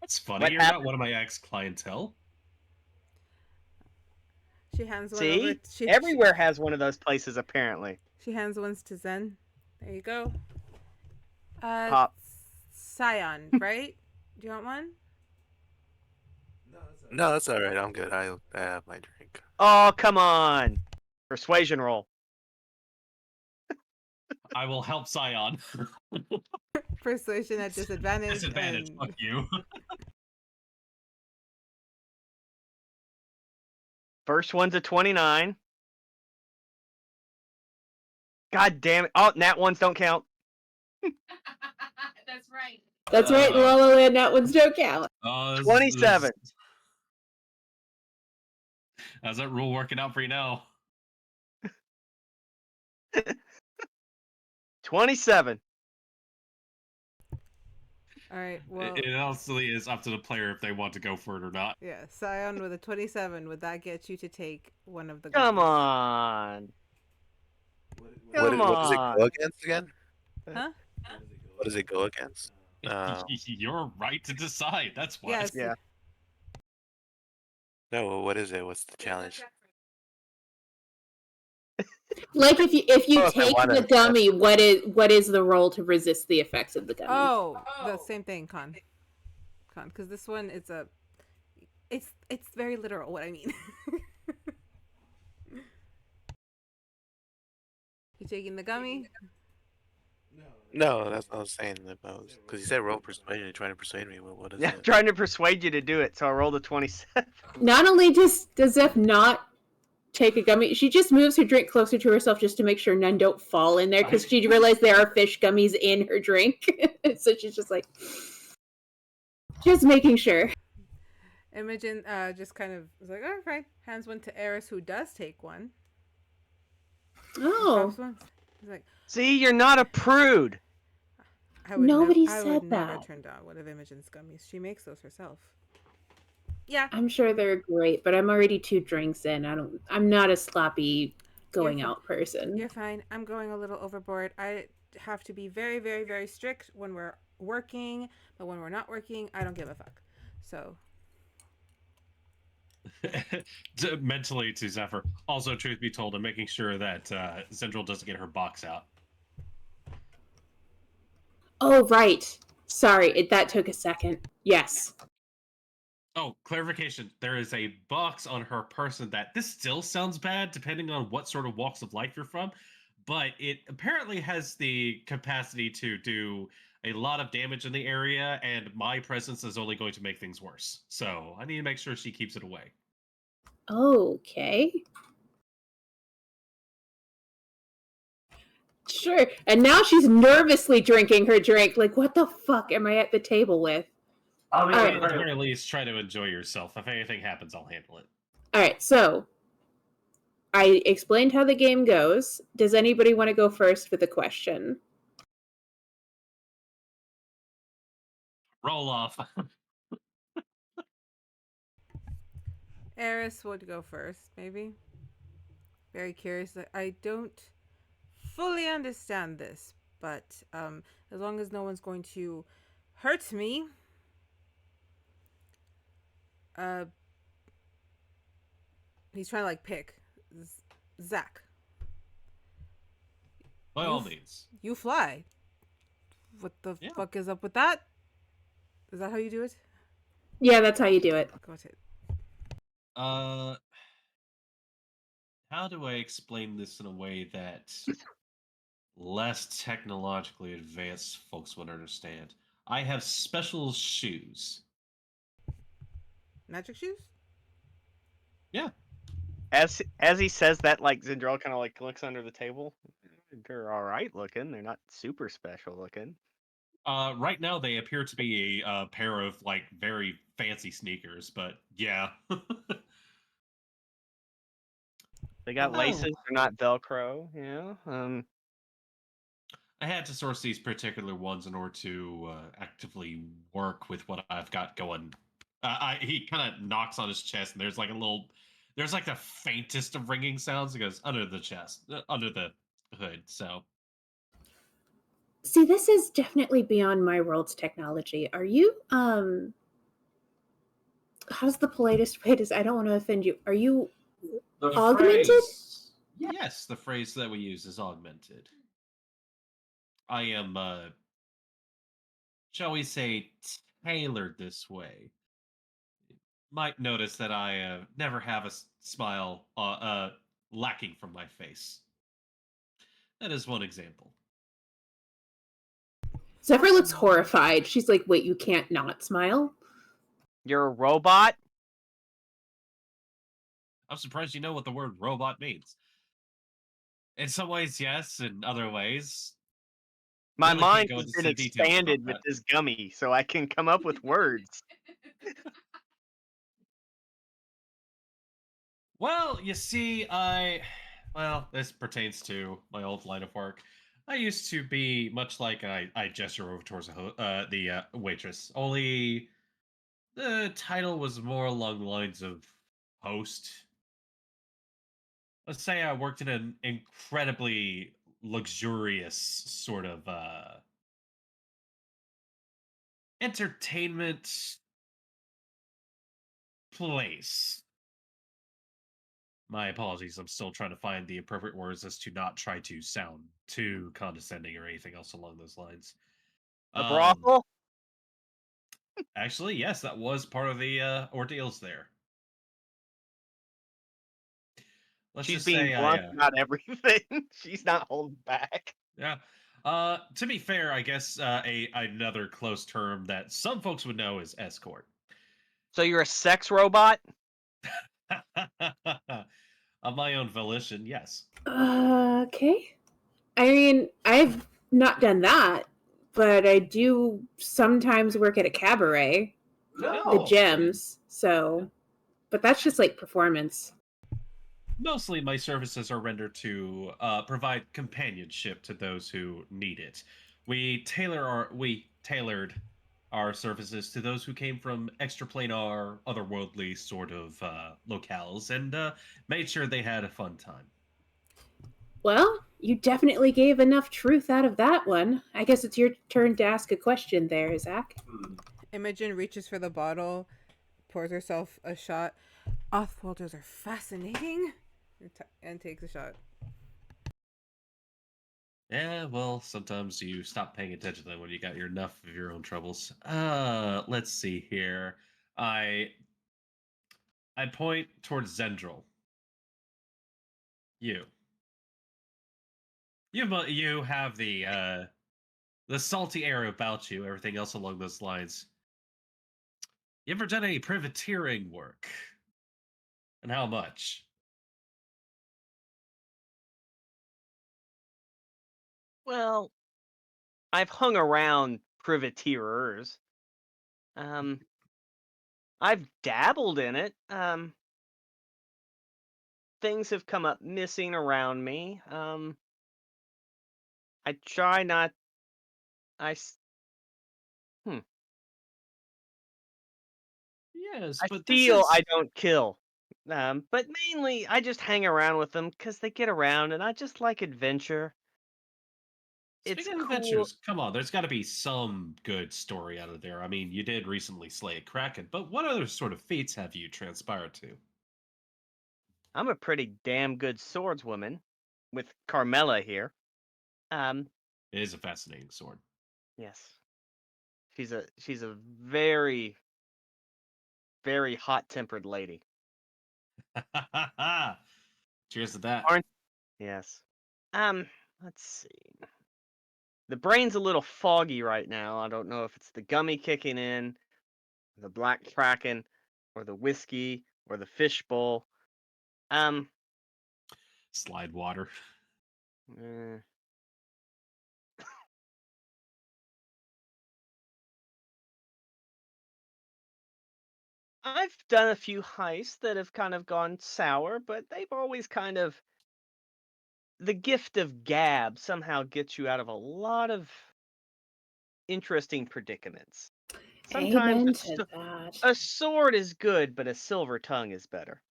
That's funny. You're not one of my ex-clientele. She hands one See? over. Everywhere has one of those places, apparently. She hands ones to Zen. There you go. Pop. Syon, right? Do you want one? No, that's all right. I'm good. I have my drink. Oh, come on. Persuasion roll. I will help Syon. Persuasion at disadvantage. Disadvantage, fuck you. First one's a 29. God damn it. Oh, nat ones don't count. That's right. That's right, Lala Land, that ones don't count. 27. How's that rule working out for you now? 27. All right. Well, It honestly is up to the player if they want to go for it or not. yeah. Syon with a 27. Would that get you to take one of the? Come gummies? on. What Come does it on. go against again? Huh? What does it go against? You're right to decide. That's why. Yes. Yeah. No, what is it? What's the challenge? Like if you Oh, if I take wanna- the gummy, what is the roll to resist the effects of the gummy? Oh, the same thing, Con, because this one it's very literal. What I mean. You taking the gummy? No, that's what I was saying. Because you said roll persuasion, you're trying to persuade me. What is Yeah, it? trying to persuade you to do it, so I rolled a 27. Not only does Zeph not take a gummy, she just moves her drink closer to herself just to make sure none don't fall in there because she realized there are fish gummies in her drink. So she's just like, just making sure. Imogen just kind of was like, all right. Hands one to Eris, who does take one. Oh, Pops one. He's like, See, you're not a prude. Nobody I said would never that. turn down one of Imogen's gummies. She makes those herself. Yeah. I'm sure they're great, but I'm already 2 drinks in. I'm not a sloppy going You're out person. You're fine. I'm going a little overboard. I have to be very, very, very strict when we're working, but when we're not working, I don't give a fuck. So. Mentally to Zeffer. Also, truth be told, I'm making sure that Zendryil doesn't get her box out. Oh, right. Sorry, that took a second. Yes. Oh, clarification. There is a box on her person that this still sounds bad depending on what sort of walks of life you're from, but it apparently has the capacity to do a lot of damage in the area, and my presence is only going to make things worse. So I need to make sure she keeps it away. Okay. Sure. And now she's nervously drinking her drink. Like, what the fuck am I at the table with? I mean, All At right. the very least, try to enjoy yourself. If anything happens, I'll handle it. All right, so I explained how the game goes. Does anybody want to go first with a question? Roll off. Eris would go first, maybe. Very curious. I don't fully understand this, but as long as no one's going to hurt me, he's trying to like pick Zach. By all means. You fly. What the Yeah. fuck is up with that? Is that how you do it? Yeah, that's how you do it. Got it. How do I explain this in a way that less technologically advanced folks would understand? I have special shoes. Magic shoes? Yeah. As he says that, like Zendryil kind of like looks under the table. They're all right looking. They're not super special looking. Right now they appear to be a pair of like very fancy sneakers, but yeah. They got Oh. laces. They're not Velcro. Yeah. I had to source these particular ones in order to actively work with what I've got going. He kind of knocks on his chest, and there's like the faintest of ringing sounds. It goes under the chest, under the hood. So, See, this is definitely beyond my world's technology. Are you how's the politest way to say? I don't want to offend you. Are you The augmented? phrase- yes, the phrase that we use is augmented. I am, shall we say, tailored this way. Might notice that I never have a smile lacking from my face. That is one example. Zephyr looks horrified. She's like, wait, you can't not smile? You're a robot. I'm surprised you know what the word robot means. In some ways, yes. In other ways, My Really can't mind go has into been some details about expanded with that. this gummy, so I can come up with words. Well, you see, well, this pertains to my old line of work. I used to be much like I gesture over towards the waitress. Only the title was more along the lines of host. Let's say I worked in an incredibly luxurious sort of entertainment place. My apologies. I'm still trying to find the appropriate words as to not try to sound too condescending or anything else along those lines. A brothel? Actually, yes, that was part of the ordeals there. Let's She's just being say blunt about everything. She's not holding back. yeah. To be fair, I guess another close term that some folks would know is escort. So you're a sex robot? Of my own volition, yes. Okay. I mean, I've not done that, but I do sometimes work at a cabaret, the Gems. So, but that's just like performance. Mostly my services are rendered to provide companionship to those who need it. We tailored our services to those who came from extraplanar, otherworldly sort of locales, and made sure they had a fun time. Well, you definitely gave enough truth out of that one. I guess it's your turn to ask a question there, Zach. Imogen reaches for the bottle, pours herself a shot. Offworlders are fascinating, and takes a shot. Yeah, well, sometimes you stop paying attention to them when you got enough of your own troubles. Let's see here. I point towards Zendryil. You. You have the salty air about you. Everything else along those lines. You ever done any privateering work? And how much? Well, I've hung around privateerers. I've dabbled in it. Things have come up missing around me. I try not. I. s- Hmm. Yes, I but this steal. is I don't kill. But mainly I just hang around with them because they get around, and I just like adventure. It's speaking of cool. adventures. Come on, there's got to be some good story out of there. I mean, you did recently slay a kraken, but what other sort of feats have you transpired to? I'm a pretty damn good swordswoman, with Carmela here. Um, It is a fascinating sword. yes, she's a very very hot tempered lady. Cheers to that. Aren't yes. Let's see. The brain's a little foggy right now. I don't know if it's the gummy kicking in, the black kraken, or the whiskey, or the fishbowl. Um, Slide water. eh. I've done a few heists that have kind of gone sour, but they've always kind of the gift of gab somehow gets you out of a lot of interesting predicaments. Sometimes Amen to that. a sword is good, but a silver tongue is better.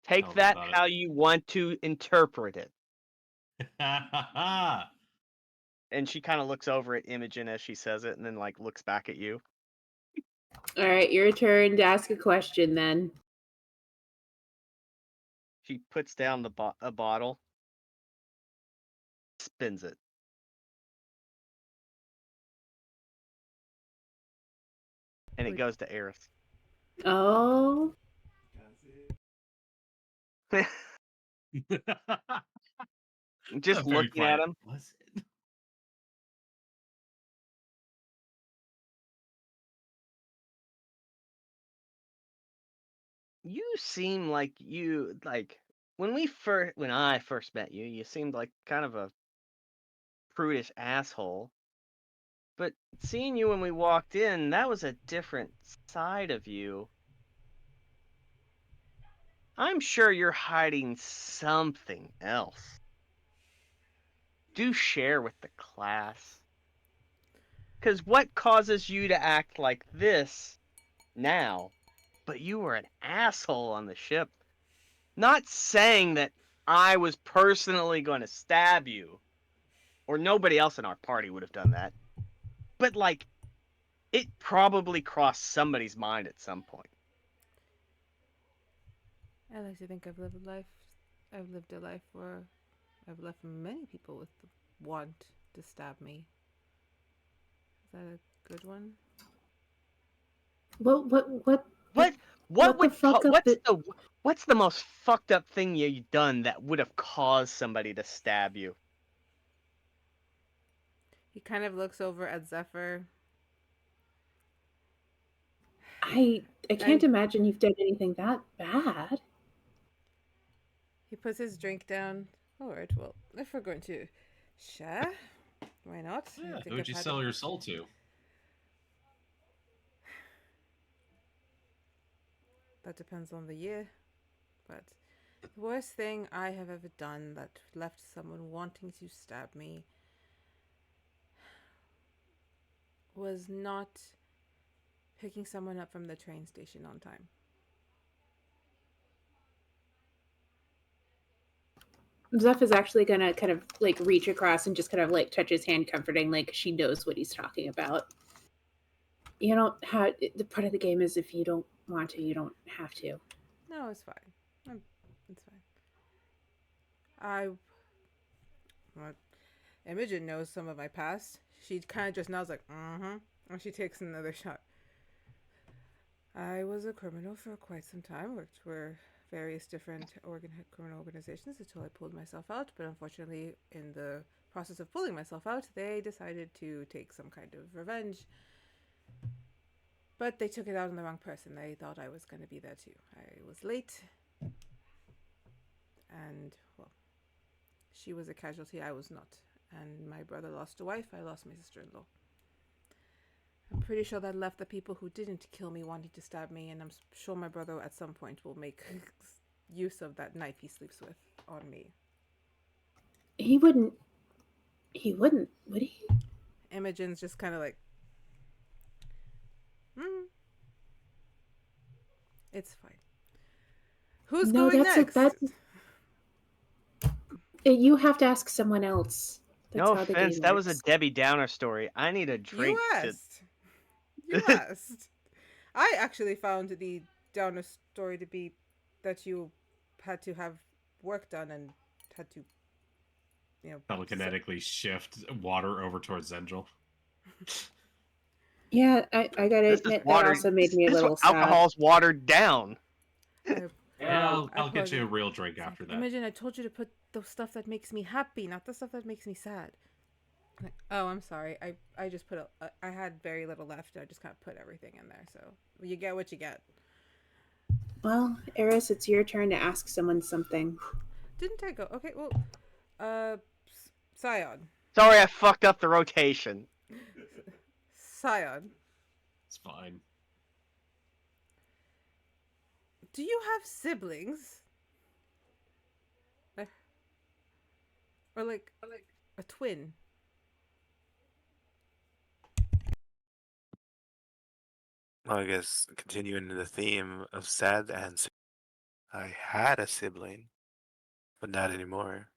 Take Tell me that about how you want to interpret it. it. And she kind of looks over at Imogen as she says it, and then like looks back at you. All right, your turn to ask a question then. She puts down a bottle, spins it, and it goes to Eris. Oh, Just Very looking at quiet. him. Was it? You seem like when I first met you, you seemed like kind of a prudish asshole. But seeing you when we walked in, that was a different side of you. I'm sure you're hiding something else. Do share with the class. Because what causes you to act like this now? But you were an asshole on the ship. Not saying that I was personally going to stab you, or nobody else in our party would have done that. But, like, it probably crossed somebody's mind at some point. I like to think I've lived a life. I've lived a life where I've left many people with the want to stab me. Is that a good one? What What the fuck up what's the most fucked up thing you've done that would have caused somebody to stab you? He kind of looks over at Zeffer. I can't imagine you've done anything that bad. He puts his drink down. All right, well, if we're going to share, why not? I Yeah, think who would I've you had sell it. your soul to? That depends on the year. But the worst thing I have ever done that left someone wanting to stab me was not picking someone up from the train station on time. Zeph is actually gonna kind of like reach across and just kind of like touch his hand, comforting, like she knows what he's talking about. You don't have the part of the game is if you don't want to, you don't have to. No, it's fine. It's fine. Well, Imogen knows some of my past. She kind of just nods like, and she takes another shot. I was a criminal for quite some time, worked for various different criminal organizations until I pulled myself out. But unfortunately, in the process of pulling myself out, they decided to take some kind of revenge. But they took it out on the wrong person. They thought I was going to be there too. I was late. And, well, she was a casualty. I was not. And my brother lost a wife. I lost my sister-in-law. I'm pretty sure that left the people who didn't kill me wanting to stab me, and I'm sure my brother at some point will make use of that knife he sleeps with on me. He wouldn't, would he? Imogen's just kind of like, it's fine. Who's going next? You have to ask someone else. That's no offense, that was a Debbie Downer story. I need a drink. You asked. I actually found the Downer story to be that you had to have work done and had to, telekinetically shift water over towards Zendryil. Yeah, I gotta admit that also made me a little sad. Alcohol's watered down. I'll get you a real drink after that. Imagine I told you to put the stuff that makes me happy, not the stuff that makes me sad. Oh, I'm sorry. I just put I had very little left. I just kind of put everything in there. So you get what you get. Well, Eris, it's your turn to ask someone something. Didn't I go? Okay, well, Syon. Sorry, I fucked up the rotation. Syon. It's fine. Do you have siblings? Or like a twin? Well, I guess continuing the theme of sad answer, I had a sibling, but not anymore.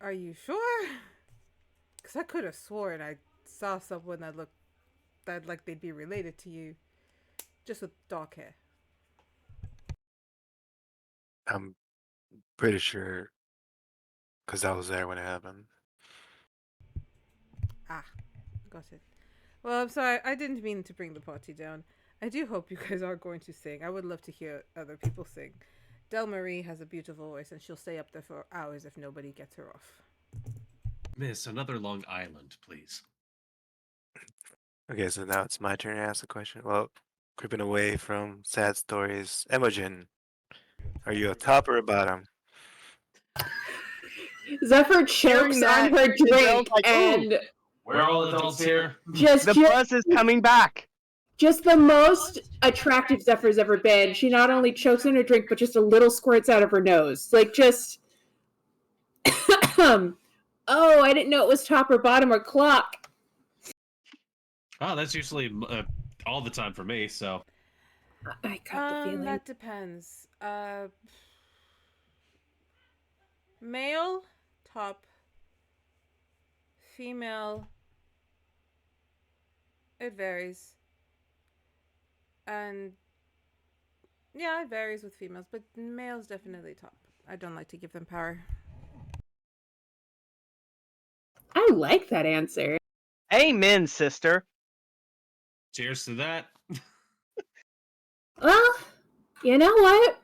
Are you sure? Because I could have sworn I saw someone that looked like they'd be related to you, just with dark hair. I'm pretty sure, because I was there when it happened. Ah, got it. Well, I'm sorry. I didn't mean to bring the party down. I do hope you guys are going to sing. I would love to hear other people sing. Del Marie has a beautiful voice, and she'll stay up there for hours if nobody gets her off. Miss, another Long Island, please. Okay, so now it's my turn to ask the question. Well, creeping away from sad stories, Imogen, Are you a top or a bottom? Zeffer chokes Hearing that, on her Zendryl's drink like, "Ooh, and We're all adults here. the buzz is coming back. just the most attractive Zephyr's ever been. She not only chokes on her drink, but just a little squirts out of her nose. Like, just... oh, I didn't know it was top or bottom or clock. Oh, that's usually all the time for me, so. I got the feeling. That depends. Male, top. Female, it varies. And yeah, it varies with females, but males definitely top. I don't like to give them power. I like that answer. Amen, sister. Cheers to that. Well, you know what?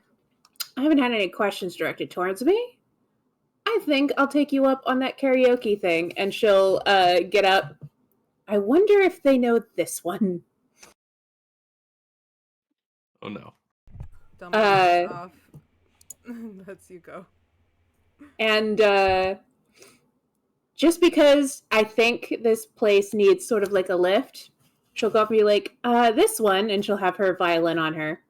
I haven't had any questions directed towards me. I think I'll take you up on that karaoke thing, and she'll get up. I wonder if they know this one. Oh no. Don't make off. Lets you go. And just because I think this place needs sort of like a lift, she'll go up and be like, this one, and she'll have her violin on her.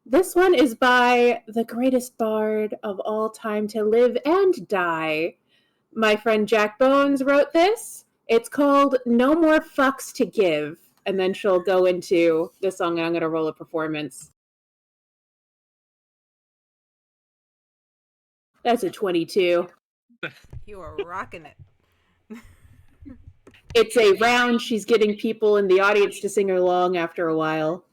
This one is by the greatest bard of all time to live and die. My friend Jack Bones wrote this. It's called No More Fucks to Give. And then she'll go into the song, and I'm going to roll a performance. That's a 22. You are rocking it. It's a round. She's getting people in the audience to sing along after a while.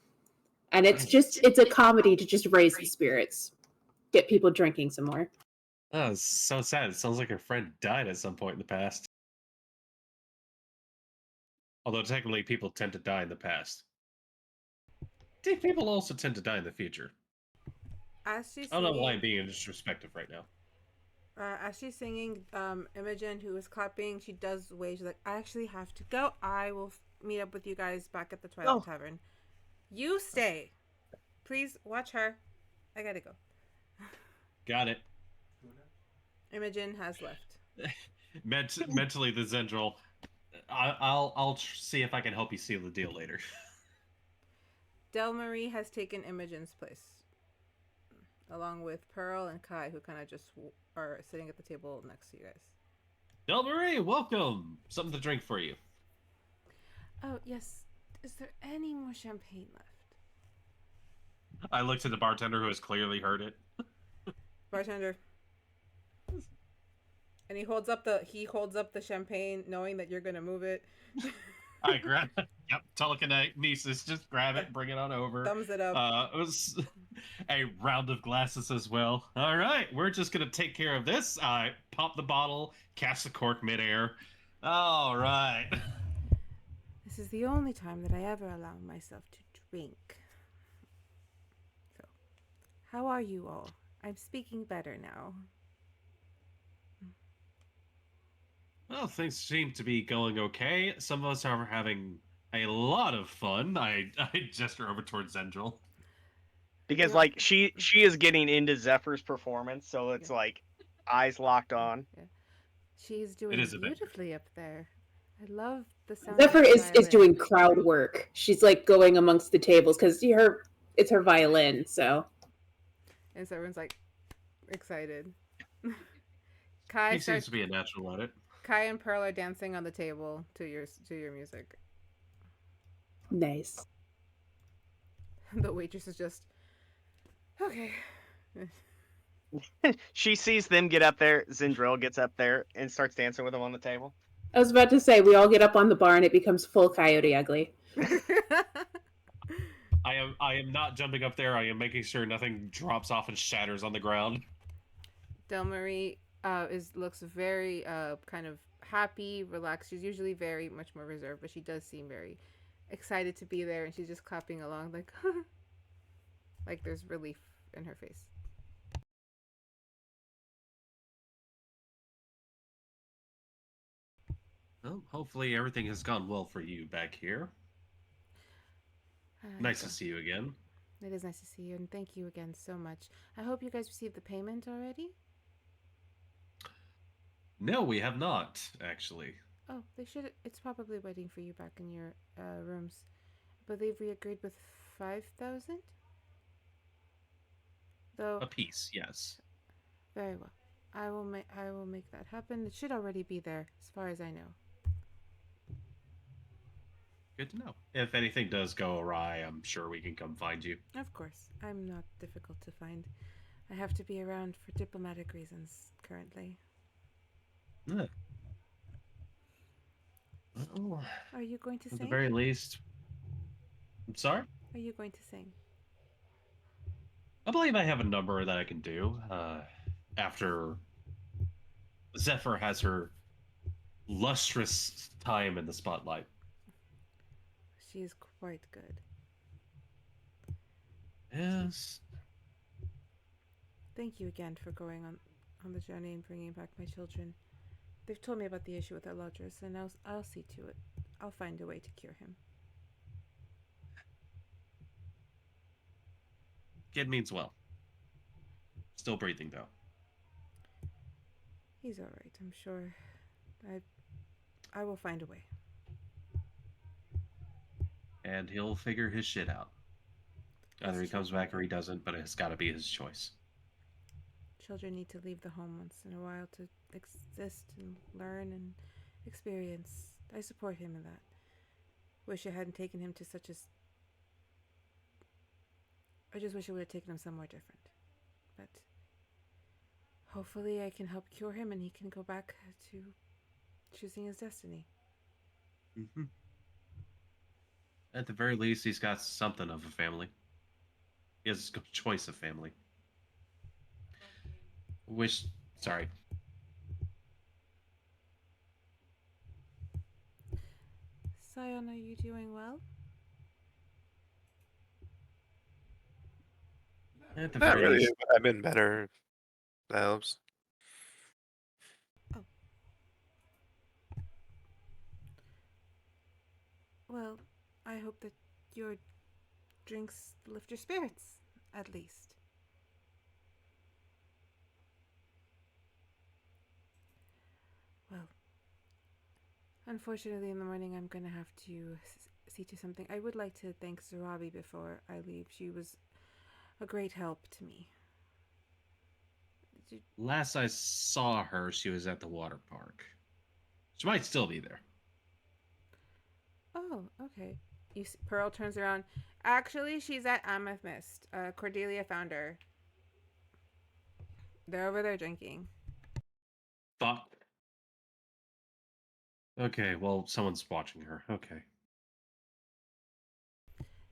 And it's a comedy to just raise the spirits. Get people drinking some more. Oh, it's so sad. It sounds like her friend died at some point in the past. Although technically people tend to die in the past. People also tend to die in the future. As she's I don't know singing, why I'm being disrespectful right now. as she's singing, Imogen, who is clapping, she does wave. She's like, I actually have to go. I will meet up with you guys back at the Twilight Tavern. You stay. Please watch her. I gotta go. Got it. Imogen has left. Mentally, the Zendryil. I'll see if I can help you seal the deal later. Del Marie has taken Imogen's place, along with Pearl and Kai, who kind of just are sitting at the table next to you guys. Del Marie, welcome. Something to drink for you. Oh yes. Is there any more champagne left? I looked at the bartender who has clearly heard it. Bartender. And he holds up the champagne, knowing that you're gonna move it. I grab it. Yep, telekinesis. Just grab it, bring it on over. Thumbs it up. It was a round of glasses as well. All right, we're just gonna take care of this. I pop the bottle, catch the cork midair. All right. This is the only time that I ever allow myself to drink. So, how are you all? I'm speaking better now. Well, things seem to be going okay. Some of us are having a lot of fun. I gesture over towards Zendryil. Because like she is getting into Zephyr's performance, so it's like eyes locked on. Yeah. She's doing beautifully up there. I love the sound. Zeffer is doing crowd work. She's like going amongst the tables because it's her violin, so. And so everyone's like excited. Kai He seems to be a natural at it. Kai and Pearl are dancing on the table to your music. Nice. The waitress is just okay. She sees them get up there. Zendryil gets up there and starts dancing with them on the table. I was about to say, we all get up on the bar and it becomes full Coyote Ugly. I am not jumping up there. I am making sure nothing drops off and shatters on the ground. Del Marie looks very kind of happy, relaxed. She's usually very much more reserved, but she does seem very excited to be there, and she's just clapping along like like there's relief in her face. Well, hopefully everything has gone well for you back here. Nice to see you again. It is nice to see you, and thank you again so much. I hope you guys received the payment already. No, we have not, actually. Oh, they should. It's probably waiting for you back in your rooms. I believe we agreed with 5,000. Though. A piece, yes. Very well. I will make that happen. It should already be there, as far as I know. Good to know. If anything does go awry, I'm sure we can come find you. Of course. I'm not difficult to find. I have to be around for diplomatic reasons currently. Well, Are you going to at sing? the very least... I'm sorry? Are you going to sing? I believe I have a number that I can do after Zeffer has her lustrous time in the spotlight. She is quite good. Yes. Thank you again for going on the journey and bringing back my children. They've told me about the issue with Elodris, and I'll see to it. I'll find a way to cure him. Kid means well. Still breathing, though. He's all right, I'm sure. I will find a way. And he'll figure his shit out. Either he comes back or he doesn't, but it's got to be his choice. Children need to leave the home once in a while to exist and learn and experience. I support him in that. Wish I hadn't taken him to such a... I just wish I would have taken him somewhere different. But hopefully I can help cure him and he can go back to choosing his destiny. Mm-hmm. At the very least, he's got something of a family. He has a choice of family. Sorry. Syon, are you doing well? At the Not very really. least, I've been better. That helps. Oh. Well, I hope that your drinks lift your spirits, at least. Well, unfortunately, in the morning, I'm going to have to see to something. I would like to thank Zarabi before I leave. She was a great help to me. last I saw her, she was at the water park. She might still be there. Oh, okay. Pearl turns around. Actually, she's at Amethyst. Cordelia found her. They're over there drinking. Fuck. Okay, well, someone's watching her. Okay.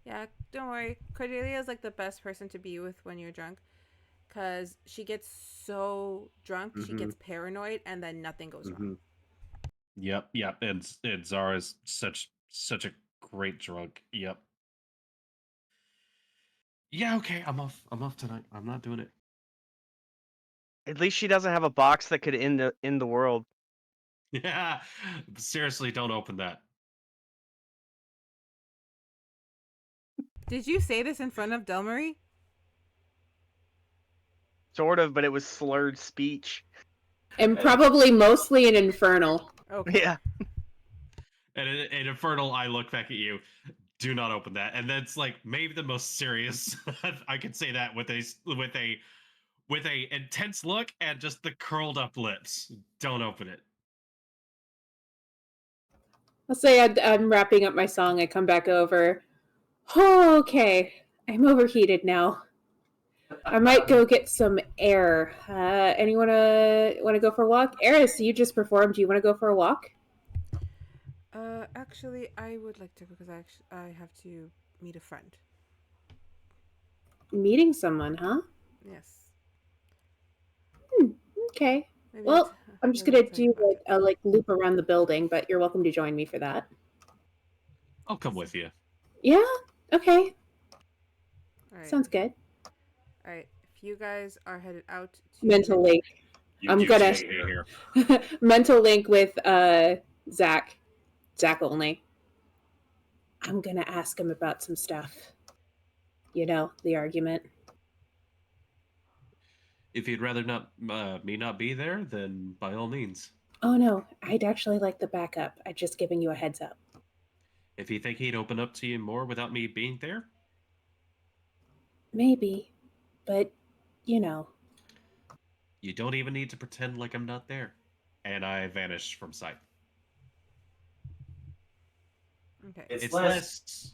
Yeah, don't worry. Cordelia is like the best person to be with when you're drunk. Because she gets so drunk, she gets paranoid, and then nothing goes wrong. Yep. And Zara's such a great drunk. Yep. Yeah, okay, I'm off tonight. I'm not doing it. At least she doesn't have a box that could end the world. Yeah. Seriously, don't open that. Did you say this in front of Delmarie? Sort of, but it was slurred speech. And probably mostly an infernal. Okay. Yeah. And in Infernal, I look back at you. Do not open that. And that's like maybe the most serious. I could say that with a intense look and just the curled up lips. Don't open it. Let's say I'm wrapping up my song. I come back over. Oh, okay. I'm overheated now. I might go get some air. Anyone want to go for a walk? Eris, you just performed. Do you want to go for a walk? Actually, I would like to because I have to meet a friend. Meeting someone, huh? Yes. Okay. Maybe Well, I'm just maybe gonna I'll tell do you about a like loop around the building, but you're welcome to join me for that. I'll come with you. Yeah. Okay. All right. Sounds good. All right. If you guys are headed out to Mental link. I'm You gonna stay here. mental link with Zach. Zach only. I'm gonna ask him about some stuff. the argument. If you'd rather not me not be there, then by all means. Oh no, I'd actually like the backup. I'm just giving you a heads up. If you think he'd open up to you more without me being there, Maybe, but you don't even need to pretend like I'm not there. And I vanished from sight. Okay. It's It's less. less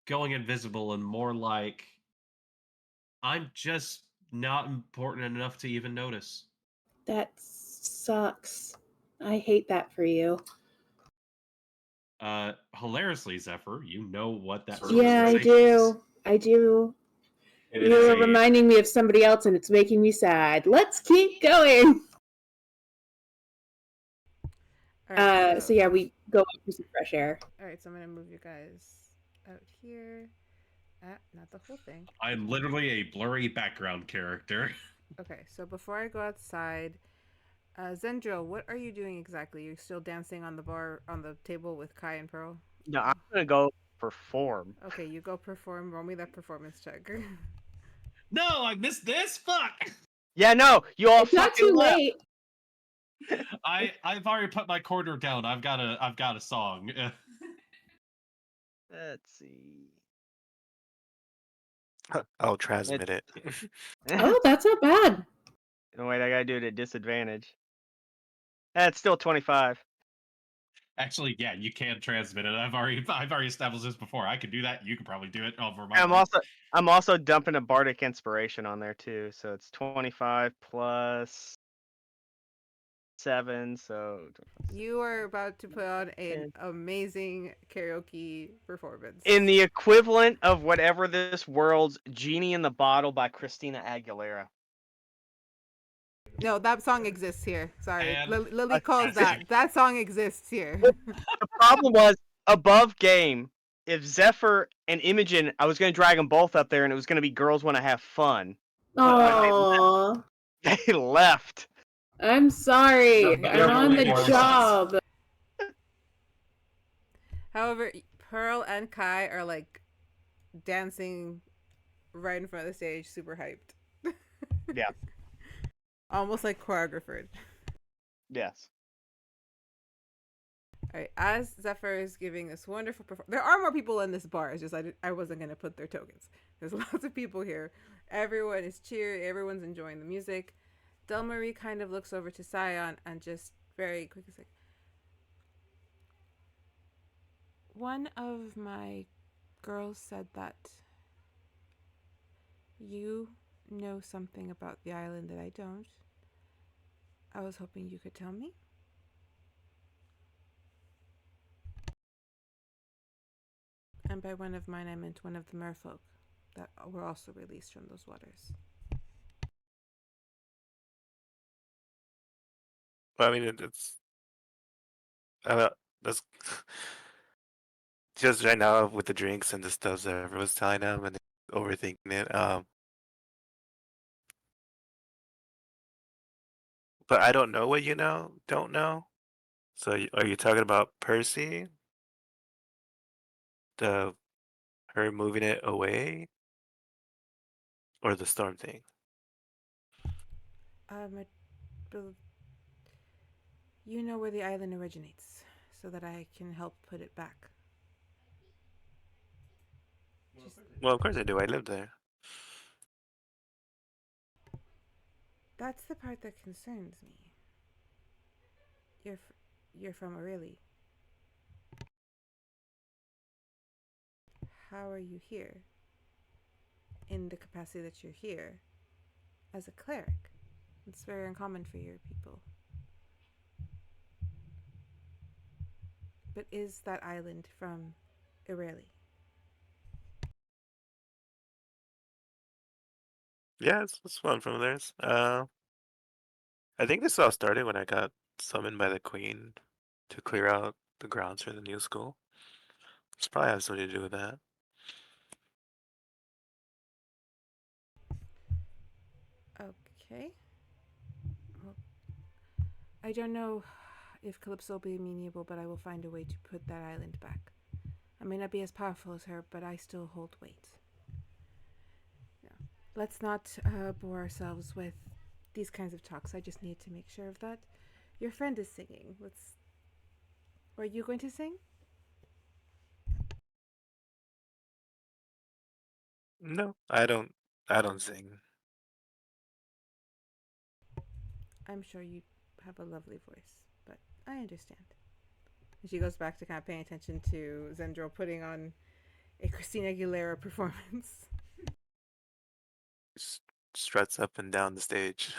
going invisible and more like I'm just not important enough to even notice. that sucks. I hate that for you. Hilariously, Zeffer, you know what that Sort of Yeah, I sensation is. do. I do. It You is were a- reminding me of somebody else, and it's making me sad. Let's keep going. All right. So yeah, we go out for some fresh air. All right. So I'm gonna move you guys out here. Not the whole thing. I'm literally a blurry background character. Okay. So before I go outside, Zendryil, what are you doing exactly? You're still dancing on the table with Kai and Pearl? No, I'm gonna go perform. Okay, you go perform. Roll me that performance check. No, I missed this. Fuck. Yeah, no, you all It's not fucking too left. late. I've already put my quarter down. I've got a song. Let's see. I'll transmit it. Oh, that's not bad. No, wait, I gotta do it at disadvantage. That's still 25. Actually, yeah, you can transmit it. I've already established this before. I could do that. You could probably do it over my. I'm also dumping a bardic inspiration on there too, so it's 25 plus 7, so You are about to put on an amazing karaoke performance. in the equivalent of whatever this world's Genie in the Bottle by Christina Aguilera. No, that song exists here. Sorry. And- Lily calls that. That song exists here. The problem was above game. If Zeffer and Imogen, I was going to drag them both up there, and it was going to be girls want to have fun. Oh, They left. I'm sorry. No, but I'm they're on really the more job. However, Pearl and Kai are like dancing right in front of the stage, super hyped. Yeah. Almost like choreographed. Yes. All right, as Zephyr is giving this wonderful performance, there are more people in this bar. It's just I wasn't gonna put their tokens. There's lots of people here. Everyone is cheering. Everyone's enjoying the music. Del Marie kind of looks over to Syon and just very quickly like, one of my girls said that you know something about the island that I don't. I was hoping you could tell me. And by one of mine, I meant one of the merfolk that were also released from those waters. Well, I mean, that's just right now with the drinks and the stuff that everyone's telling them and overthinking it. But I don't know what don't know. So are you talking about Percy? Her moving it away? Or the storm thing? You know where the island originates, so that I can help put it back. Well, of course I do. I live there. That's the part that concerns me. You're from Aurelie. How are you here? In the capacity that you're here, as a cleric. It's very uncommon for your people. But is that island from Aurelie? Yeah, it's fun from theirs. I think this all started when I got summoned by the queen to clear out the grounds for the new school. It's probably has something to do with that. Okay. Well, I don't know if Calypso will be amenable, but I will find a way to put that island back. I may not be as powerful as her, but I still hold weight. let's not bore ourselves with these kinds of talks. I just need to make sure of that. Your friend is singing. Let's. Are you going to sing? No, I don't. I don't sing. I'm sure you have a lovely voice, but I understand. And she goes back to kind of paying attention to Zendryil putting on a Christina Aguilera performance. S- Struts up and down the stage.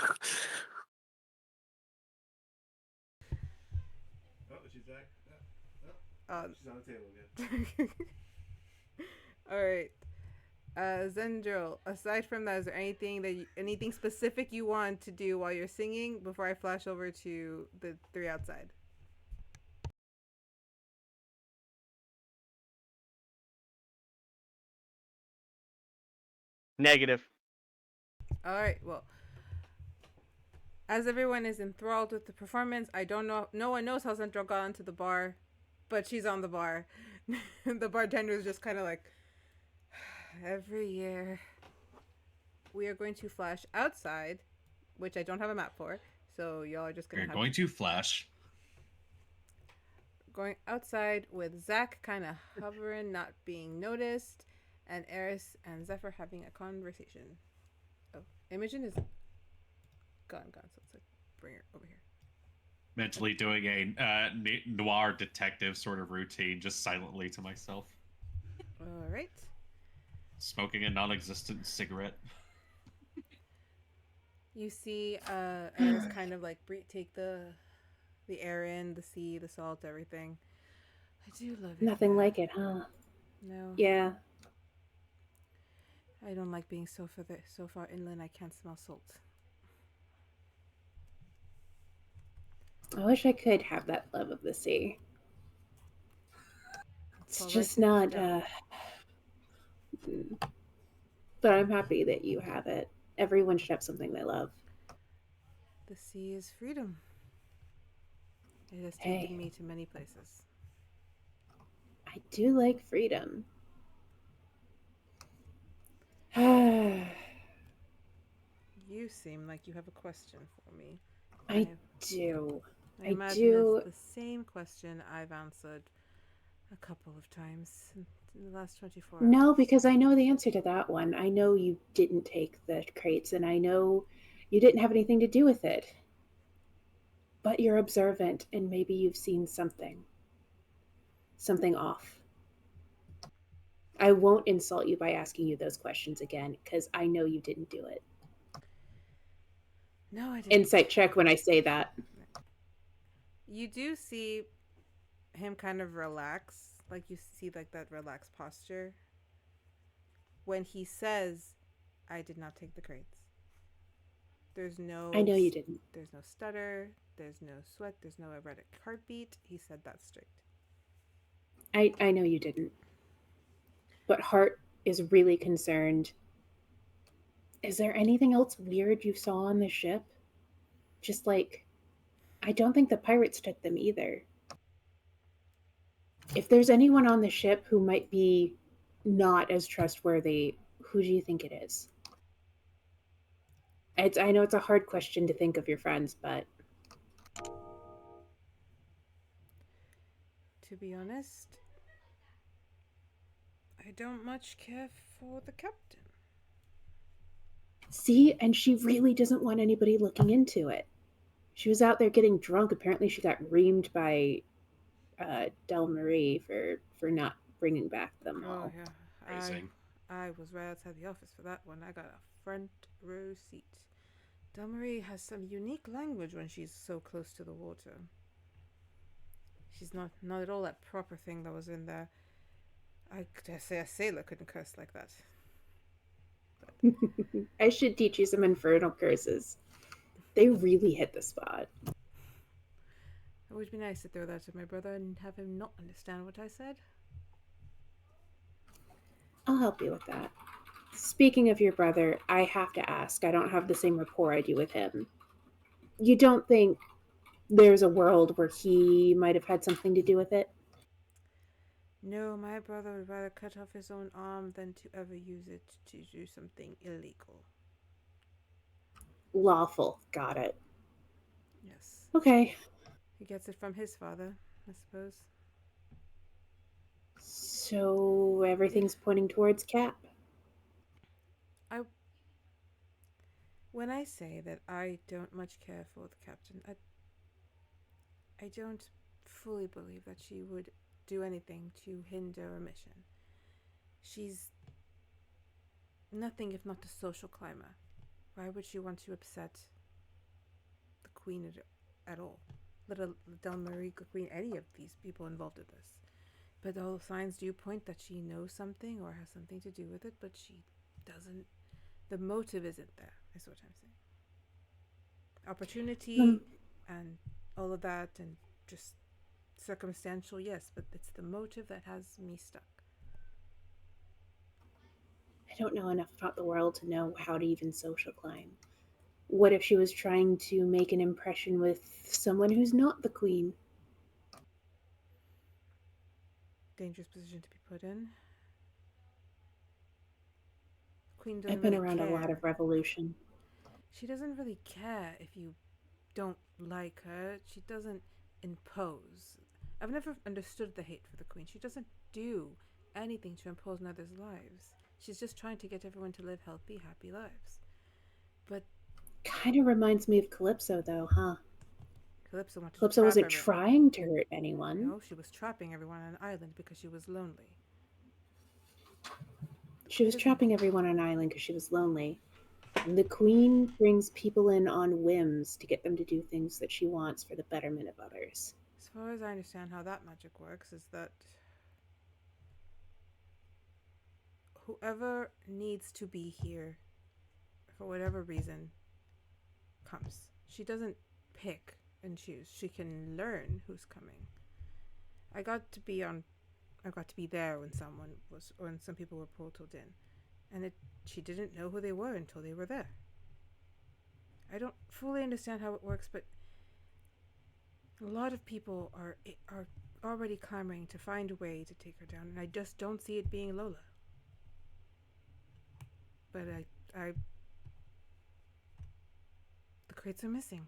Oh, she's back. She's on the table again. All right. Zendryil, aside from that, is there anything specific you want to do while you're singing before I flash over to the three outside? Negative. All right. Well, as everyone is enthralled with the performance, I don't know. No one knows how Zendryil got onto the bar, but she's on the bar. The bartender is just kind of like, every year we are going to flash outside, which I don't have a map for. So y'all are just We're gonna going to flash. going outside with Zach kind of hovering, not being noticed, and Eris and Zeffer having a conversation. Oh, Imogen is gone. So let's like bring her over here. Mentally doing a noir detective sort of routine, just silently to myself. All right. Smoking a non-existent cigarette. You see, Eris kind of like take the air in, the sea, the salt, everything. I do love it. Nothing like it, huh? No. Yeah. I don't like being so far inland. I can't smell salt. I wish I could have that love of the sea. It's Well, just right not. But I'm happy that you have it. Everyone should have something they love. The sea is freedom. It has Hey. taken me to many places. I do like freedom. I You seem like you have a question for me. do. I I imagine do. it's the same question I've answered a couple of times in the last 24 hours. No, because I know the answer to that one. I know you didn't take the crates, and I know you didn't have anything to do with it. But you're observant, and maybe you've seen something. Something off. I won't insult you by asking you those questions again, because I know you didn't do it. No, I didn't. Insight check when I say that. You do see him kind of relax, like you see like that relaxed posture when he says, "I did not take the crates." There's no. I know you didn't. There's no stutter. There's no sweat. There's no erratic heartbeat. He said that straight. I know you didn't. But Hart is really concerned. Is there anything else weird you saw on the ship? Just like, I don't think the pirates took them either. If there's anyone on the ship who might be not as trustworthy, who do you think it is? I know it's a hard question to think of your friends, but To be honest, I don't much care for the captain. see, and she really doesn't want anybody looking into it. She was out there getting drunk. Apparently, she got reamed by Del Marie for not bringing back them all. Oh yeah, Phrasing. I was right outside the office for that one. I got a front row seat. Del Marie has some unique language when she's so close to the water. She's not at all that proper thing that was in there. I dare say a sailor couldn't curse like that. I should teach you some infernal curses. They really hit the spot. It would be nice to throw that to my brother and have him not understand what I said. I'll help you with that. Speaking of your brother, I have to ask. I don't have the same rapport I do with him. You don't think there's a world where he might have had something to do with it? No, my brother would rather cut off his own arm than to ever use it to do something illegal. Lawful. Got it. Yes. Okay. He gets it from his father, I suppose. So everything's pointing towards Cap. When I say that I don't much care for the captain, I don't fully believe that she would do anything to hinder a mission. She's nothing if not a social climber. Why would she want to upset the queen at all? Let alone Marie Queen, any of these people involved in this. But all signs do point that she knows something or has something to do with it, but she doesn't. The motive isn't there, is what I'm saying. Opportunity and all of that, and just circumstantial, yes, but it's the motive that has me stuck. I don't know enough about the world to know how to even social climb. What if she was trying to make an impression with someone who's not the queen? Dangerous position to be put in. Queen doesn't I've been really around care. a lot of revolution. She doesn't really care if you don't like her. She doesn't impose. I've never understood the hate for the queen. She doesn't do anything to impose on others' lives. She's just trying to get everyone to live healthy, happy lives. But Kind of reminds me of Calypso, though, huh? Calypso wanted Calypso to trap wasn't everyone. trying to hurt anyone. No, she was trapping everyone on an island because she was lonely. She was trapping everyone on an island because she was lonely. And the queen brings people in on whims to get them to do things that she wants for the betterment of others. As far as I understand how that magic works is that whoever needs to be here for whatever reason comes. She doesn't pick and choose. She can learn who's coming. I got to be there when some people were portaled in, and she didn't know who they were until they were there. I don't fully understand how it works, but a lot of people are already clamoring to find a way to take her down, and I just don't see it being Lola. But the crates are missing.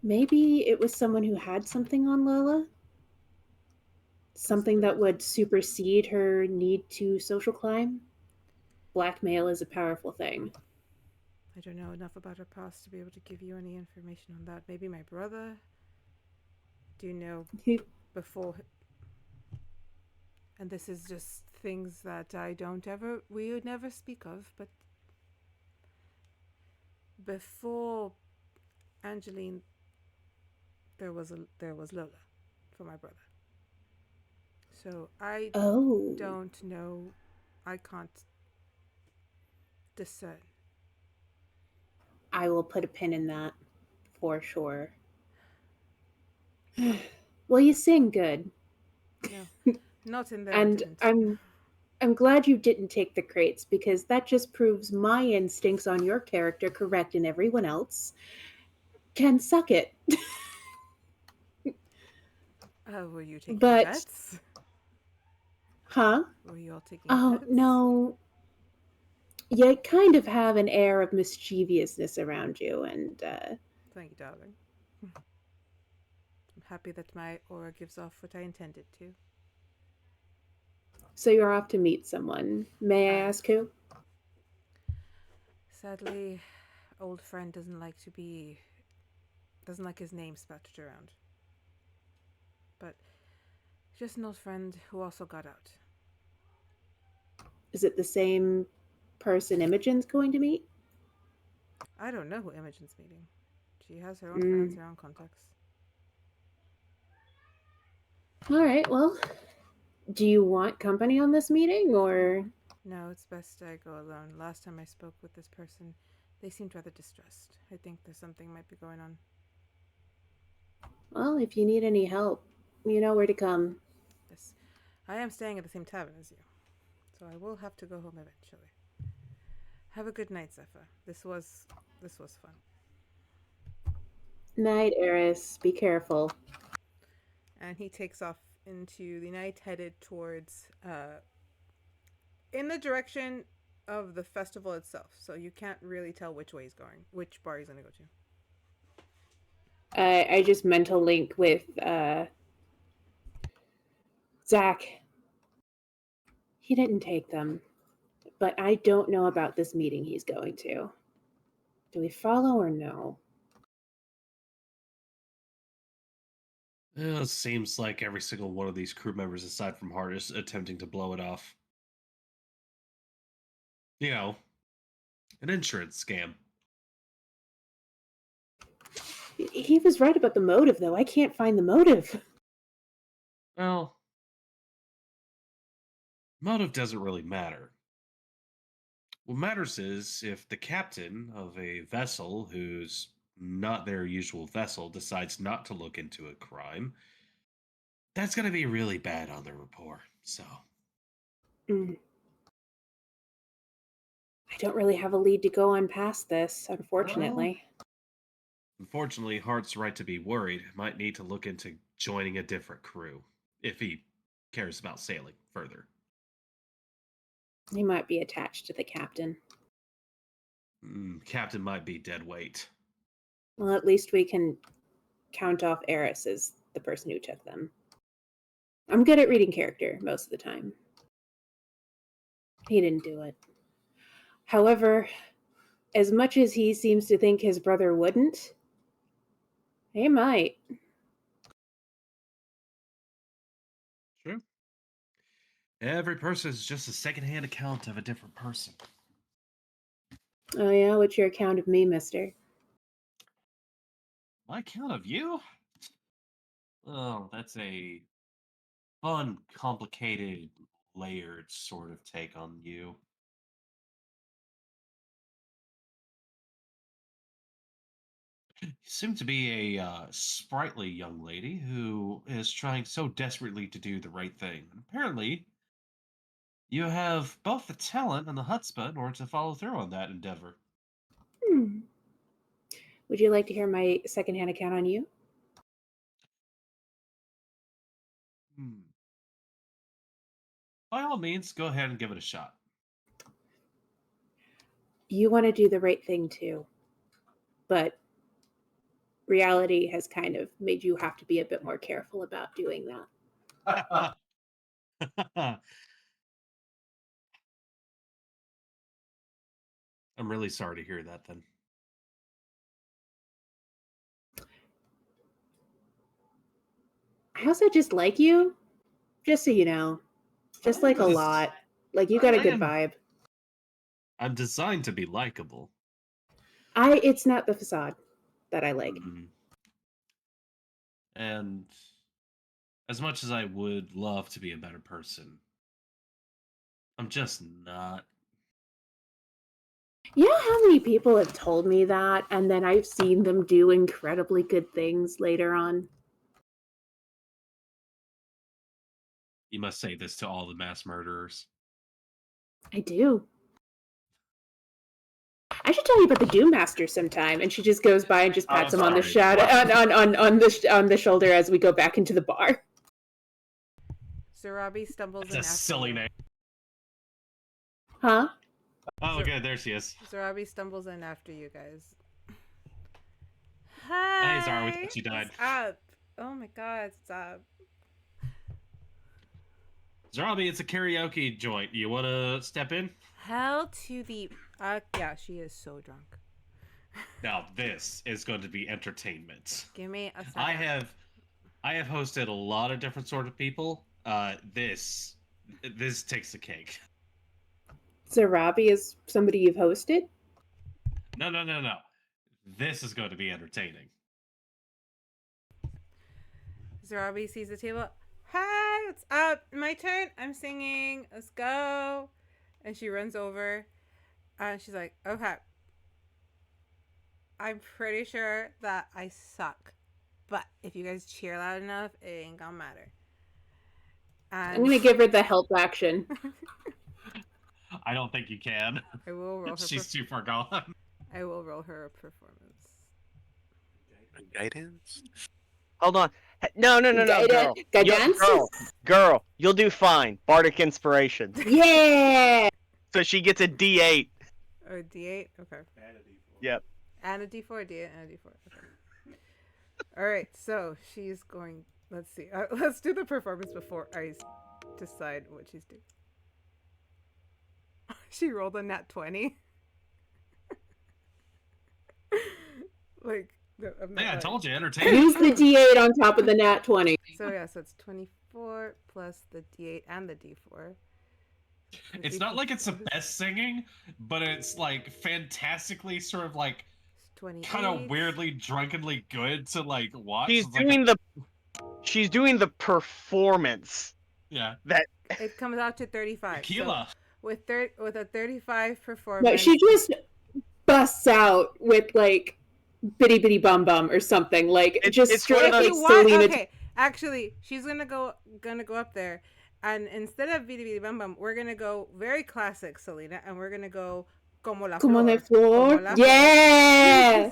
Maybe it was someone who had something on Lola? Something that would supersede her need to social climb? Blackmail is a powerful thing. I don't know enough about her past to be able to give you any information on that. Maybe my brother. Do you know before? And this is just things that we would never speak of, but before Angeline, there was Lola for my brother. So I don't know. I can't discern. I will put a pin in that for sure. Well, you sing good. No, not in there. And I'm glad you didn't take the crates, because that just proves my instincts on your character correct and everyone else can suck it. Were you taking bets? Huh? Were you all taking bets? No. You kind of have an air of mischievousness around you, and Thank you, darling. I'm happy that my aura gives off what I intended to. So you're off to meet someone. May I ask who? Sadly, old friend doesn't like his name spattered around. But just an old friend who also got out. Is it the same person Imogen's going to meet? I don't know who Imogen's meeting. She has her own friends, her own contacts. All right, well, do you want company on this meeting, or? No, it's best I go alone. Last time I spoke with this person, they seemed rather distressed. I think there's something might be going on. Well, if you need any help, you know where to come. Yes. I am staying at the same tavern as you, so I will have to go home eventually. Have a good night, Zeffer. This was fun. Night, Eris. Be careful. And he takes off into the night, headed towards in the direction of the festival itself. So you can't really tell which way he's going, which bar he's gonna go to. I just mental link with Zach. He didn't take them, but I don't know about this meeting he's going to. Do we follow or no? It seems like every single one of these crew members, aside from Hart, is attempting to blow it off. You know, an insurance scam. He was right about the motive, though. I can't find the motive. Well, motive doesn't really matter. What matters is if the captain of a vessel who's not their usual vessel decides not to look into a crime, that's going to be really bad on their rapport. So, I don't really have a lead to go on past this, unfortunately. Unfortunately, Hart's right to be worried. Might need to look into joining a different crew if he cares about sailing further. He might be attached to the captain. Captain might be dead weight. Well, at least we can count off Eris as the person who took them. I'm good at reading character most of the time. He didn't do it. However, as much as he seems to think his brother wouldn't, he might. True. Every person is just a secondhand account of a different person. Oh yeah? What's your account of me, mister? My account of you? Oh, that's a fun, complicated, layered sort of take on you. You seem to be a sprightly young lady who is trying so desperately to do the right thing. And apparently, you have both the talent and the chutzpah in order to follow through on that endeavor. Would you like to hear my secondhand account on you? By all means, go ahead and give it a shot. You want to do the right thing too, but reality has kind of made you have to be a bit more careful about doing that. I'm really sorry to hear that then. I also just like you, just so you know. Just like a lot. Like, you got a good vibe. I'm designed to be likable. It's not the facade that I like. And as much as I would love to be a better person, I'm just not. You know how many people have told me that, and then I've seen them do incredibly good things later on? You must say this to all the mass murderers. I do. I should tell you about the Doom Master sometime. And she just goes by and just pats him on the shadow on the shoulder as we go back into the bar. Zerabi stumbles in. That's a silly name. Huh? Oh, good. There she is. Zerabi stumbles in after you guys. Hi. Hey, Zara, we thought you died. What's up? Oh my god, what's up? Zerabi, it's a karaoke joint. You want to step in? Hell to the... yeah, she is so drunk. Now, this is going to be entertainment. Give me a second. I have hosted a lot of different sort of people. This takes the cake. Zerabi is somebody you've hosted? No. This is going to be entertaining. Zerabi sees the table. Hi, what's up? My turn. I'm singing. Let's go. And she runs over. And she's like, okay. I'm pretty sure that I suck. But if you guys cheer loud enough, it ain't gonna matter. And I'm going to give her the help action. I don't think you can. I will roll her. She's too far gone. I will roll her a performance. Guidance? Hold on. No, girl. Guidance? Girl, you'll do fine. Bardic Inspiration. Yeah! So she gets a D8. Or D8? Okay. Yep. And a D4, D8, and a D4. Okay. All right, so she's going. Let's see. Let's do the performance before I decide what she's doing. She rolled a nat 20. Like, I'm not Hey, I lying. told you, entertainment. Use the D8 on top of the nat 20. So yeah, so it's 24 plus the D8 and the D4. It's not like it's the best singing, but it's like fantastically sort of like kind of weirdly drunkenly good to like watch. She's It's like she's doing the performance. yeah. It comes out to 35. Tequila. So with a 35 performance. But she just busts out with like bitty bitty bum bum or something. Like just it's straight one of like those- Selena. Okay, actually, she's gonna go up there, and instead of bitty bitty bum bum, we're gonna go very classic Selena, and we're gonna go como la Como la flor. flor. Como la Yeah!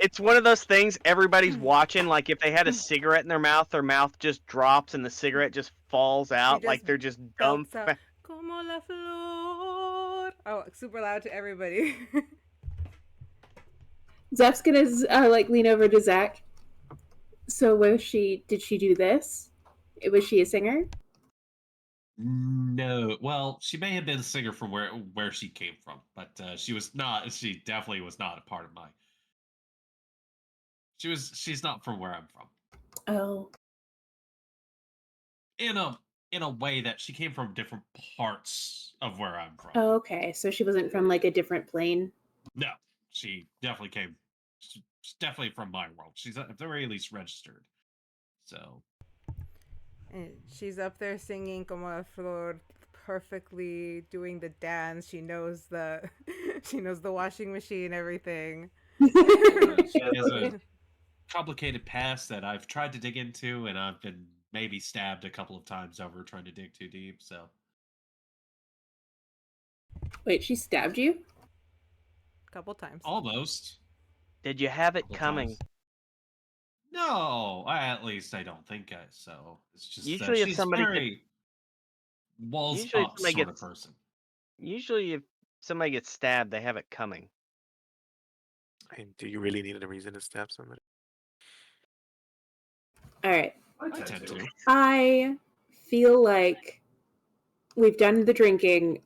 It's one of those things everybody's watching. Like if they had a cigarette in their mouth just drops and the cigarette just falls out. just Like they're just dumb. belts out, como la flor. Oh, super loud to everybody. Zeph's gonna like lean over to Zach. So did she do this? Was she a singer? No, well, she may have been a singer from where she came from, but she was not. She definitely was not a part of my. She's not from where I'm from. Oh. In a way that she came from different parts of where I'm from. Oh, okay. So she wasn't from like a different plane. No, she definitely came. She's definitely from my world. She's at the very least registered. So. And she's up there singing como la flor perfectly, doing the dance. She knows the washing machine, everything. She has a complicated past that I've tried to dig into, and I've been maybe stabbed a couple of times over trying to dig too deep. So. Wait, she stabbed you? Couple times. Almost. Did you have it Couple coming? times. No, at least I don't think so. It's just Usually that if she's somebody very walls usually if up somebody sort gets- of person. Usually if somebody gets stabbed, they have it coming. And do you really need a reason to stab somebody? All right. I tend to. I feel like we've done the drinking.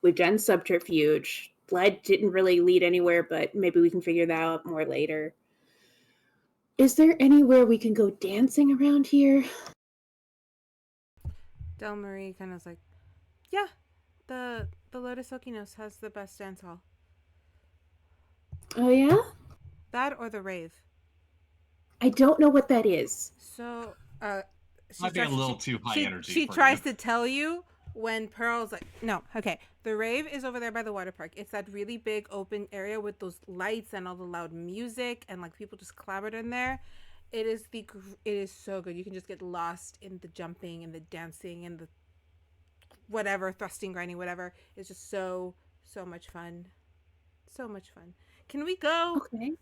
We've done subterfuge. Blood didn't really lead anywhere, but maybe we can figure that out more later. Is there anywhere we can go dancing around here? Del Marie kind of like, yeah, the Lotus Okinos has the best dance hall. Oh yeah? That or the rave. I don't know what that is. So, Might be a little too high energy. She for tries you. to tell you when Pearl's like, no, okay. The rave is over there by the water park. It's that really big open area with those lights and all the loud music and like people just clamored in there. It is so good. You can just get lost in the jumping and the dancing and the whatever, thrusting, grinding, whatever. It's just so much fun. So much fun. Can we go? Okay.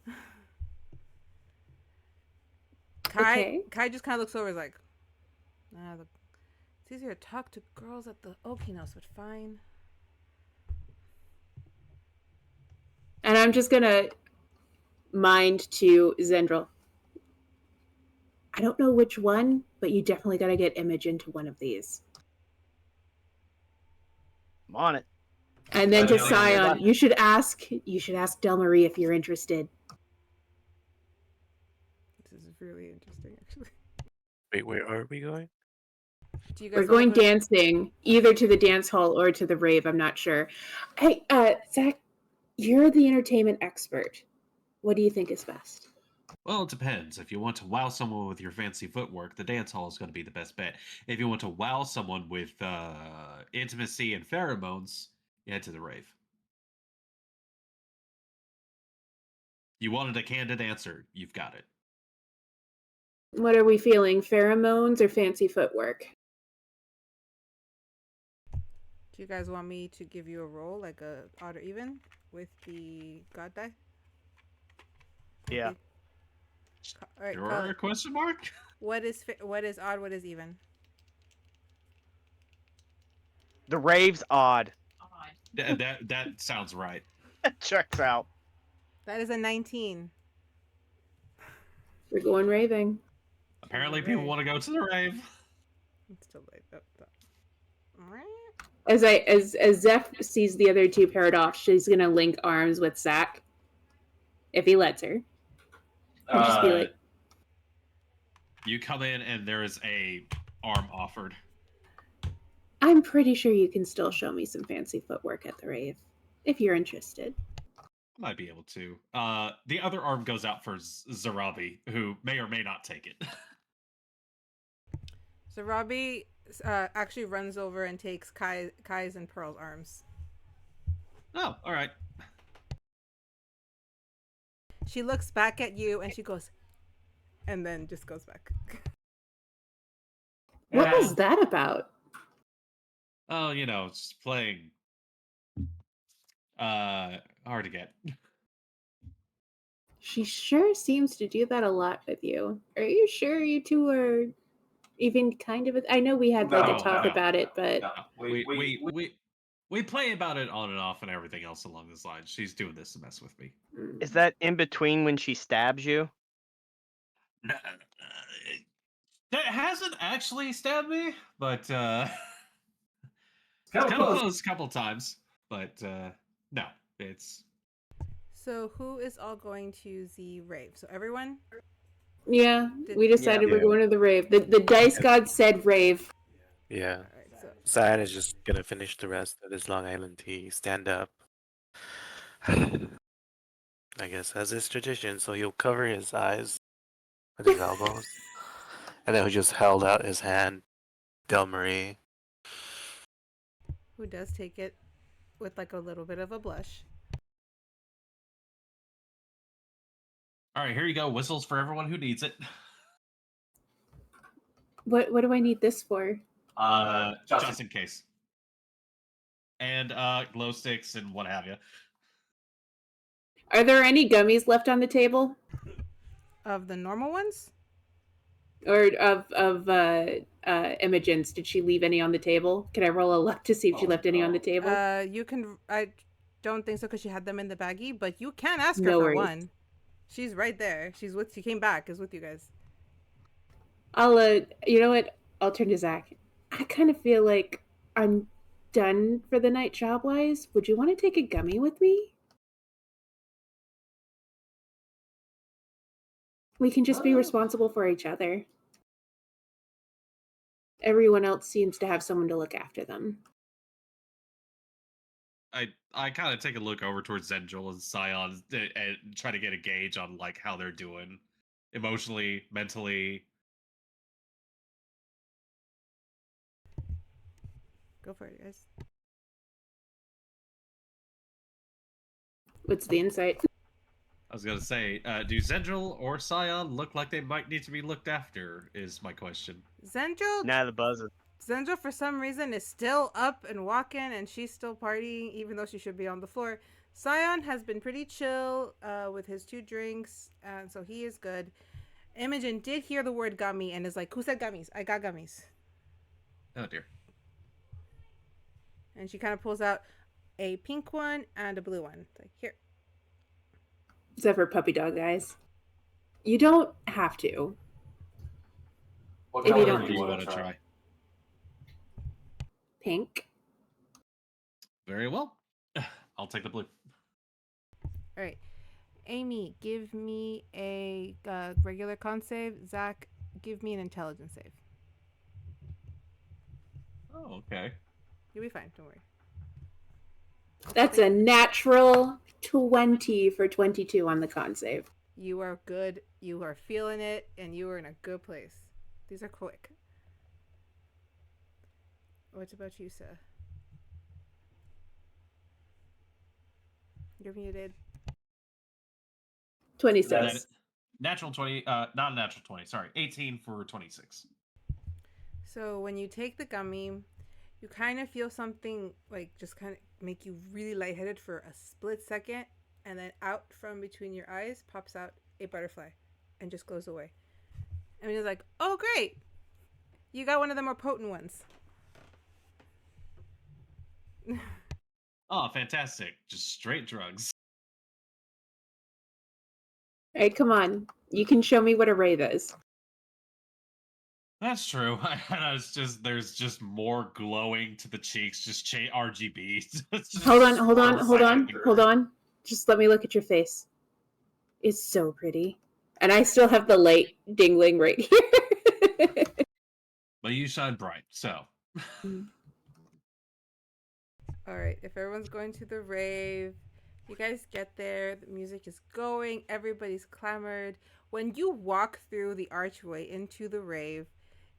Kai just kind of looks over and is like, it's easier to talk to girls at the Okinos, but fine. And I'm just gonna mind to Zendryil. I don't know which one, but you definitely gotta get Image into one of these. I'm on it. And then to Yeah. Syon, you should ask Del Marie if you're interested. This is really interesting, actually. Wait, where are we going? Do you guys We're going wanna go- dancing, either to the dance hall or to the rave, I'm not sure. Hey, Zach, you're the entertainment expert. What do you think is best? Well, it depends. If you want to wow someone with your fancy footwork, the dance hall is going to be the best bet. If you want to wow someone with intimacy and pheromones, you head to the rave. You wanted a candid answer. You've got it. What are we feeling, pheromones or fancy footwork? Do you guys want me to give you a roll, like a odd or even, with the god die? Yeah. Okay. All right, Sure? Colin, Question mark? what is odd? What is even? The rave's odd. That sounds right. That checks out. That is a 19. We're going raving. Apparently, people want to go to the rave. It's too late. As Zeph sees the other two paired off, she's gonna link arms with Zach, if he lets her. And just be like, You come in and there is a arm offered. I'm pretty sure you can still show me some fancy footwork at the rave, if you're interested. Might be able to. The other arm goes out for Zarabi, who may or may not take it. So Robbie actually runs over and takes Kai's and Pearl's arms. Oh, all right. She looks back at you and she goes, and then just goes back. What was that about? Oh, just playing. Hard to get. She sure seems to do that a lot with you. Are you sure you two are even kind of? I know we had like a talk about it, but We play about it on and off and everything else along this line. She's doing this to mess with me. Is that in between when she stabs you? That hasn't actually stabbed me, but it's kind of close a couple times. But no, it's. So who is all going to the rave? So everyone? yeah, we decided we're going to the rave. The dice god said rave. Yeah. All right, so Zion is just gonna finish the rest of his Long Island tea, stand up. I guess as is tradition, so he'll cover his eyes with his elbows. And then he'll just held out his hand. Del Marie. who does take it with like a little bit of a blush? All right, here you go. Whistles for everyone who needs it. What do I need this for? Just in case. And glow sticks and what have you. Are there any gummies left on the table? Of the normal ones? Or of Imogen's? Did she leave any on the table? Can I roll a luck to see if she left any on the table? You can. I don't think so because she had them in the baggie, but you can ask her No for worries. one. She's right there. She came back. Is with you guys. I'll you know what? I'll turn to Zach. I kind of feel like I'm done for the night job wise. Would you want to take a gummy with me? We can just be responsible for each other. Everyone else seems to have someone to look after them. I kind of take a look over towards Zendryil and Syon and try to get a gauge on like how they're doing emotionally, mentally. Go for it, guys. What's the insight? I was gonna say, do Zendryil or Syon look like they might need to be looked after? Is my question. Zendryil. Nah, the buzzes. Zendryil, for some reason, is still up and walking, and she's still partying, even though she should be on the floor. Syon has been pretty chill with his 2 drinks, and so he is good. Imogen did hear the word gummy and is like, "Who said gummies? I got gummies." Oh dear. And she kind of pulls out a pink one and a blue one. Like, here. Zeffer puppy dog eyes. You don't have to. What If you color don't do you want want to to try? try? Pink. Very well. I'll take the blue. All right. Amy, give me a regular con save. Zach, give me an intelligence save. Oh, okay. You'll be fine. Don't worry. That's a natural 20 for 22 on the con save. You are good. You are feeling it, and you are in a good place. These are quick. What about you, sir? You're muted. 26. Natural 20, not natural 20, sorry. 18 for 26. So when you take the gummy, you kind of feel something like just kind of make you really lightheaded for a split second, and then out from between your eyes pops out a butterfly. and just goes away. And he's like, "Oh, great! You got one of the more potent ones." Oh, fantastic. Just straight drugs. All right, come on. You can show me what a rave is. That's true. There's just more glowing to the cheeks, just RGB. Hold on. Just let me look at your face. It's so pretty. And I still have the light dingling right here. But you shine bright, so. All right, if everyone's going to the rave, you guys get there, the music is going, everybody's clamored. When you walk through the archway into the rave,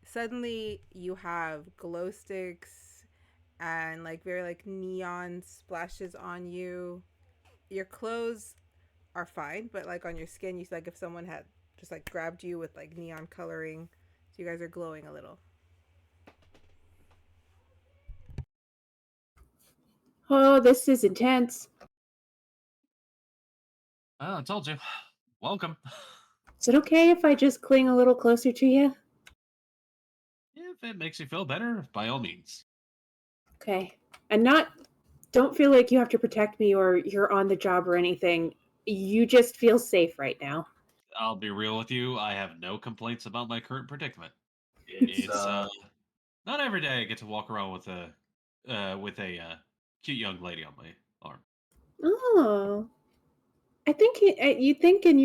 suddenly you have glow sticks and like very like neon splashes on you. Your clothes are fine, but like on your skin, you see like if someone had just like grabbed you with like neon coloring, so you guys are glowing a little. Oh, this is intense. Oh, I told you. Welcome. Is it okay if I just cling a little closer to you? If it makes you feel better, by all means. Okay. And don't feel like you have to protect me or you're on the job or anything. You just feel safe right now. I'll be real with you. I have no complaints about my current predicament. It's Not every day I get to walk around with a cute young lady on my arm. Oh. I think you think in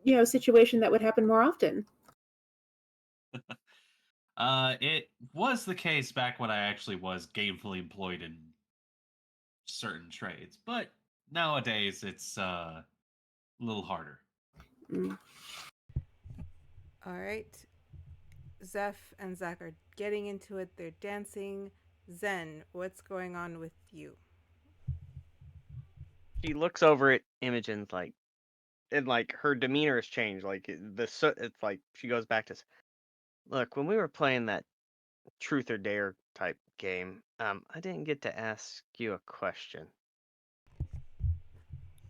your situation that would happen more often. It was the case back when I actually was gainfully employed in certain trades, but nowadays it's a little harder. Mm. All right. Zeph and Zach are getting into it. They're dancing. Zen, what's going on with you? She looks over at Imogen's and like her demeanor has changed. Like it's like she goes back to, look, when we were playing that truth or dare type game, I didn't get to ask you a question.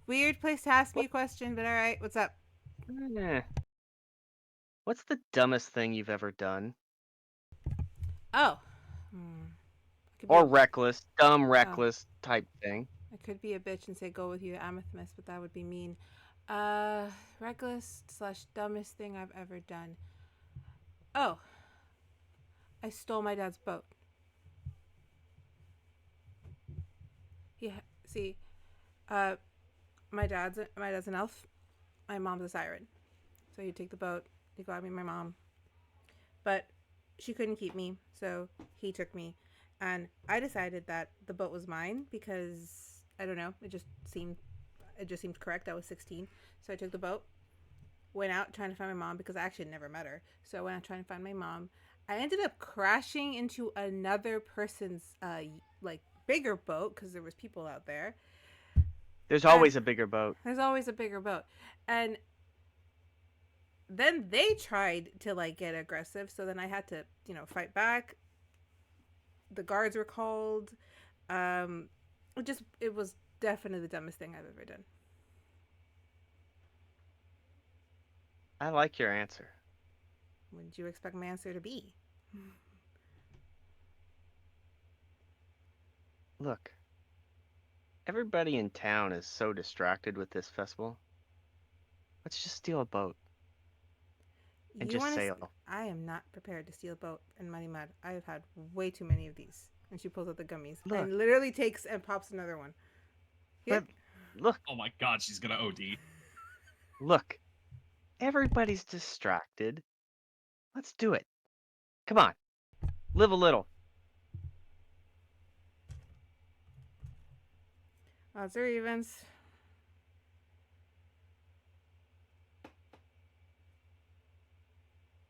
Weird place to ask me a question, but all right. What's up? What's the dumbest thing you've ever done? Oh. Or reckless, dumb, reckless type thing. I could be a bitch and say go with you, Amethyst, but that would be mean. Reckless / dumbest thing I've ever done. Oh. I stole my dad's boat. Yeah, see, my dad's an elf. My mom's a siren. So he'd take the boat. He got me my mom. But she couldn't keep me, so he took me. And I decided that the boat was mine because I don't know, it just seemed correct. I was 16. So I took the boat, went out trying to find my mom because I actually never met her. So I went out trying to find my mom. I ended up crashing into another person's like bigger boat because there was people out there. There's always a bigger boat. There's always a bigger boat. And then they tried to like get aggressive, so then I had to, fight back. The guards were called. It was definitely the dumbest thing I've ever done. I like your answer. What did you expect my answer to be? Look, everybody in town is so distracted with this festival. Let's just steal a boat and just sail. I am not prepared to steal a boat in Muddy Mud. I have had way too many of these. And she pulls out the gummies and literally takes and pops another one. Here. Look. Oh my god, she's gonna OD. Look, everybody's distracted. Let's do it. Come on. Live a little. Odds or evens.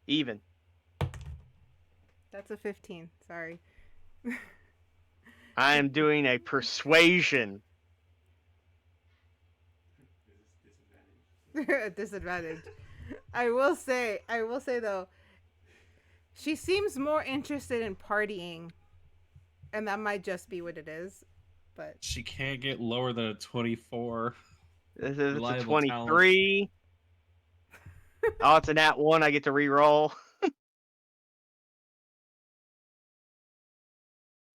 Even. That's a 15. Sorry. I am doing a persuasion. A disadvantage. I will say though, she seems more interested in partying, and that might just be what it is. But she can't get lower than a 24. This is a 23. Oh, it's a nat 1. I get to re-roll.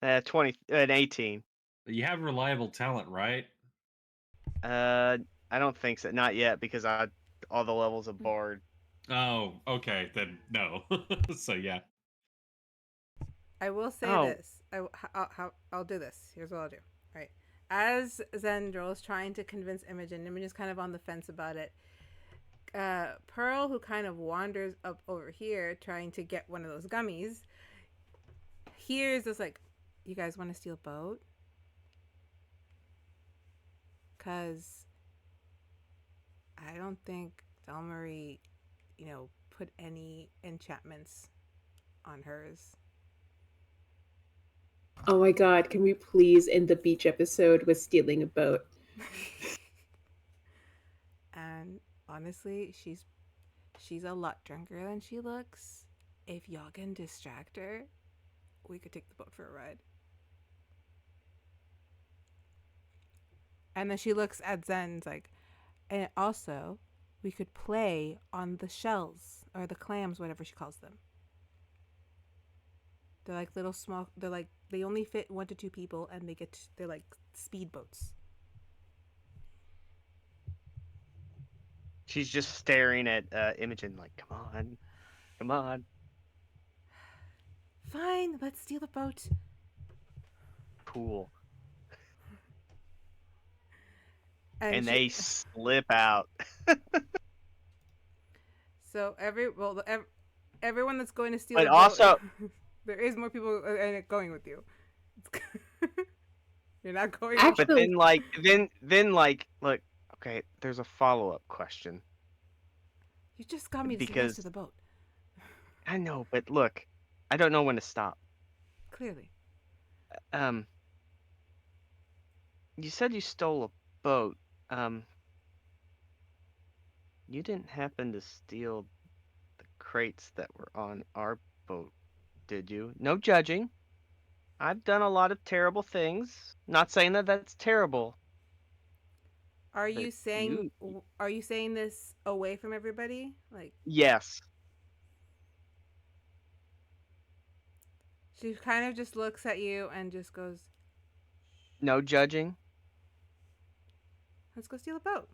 20, an 18. You have reliable talent, right? I don't think so. Not yet, because all the levels of bard. Oh, okay, then no. So yeah. I will say Oh. this. I'll do this. Here's what I'll do. All right. As Zendryil is trying to convince Imogen, Imogen's kind of on the fence about it. Pearl, who kind of wanders up over here trying to get one of those gummies, hears this like, you guys want to steal a boat? Because I don't think Delmarie, put any enchantments on hers. Oh my god, can we please end the beach episode with stealing a boat? And honestly, she's a lot drunker than she looks. If y'all can distract her, we could take the boat for a ride. And then she looks at Zen's like, and also, we could play on the shells or the clams, whatever she calls them. They're like little small. They're like they only fit 1 to 2 people, and they're like speedboats. She's just staring at Imogen like, come on. Come on. Fine, let's steal the boat. Cool. And they slip out. So everyone that's going to steal But the boat, also- there is more people in it going with you. You're not going. Actually- But then look, okay, there's a follow-up question. You just got me to because- to the boat. I know, but look, I don't know when to stop. Clearly. You said you stole a boat. You didn't happen to steal the crates that were on our boat, did you? No judging. I've done a lot of terrible things. Not saying that that's terrible. Are But you saying this away from everybody? Like, Yes. she kind of just looks at you and just goes, No judging. "Let's go steal a boat."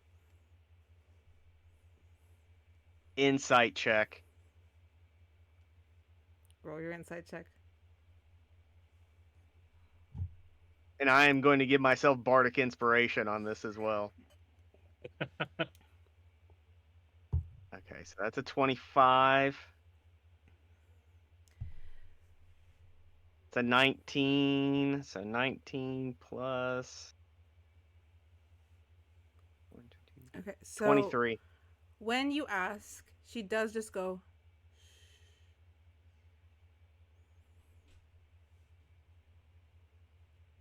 Insight check. Roll your insight check. And I am going to give myself bardic inspiration on this as well. Okay, so that's a 25. It's a 19. So 19 plus Okay, so 23. when you ask, she does just go,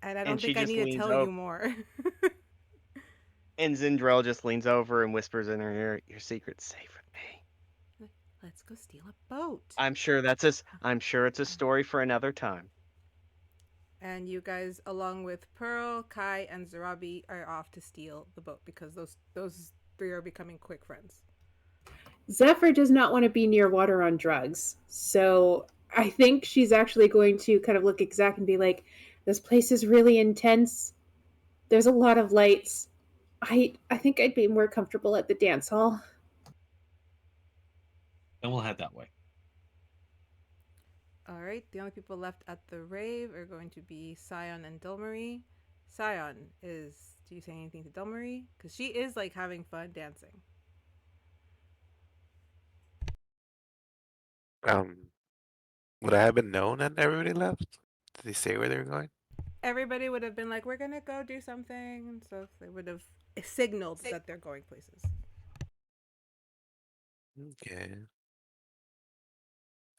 and I don't And she think I just need to leans tell over. you more. And Zendryil just leans over and whispers in her ear, "Your secret's safe with me." Let's go steal a boat. I'm sure it's a story for another time. And you guys, along with Pearl, Kai, and Zarabi, are off to steal the boat because those 3 are becoming quick friends. Zeffer does not want to be near water on drugs. So I think she's actually going to kind of look at Zach and be like, this place is really intense. There's a lot of lights. I think I'd be more comfortable at the dance hall. Then we'll head that way. All right, the only people left at the rave are going to be Syon and Delmarie. Syon, do you say anything to Delmarie? Because she is like having fun dancing. Would I have been known that everybody left? Did they say where they were going? Everybody would have been like, we're gonna go do something and stuff. They would have signaled that they're going places. Okay.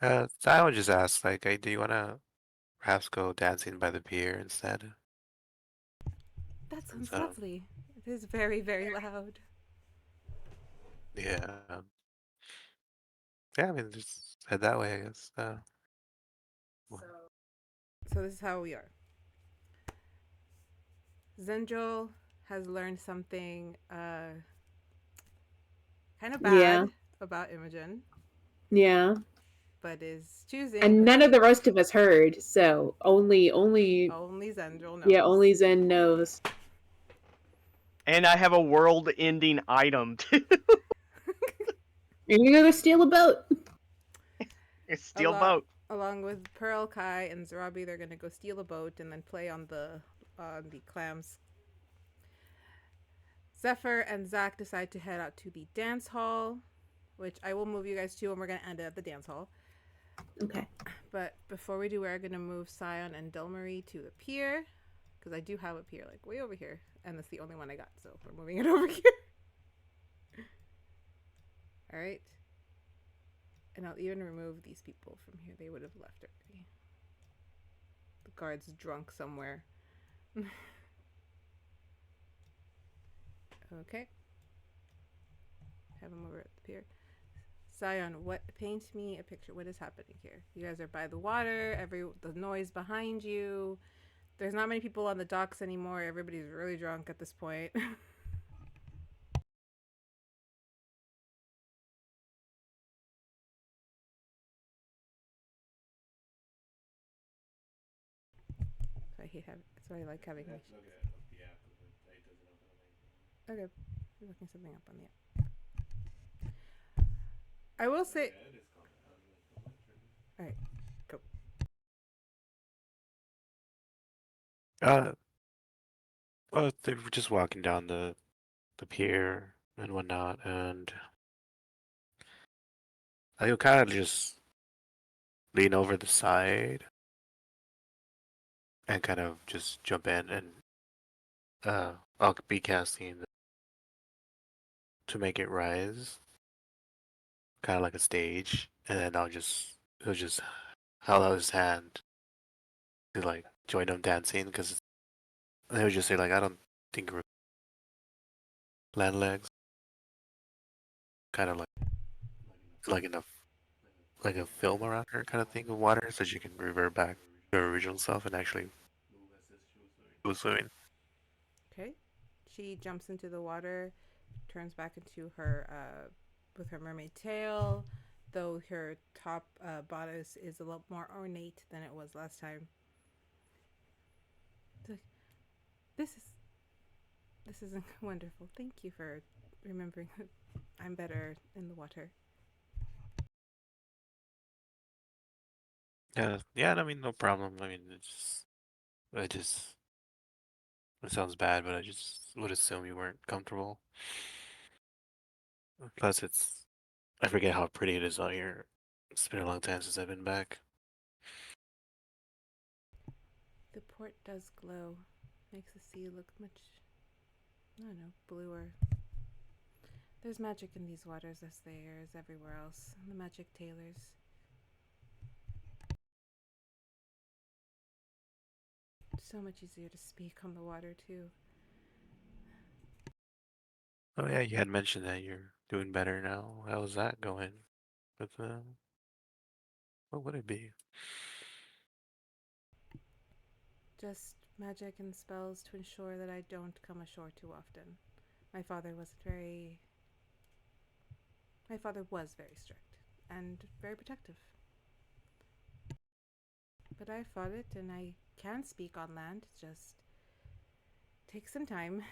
So I would just ask, like, hey, do you want to perhaps go dancing by the pier instead? That sounds So- lovely. It is very, very loud. Yeah. Yeah, I mean, just head that way, I guess. So this is how we are. Zendryil has learned something kind of bad Yeah. about Imogen, Yeah. but is choosing. And none of the rest of us heard, so only Only Zendryil knows. yeah, only Zen knows. And I have a world-ending item too. And you're gonna steal a boat. Steel boat. Along with Pearl, Kai, and Zarabi, they're gonna go steal a boat and then play on the clams. Zeffer and Zach decide to head out to the dance hall, which I will move you guys to, and we're gonna end it at the dance hall. Okay. But before we do, we're gonna move Syon and Delmarie to the pier, because I do have a pier like way over here, and that's the only one I got, so we're moving it over here. All right. And I'll even remove these people from here. They would have left already. The guard's drunk somewhere. Okay. Have him over at the pier. Syon, paint me a picture. What is happening here? You guys are by the water. The noise behind you. There's not many people on the docks anymore. Everybody's really drunk at this point. That's why I like having. Okay, I'm looking something up on the app. I will say. All right, go. Well, they were just walking down the pier and whatnot, and I'll kind of just lean over the side and kind of just jump in, and I'll be casting to make it rise, kind of like a stage, and then he'll just hold out his hand to like join them dancing, because they would just say like, I don't think we're land legs, kind of like enough like a film around her kind of thing of water, so she can revert back to her original self and actually go swimming. Okay. She jumps into the water, turns back into her with her mermaid tail, though her top bodice is a lot more ornate than it was last time. This is wonderful. Thank you for remembering that I'm better in the water. Yeah, I mean, no problem. I mean, it sounds bad, but I just would assume you weren't comfortable. Plus, I forget how pretty it is out here. It's been a long time since I've been back. The port does glow. Makes the sea look much, I don't know, bluer. There's magic in these waters as there is everywhere else. The magic tailors. So much easier to speak on the water, too. Oh yeah, you had mentioned that you're doing better now. How's that going? With what would it be? Just magic and spells to ensure that I don't come ashore too often. My father was very strict and very protective. But I fought it, and I can speak on land. It just takes some time.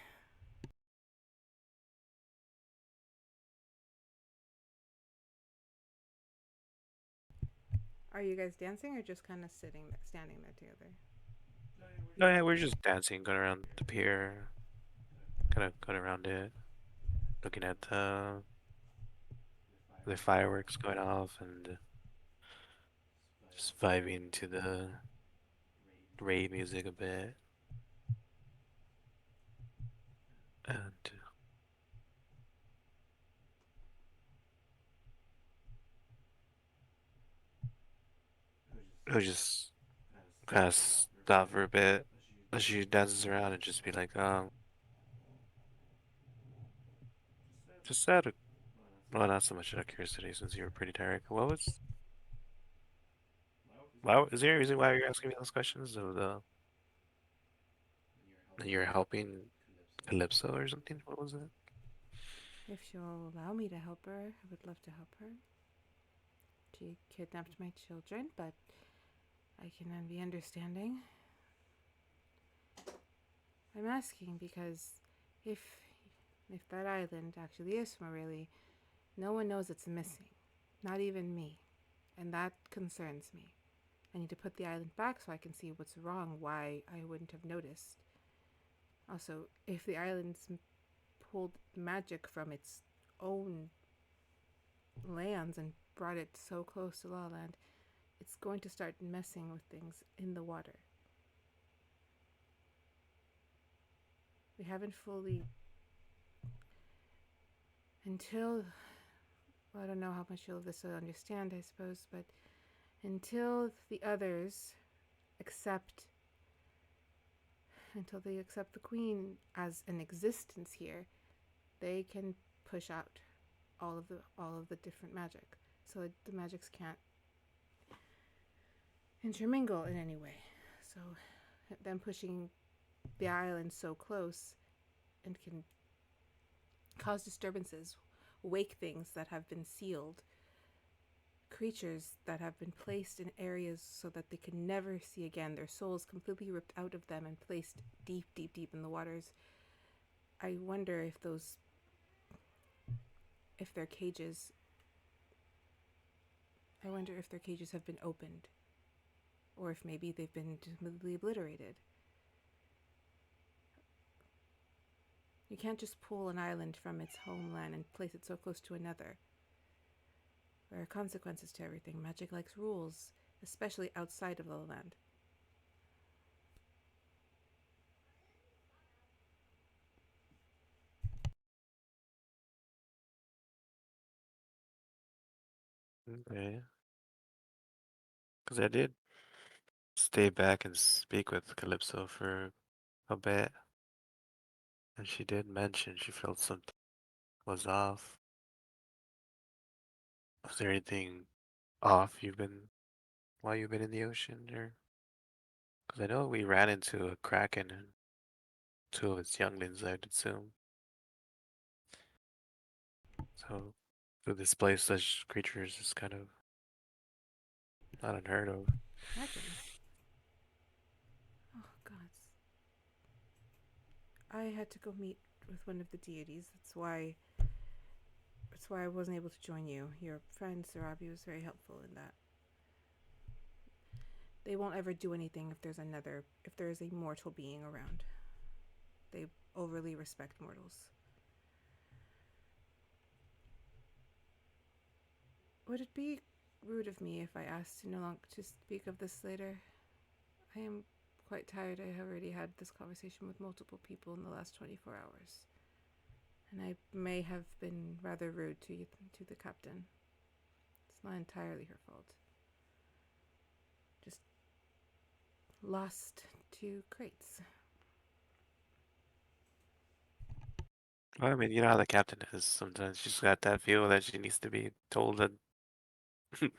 Are you guys dancing or just kind of standing there together? No, yeah, we're just dancing, going around the pier, kind of going around it, looking at the fireworks going off, and just vibing to the rave music a bit. And it'll just kind of stop for a bit as she dances around and just be like, just out of, well, not so much out of curiosity since you were pretty tired. Is there a reason why you're asking me those questions of that you're helping Calypso or something? What was it? If she'll allow me to help her, I would love to help her. She kidnapped my children, but I can be understanding. I'm asking because if that island actually is Morelli, no one knows it's missing. Not even me. And that concerns me. I need to put the island back so I can see what's wrong, why I wouldn't have noticed. Also, if the island's pulled magic from its own lands and brought it so close to Lala Land, it's going to start messing with things in the water. We haven't fully... Until... Well, I don't know how much you'll this will understand, I suppose, but until the others accept... Until they accept the Queen as an existence here, they can push out all of the different magic. So the magics can't intermingle in any way. So them pushing the island so close and can cause disturbances, wake things that have been sealed, creatures that have been placed in areas so that they can never see again, their souls completely ripped out of them and placed deep, deep, deep in the waters. I wonder if their cages have been opened, or if maybe they've been completely obliterated. You can't just pull an island from its homeland and place it so close to another. There are consequences to everything. Magic likes rules, especially outside of Lala Land. Okay. Because I did stay back and speak with Calypso for a bit. And she did mention she felt something was off. Was there anything off while you've been in the ocean, or? Because I know we ran into a kraken and two of its younglings, I'd assume. So to displace such creatures is kind of not unheard of. Krakens. Oh, gods. I had to go meet with one of the deities. That's why I wasn't able to join you. Your friend Sarabi was very helpful in that. They won't ever do anything if there is a mortal being around. They overly respect mortals. Would it be rude of me if I asked to no longer to speak of this later? I am quite tired. I have already had this conversation with multiple people in the last 24 hours. And I may have been rather rude to the captain. It's not entirely her fault. Just lost 2 crates. Well, I mean, you know how the captain is. Sometimes she's got that feel that she needs to be told that when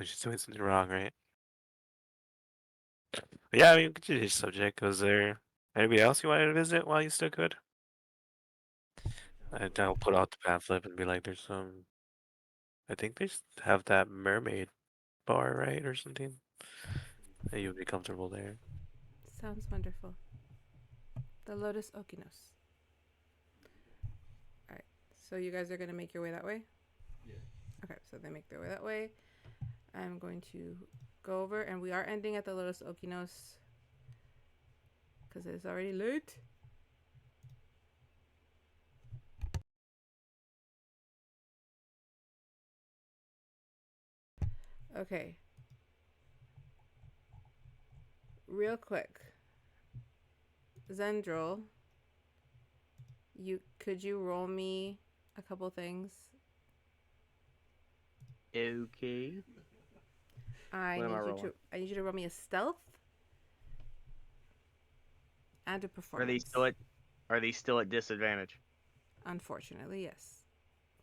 she's doing something wrong, right? But yeah, I mean, we could change the subject. Was there anybody else you wanted to visit while you still could? I'll put out the pamphlet and be like, there's some. I think they have that mermaid bar, right, or something. That you'll be comfortable there. Sounds wonderful. The Lotus Okinos. Alright, so you guys are going to make your way that way? Yeah. Okay, so they make their way that way. I'm going to go over, and we are ending at the Lotus Okinos because it's already late. Okay. Real quick. Zendryil, could you roll me a couple things? Okay. I What am I need rolling? you to roll me a stealth and a Are performance. these still at disadvantage? Unfortunately, yes.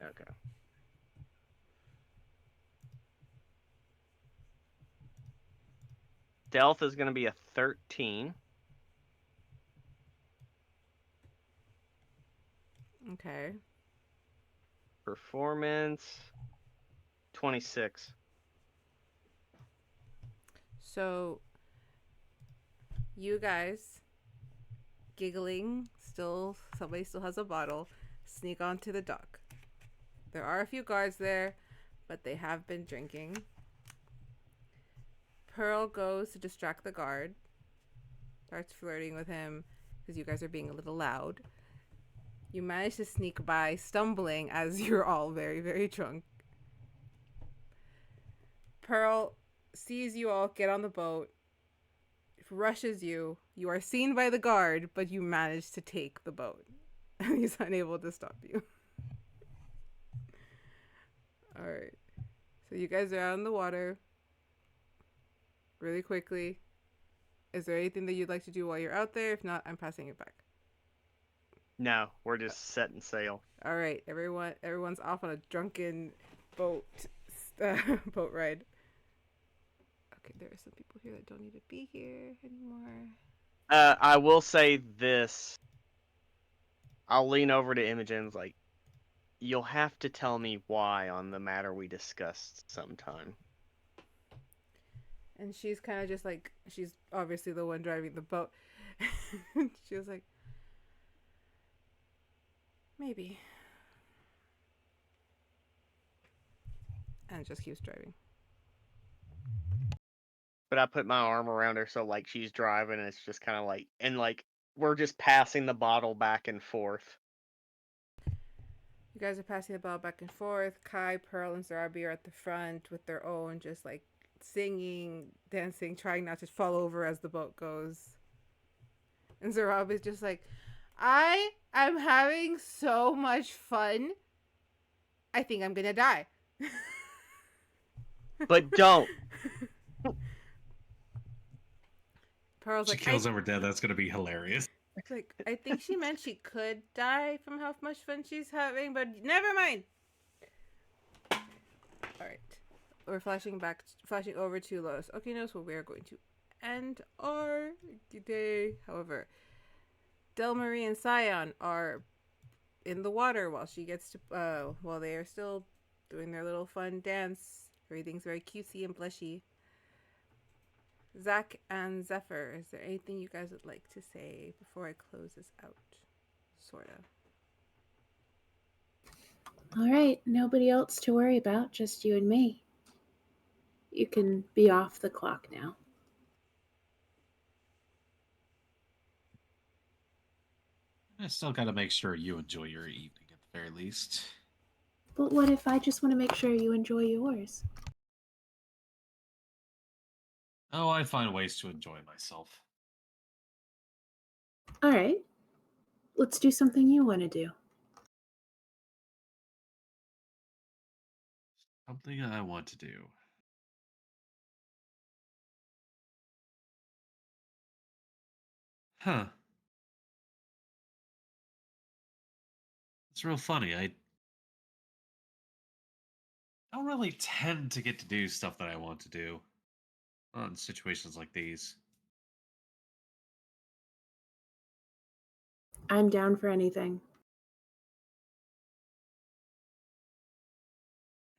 Okay. Stealth is going to be a 13. Okay. performance 26. So, you guys, giggling, somebody still has a bottle, sneak onto the dock. There are a few guards there, but they have been drinking. Pearl goes to distract the guard, starts flirting with him because you guys are being a little loud. You manage to sneak by, stumbling as you're all very, very drunk. Pearl sees you all get on the boat, rushes you. You are seen by the guard, but you manage to take the boat. He's unable to stop you. Alright. So you guys are out in the water. Really quickly. Is there anything that you'd like to do while you're out there? If not, I'm passing it back. No, we're just setting sail. Alright, everyone's off on a drunken boat ride. Okay, there are some people here that don't need to be here anymore. I will say this. I'll lean over to Imogen's like, you'll have to tell me why on the matter we discussed sometime. And she's kind of just like, she's obviously the one driving the boat. She was like, maybe. And just keeps driving. But I put my arm around her so like she's driving and it's just kind of like, and like we're just passing the bottle back and forth. You guys are passing the ball back and forth. Kai, Pearl, and Zarabi are at the front with their own, just like singing, dancing, trying not to fall over as the boat goes. And Zarabi's just like, I am having so much fun. I think I'm gonna die. But don't. Pearl's She like, kills over dead. That's gonna be hilarious. like, I think she meant she could die from how much fun she's having, but never mind. All right, we're flashing over to Los Okinos, where we are going to end our day. However, Delmarie and Syon are in the water while she gets to while they are still doing their little fun dance. Everything's very cutesy and blushy. Zach and Zeffer, is there anything you guys would like to say before I close this out? Sort of. All right, nobody else to worry about, just you and me. You can be off the clock now. I still gotta make sure you enjoy your evening at the very least. But what if I just want to make sure you enjoy yours? Oh, I find ways to enjoy myself. All right, let's do something you want to do. Something I want to do. Huh. It's real funny. I don't really tend to get to do stuff that I want to do. Not in situations like these. I'm down for anything.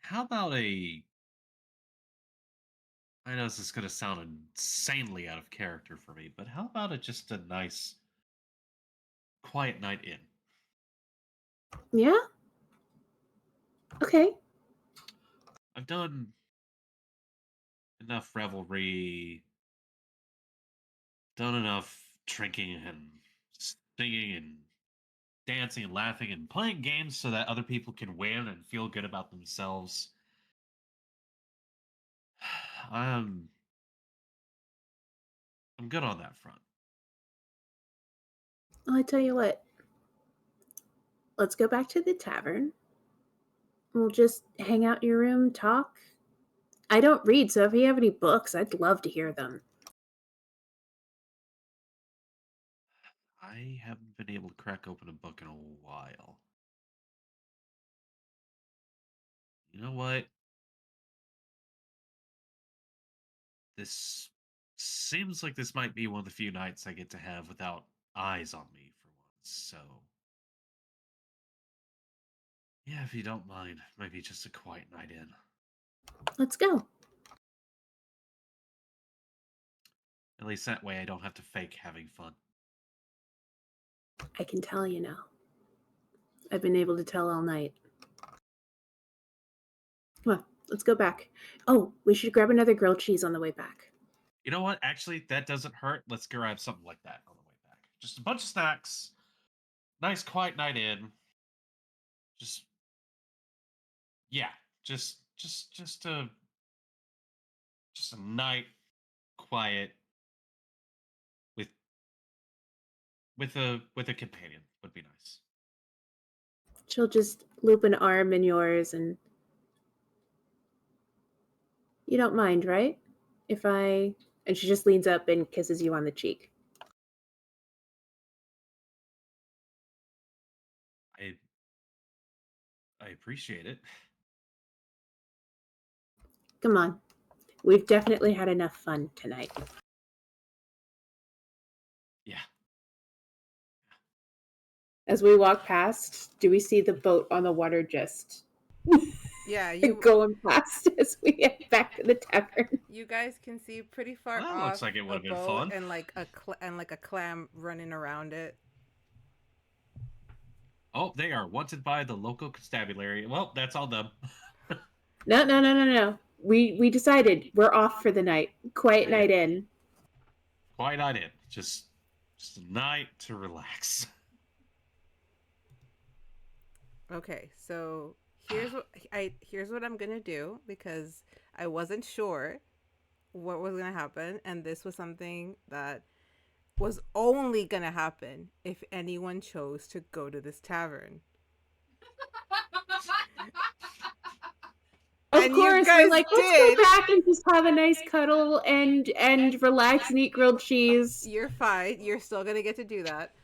How about I know this is going to sound insanely out of character for me, but how about just a nice, quiet night in? Yeah? Okay. I've done enough revelry, done enough drinking and singing and dancing and laughing and playing games so that other people can win and feel good about themselves. I'm good on that front. Well, I tell you what. Let's go back to the tavern. We'll just hang out in your room, talk. I don't read, so if you have any books, I'd love to hear them. I haven't been able to crack open a book in a while. You know what? This seems like this might be one of the few nights I get to have without eyes on me for once. So, Yeah, if you don't mind, maybe just a quiet night in. Let's go. At least that way I don't have to fake having fun. I can tell you now. I've been able to tell all night. Come on, let's go back. Oh, we should grab another grilled cheese on the way back. You know what? Actually, that doesn't hurt. Let's grab something like that on the way back. Just a bunch of snacks. Nice quiet night in. Just yeah, just a night quiet with a companion would be nice. She'll just loop an arm in yours, and you don't mind, right? And she just leans up and kisses you on the cheek. I appreciate it. Come on. We've definitely had enough fun tonight. Yeah. As we walk past, do we see the boat on the water just Yeah, you going past as we get back to the tavern? you guys can see pretty far Well, that off looks like it would've a been boat fun. and like a clam running around it. Oh, they are wanted by the local constabulary. Well, that's all them. No. We decided we're off for the night. Quiet Yeah. night in. Quiet night in. Just a night to relax. Okay, so here's what I'm gonna do, because I wasn't sure what was gonna happen, and this was something that was only gonna happen if anyone chose to go to this tavern. Of And you course, guys we're like, let's did. go back and just have a nice cuddle and relax and eat grilled cheese. You're fine. You're still gonna get to do that.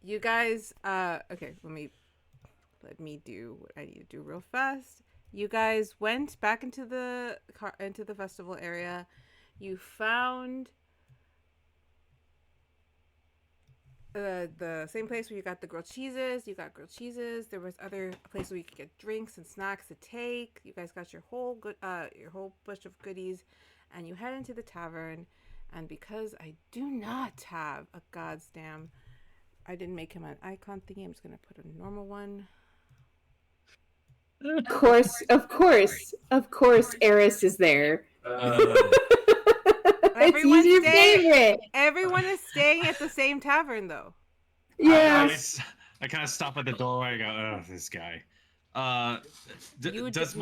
You guys, okay, let me do what I need to do real fast. You guys went back into the festival area. You found the same place where you got the grilled cheeses. You got grilled cheeses. There was other places where you could get drinks and snacks to take. You guys got your whole bunch of goodies, and you head into the tavern. And because I do not have a goddamn, I didn't make him an icon thingy. I'm just gonna put a normal one. Of course, Eris is there. Everyone's He's your staying. favorite. Everyone is staying at the same tavern, though. Yes. I kind of stop at the doorway and go, oh, this guy. Does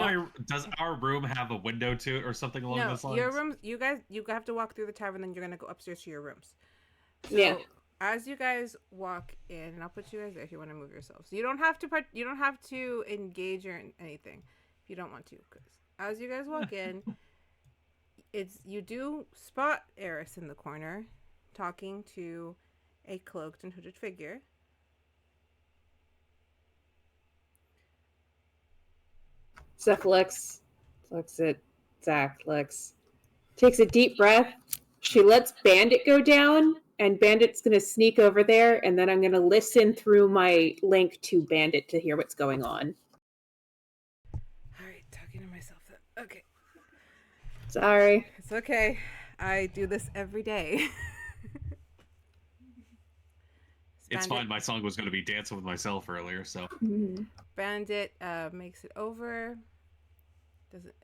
our room have a window to it or something along No, those lines? your rooms. You have to walk through the tavern, then you're gonna go upstairs to your rooms. So, Yeah. As you guys walk in, and I'll put you guys there if you want to move yourselves. You don't have to engage or anything if you don't want to. Because as you guys walk in, you do spot Eris in the corner, talking to a cloaked and hooded figure. Zeph looks at Zach, takes a deep breath. She lets Bandit go down, and Bandit's going to sneak over there, and then I'm going to listen through my link to Bandit to hear what's going on. All right, talking to myself then. Okay. Sorry. It's okay. I do this every day. It's fine. My song was going to be Dancing with Myself earlier, so. Bandit makes it over.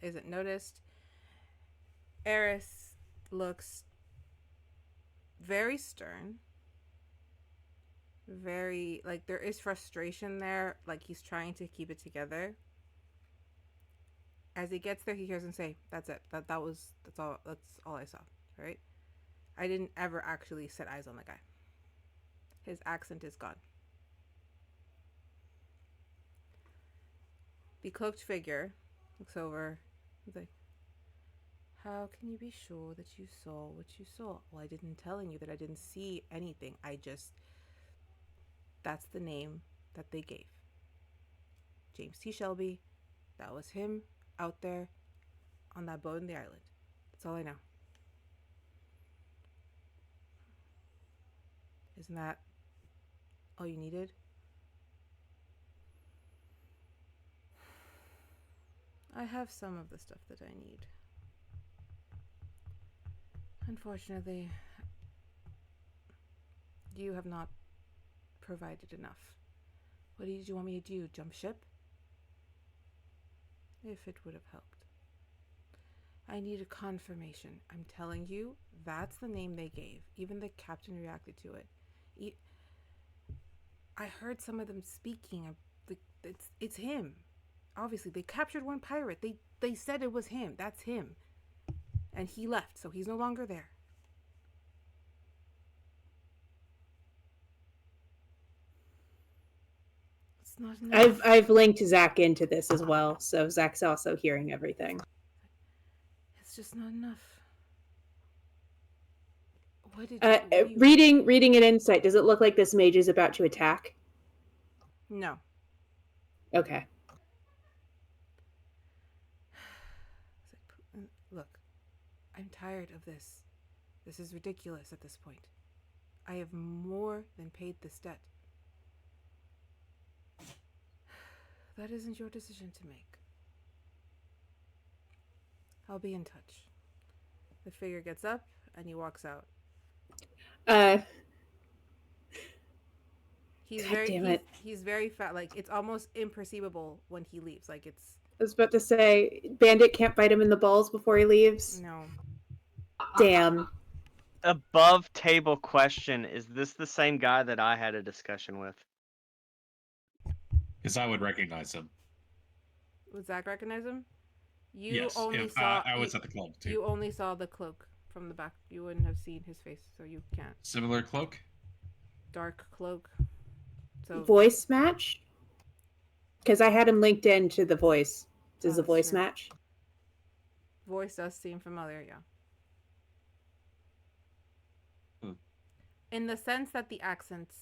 Isn't noticed. Eris looks very stern. Very, like, there is frustration there. Like, he's trying to keep it together. As he gets there, he hears him say, "That's it. That's all I saw." Right? I didn't ever actually set eyes on the guy. His accent is gone. The cloaked figure looks over. He's like, "How can you be sure that you saw what you saw?" "Well, I didn't telling you that I didn't see anything. That's the name that they gave. James T. Shelby. That was him out there on that boat in the island. That's all I know." Isn't that all you needed? I have some of the stuff that I need. Unfortunately, you have not provided enough. What did you want me to do? Jump ship? If it would have helped. I need a confirmation. I'm telling you, that's the name they gave. Even the captain reacted to it. I heard some of them speaking. It's him. Obviously, they captured one pirate. They said it was him. That's him. And he left, so he's no longer there. It's not enough. I've linked Zach into this as well, so Zach's also hearing everything. It's just not enough. What did you... Reading an insight, does it look like this mage is about to attack? No. Okay. Look, I'm tired of this. This is ridiculous at this point. I have more than paid this debt. That isn't your decision to make. I'll be in touch. The figure gets up and he walks out. He's very fat. Like, it's almost imperceivable when he leaves. Like, it's... I was about to say, Bandit can't bite him in the balls before he leaves. No. Damn. Above table question: is this the same guy that I had a discussion with? Because I would recognize him. Would Zach recognize him? Yes, if I was at the club too. You only saw the cloak from the back. You wouldn't have seen his face, so you can't. Similar cloak? Dark cloak. So voice match? Because I had him linked in to the voice. Does the voice true. match? Voice does seem familiar, yeah. In the sense that the accents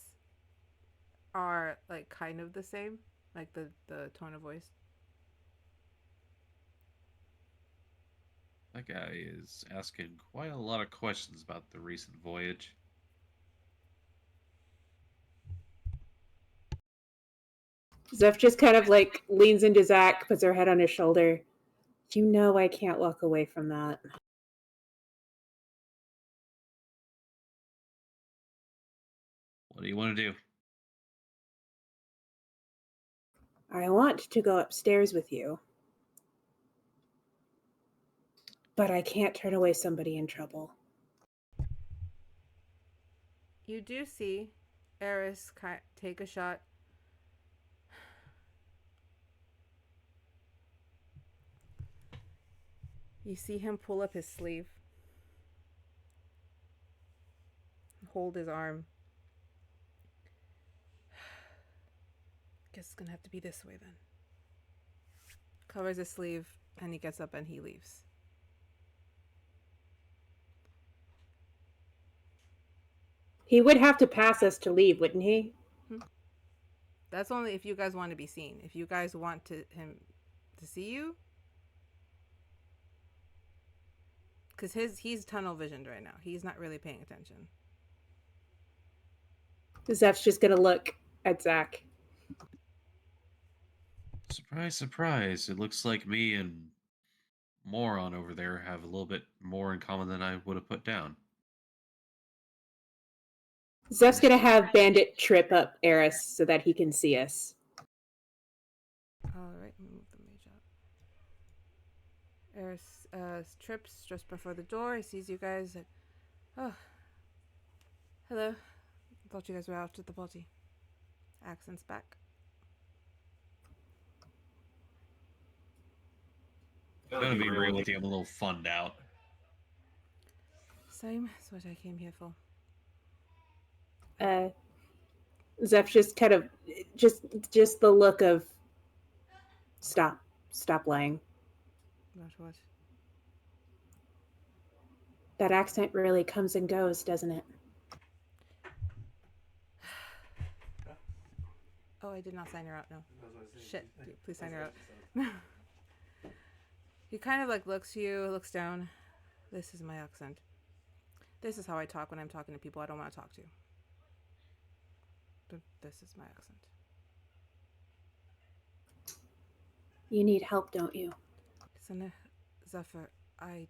are like kind of the same, like the tone of voice. That guy is asking quite a lot of questions about the recent voyage. Zeph just kind of like leans into Zach, puts her head on his shoulder. You know I can't walk away from that. What do you want to do? I want to go upstairs with you. But I can't turn away somebody in trouble. You do see Eris take a shot. You see him pull up his sleeve. Hold his arm. Guess it's gonna have to be this way then. Covers his sleeve and he gets up and he leaves. He would have to pass us to leave, wouldn't he? That's only if you guys want to be seen. If you guys want him to see you, because he's tunnel visioned right now. He's not really paying attention. Zeph's just gonna look at Zach. Surprise, surprise. It looks like me and Moron over there have a little bit more in common than I would have put down. Zeph's gonna have Bandit trip up Eris so that he can see us. Alright, move the mage out. Eris trips just before the door. He sees you guys. Oh. Hello. Thought you guys were out at the party. Accent's back. Gonna be real with you, I'm a little funned out. Same. That's what I came here for. Zeph just kind of just the look of stop lying. What? That accent really comes and goes, doesn't it? Oh, I did not sign her out. No. Shit. Dude, please sign her out. He kind of like looks to you, looks down. This is my accent. This is how I talk when I'm talking to people I don't want to talk to. This is my accent. You need help, don't you? Listen, Zeffer, I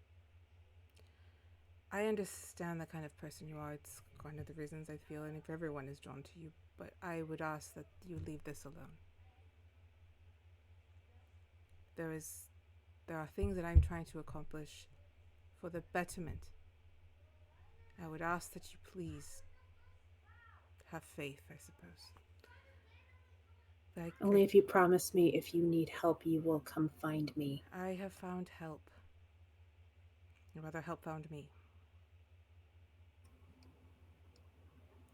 understand the kind of person you are. It's one of the reasons I feel, and if everyone is drawn to you, but I would ask that you leave this alone. There are things that I'm trying to accomplish for the betterment. I would ask that you please have faith, I suppose. Only if you promise me if you need help, you will come find me. I have found help. Or rather, help found me.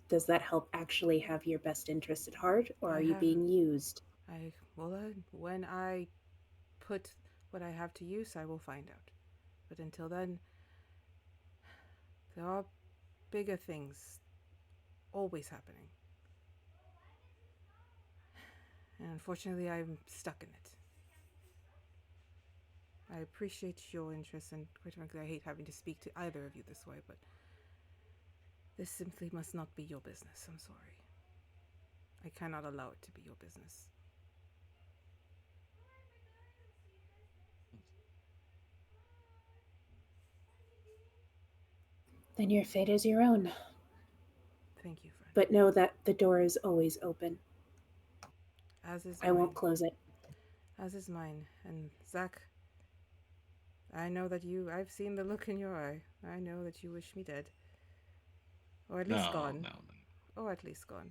Does that help actually have your best interest at heart, or are you being used? When I put what I have to use, I will find out. But until then, there are bigger things always happening. And unfortunately, I'm stuck in it. I appreciate your interest, and quite frankly, I hate having to speak to either of you this way, but this simply must not be your business. I'm sorry. I cannot allow it to be your business. Then your fate is your own. Thank you, friend. But know that the door is always open. As is I won't close it. As is mine. And Zach, I know that I've seen the look in your eye. I know that you wish me dead. Or at least gone. No. Or at least gone.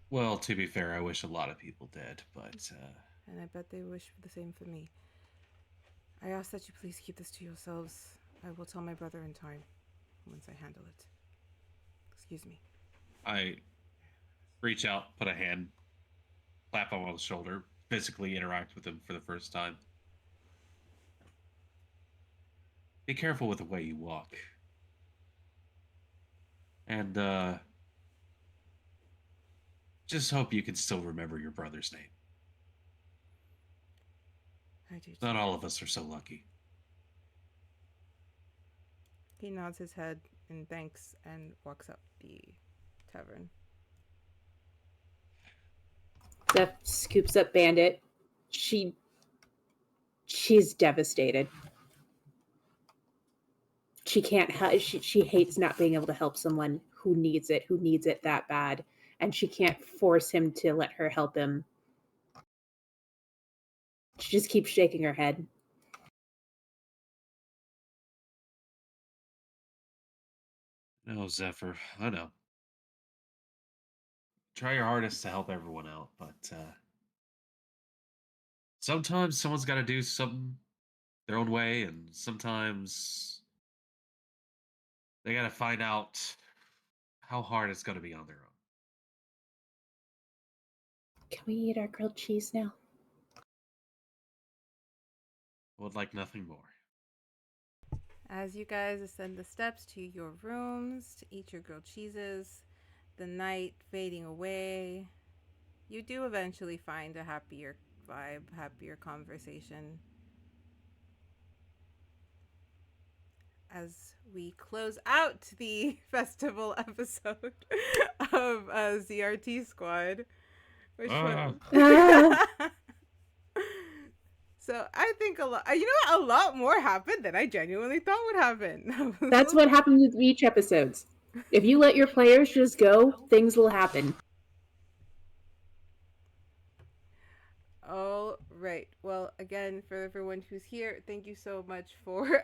Well, to be fair, I wish a lot of people did, but... And I bet they wish the same for me. I ask that you please keep this to yourselves. I will tell my brother in time, once I handle it. Excuse me. I reach out, put a hand, clap him on the shoulder, physically interact with him for the first time. Be careful with the way you walk. And, just hope you can still remember your brother's name. I do too. Not all of us are so lucky. He nods his head in thanks and walks up the tavern. Zeph scoops up Bandit. She's devastated. She can't. She hates not being able to help someone who needs it that bad, and she can't force him to let her help him. She just keeps shaking her head. No, Zeffer, I know. Try your hardest to help everyone out, but sometimes someone's got to do something their own way, and sometimes they got to find out how hard it's going to be on their own. Can we eat our grilled cheese now? Would like nothing more. As you guys ascend the steps to your rooms to eat your grilled cheeses, the night fading away, you do eventually find a happier vibe, happier conversation. As we close out the festival episode of ZRT-Squad. Which So I think a lot more happened than I genuinely thought would happen. That's what happens with each episodes. If you let your players just go, things will happen. All right. Well, again, for everyone who's here, thank you so much for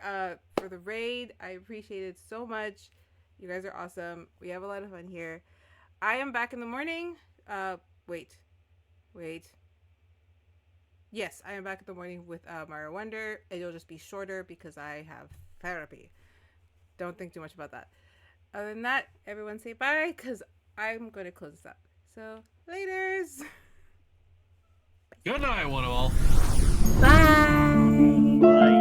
the raid. I appreciate it so much. You guys are awesome. We have a lot of fun here. I am back in the morning. Wait. Yes, I am back in the morning with Mara Wonder. It'll just be shorter because I have therapy. Don't think too much about that. Other than that, everyone say bye because I'm going to close this up. So, laters. Good night, one and all. Bye. Bye.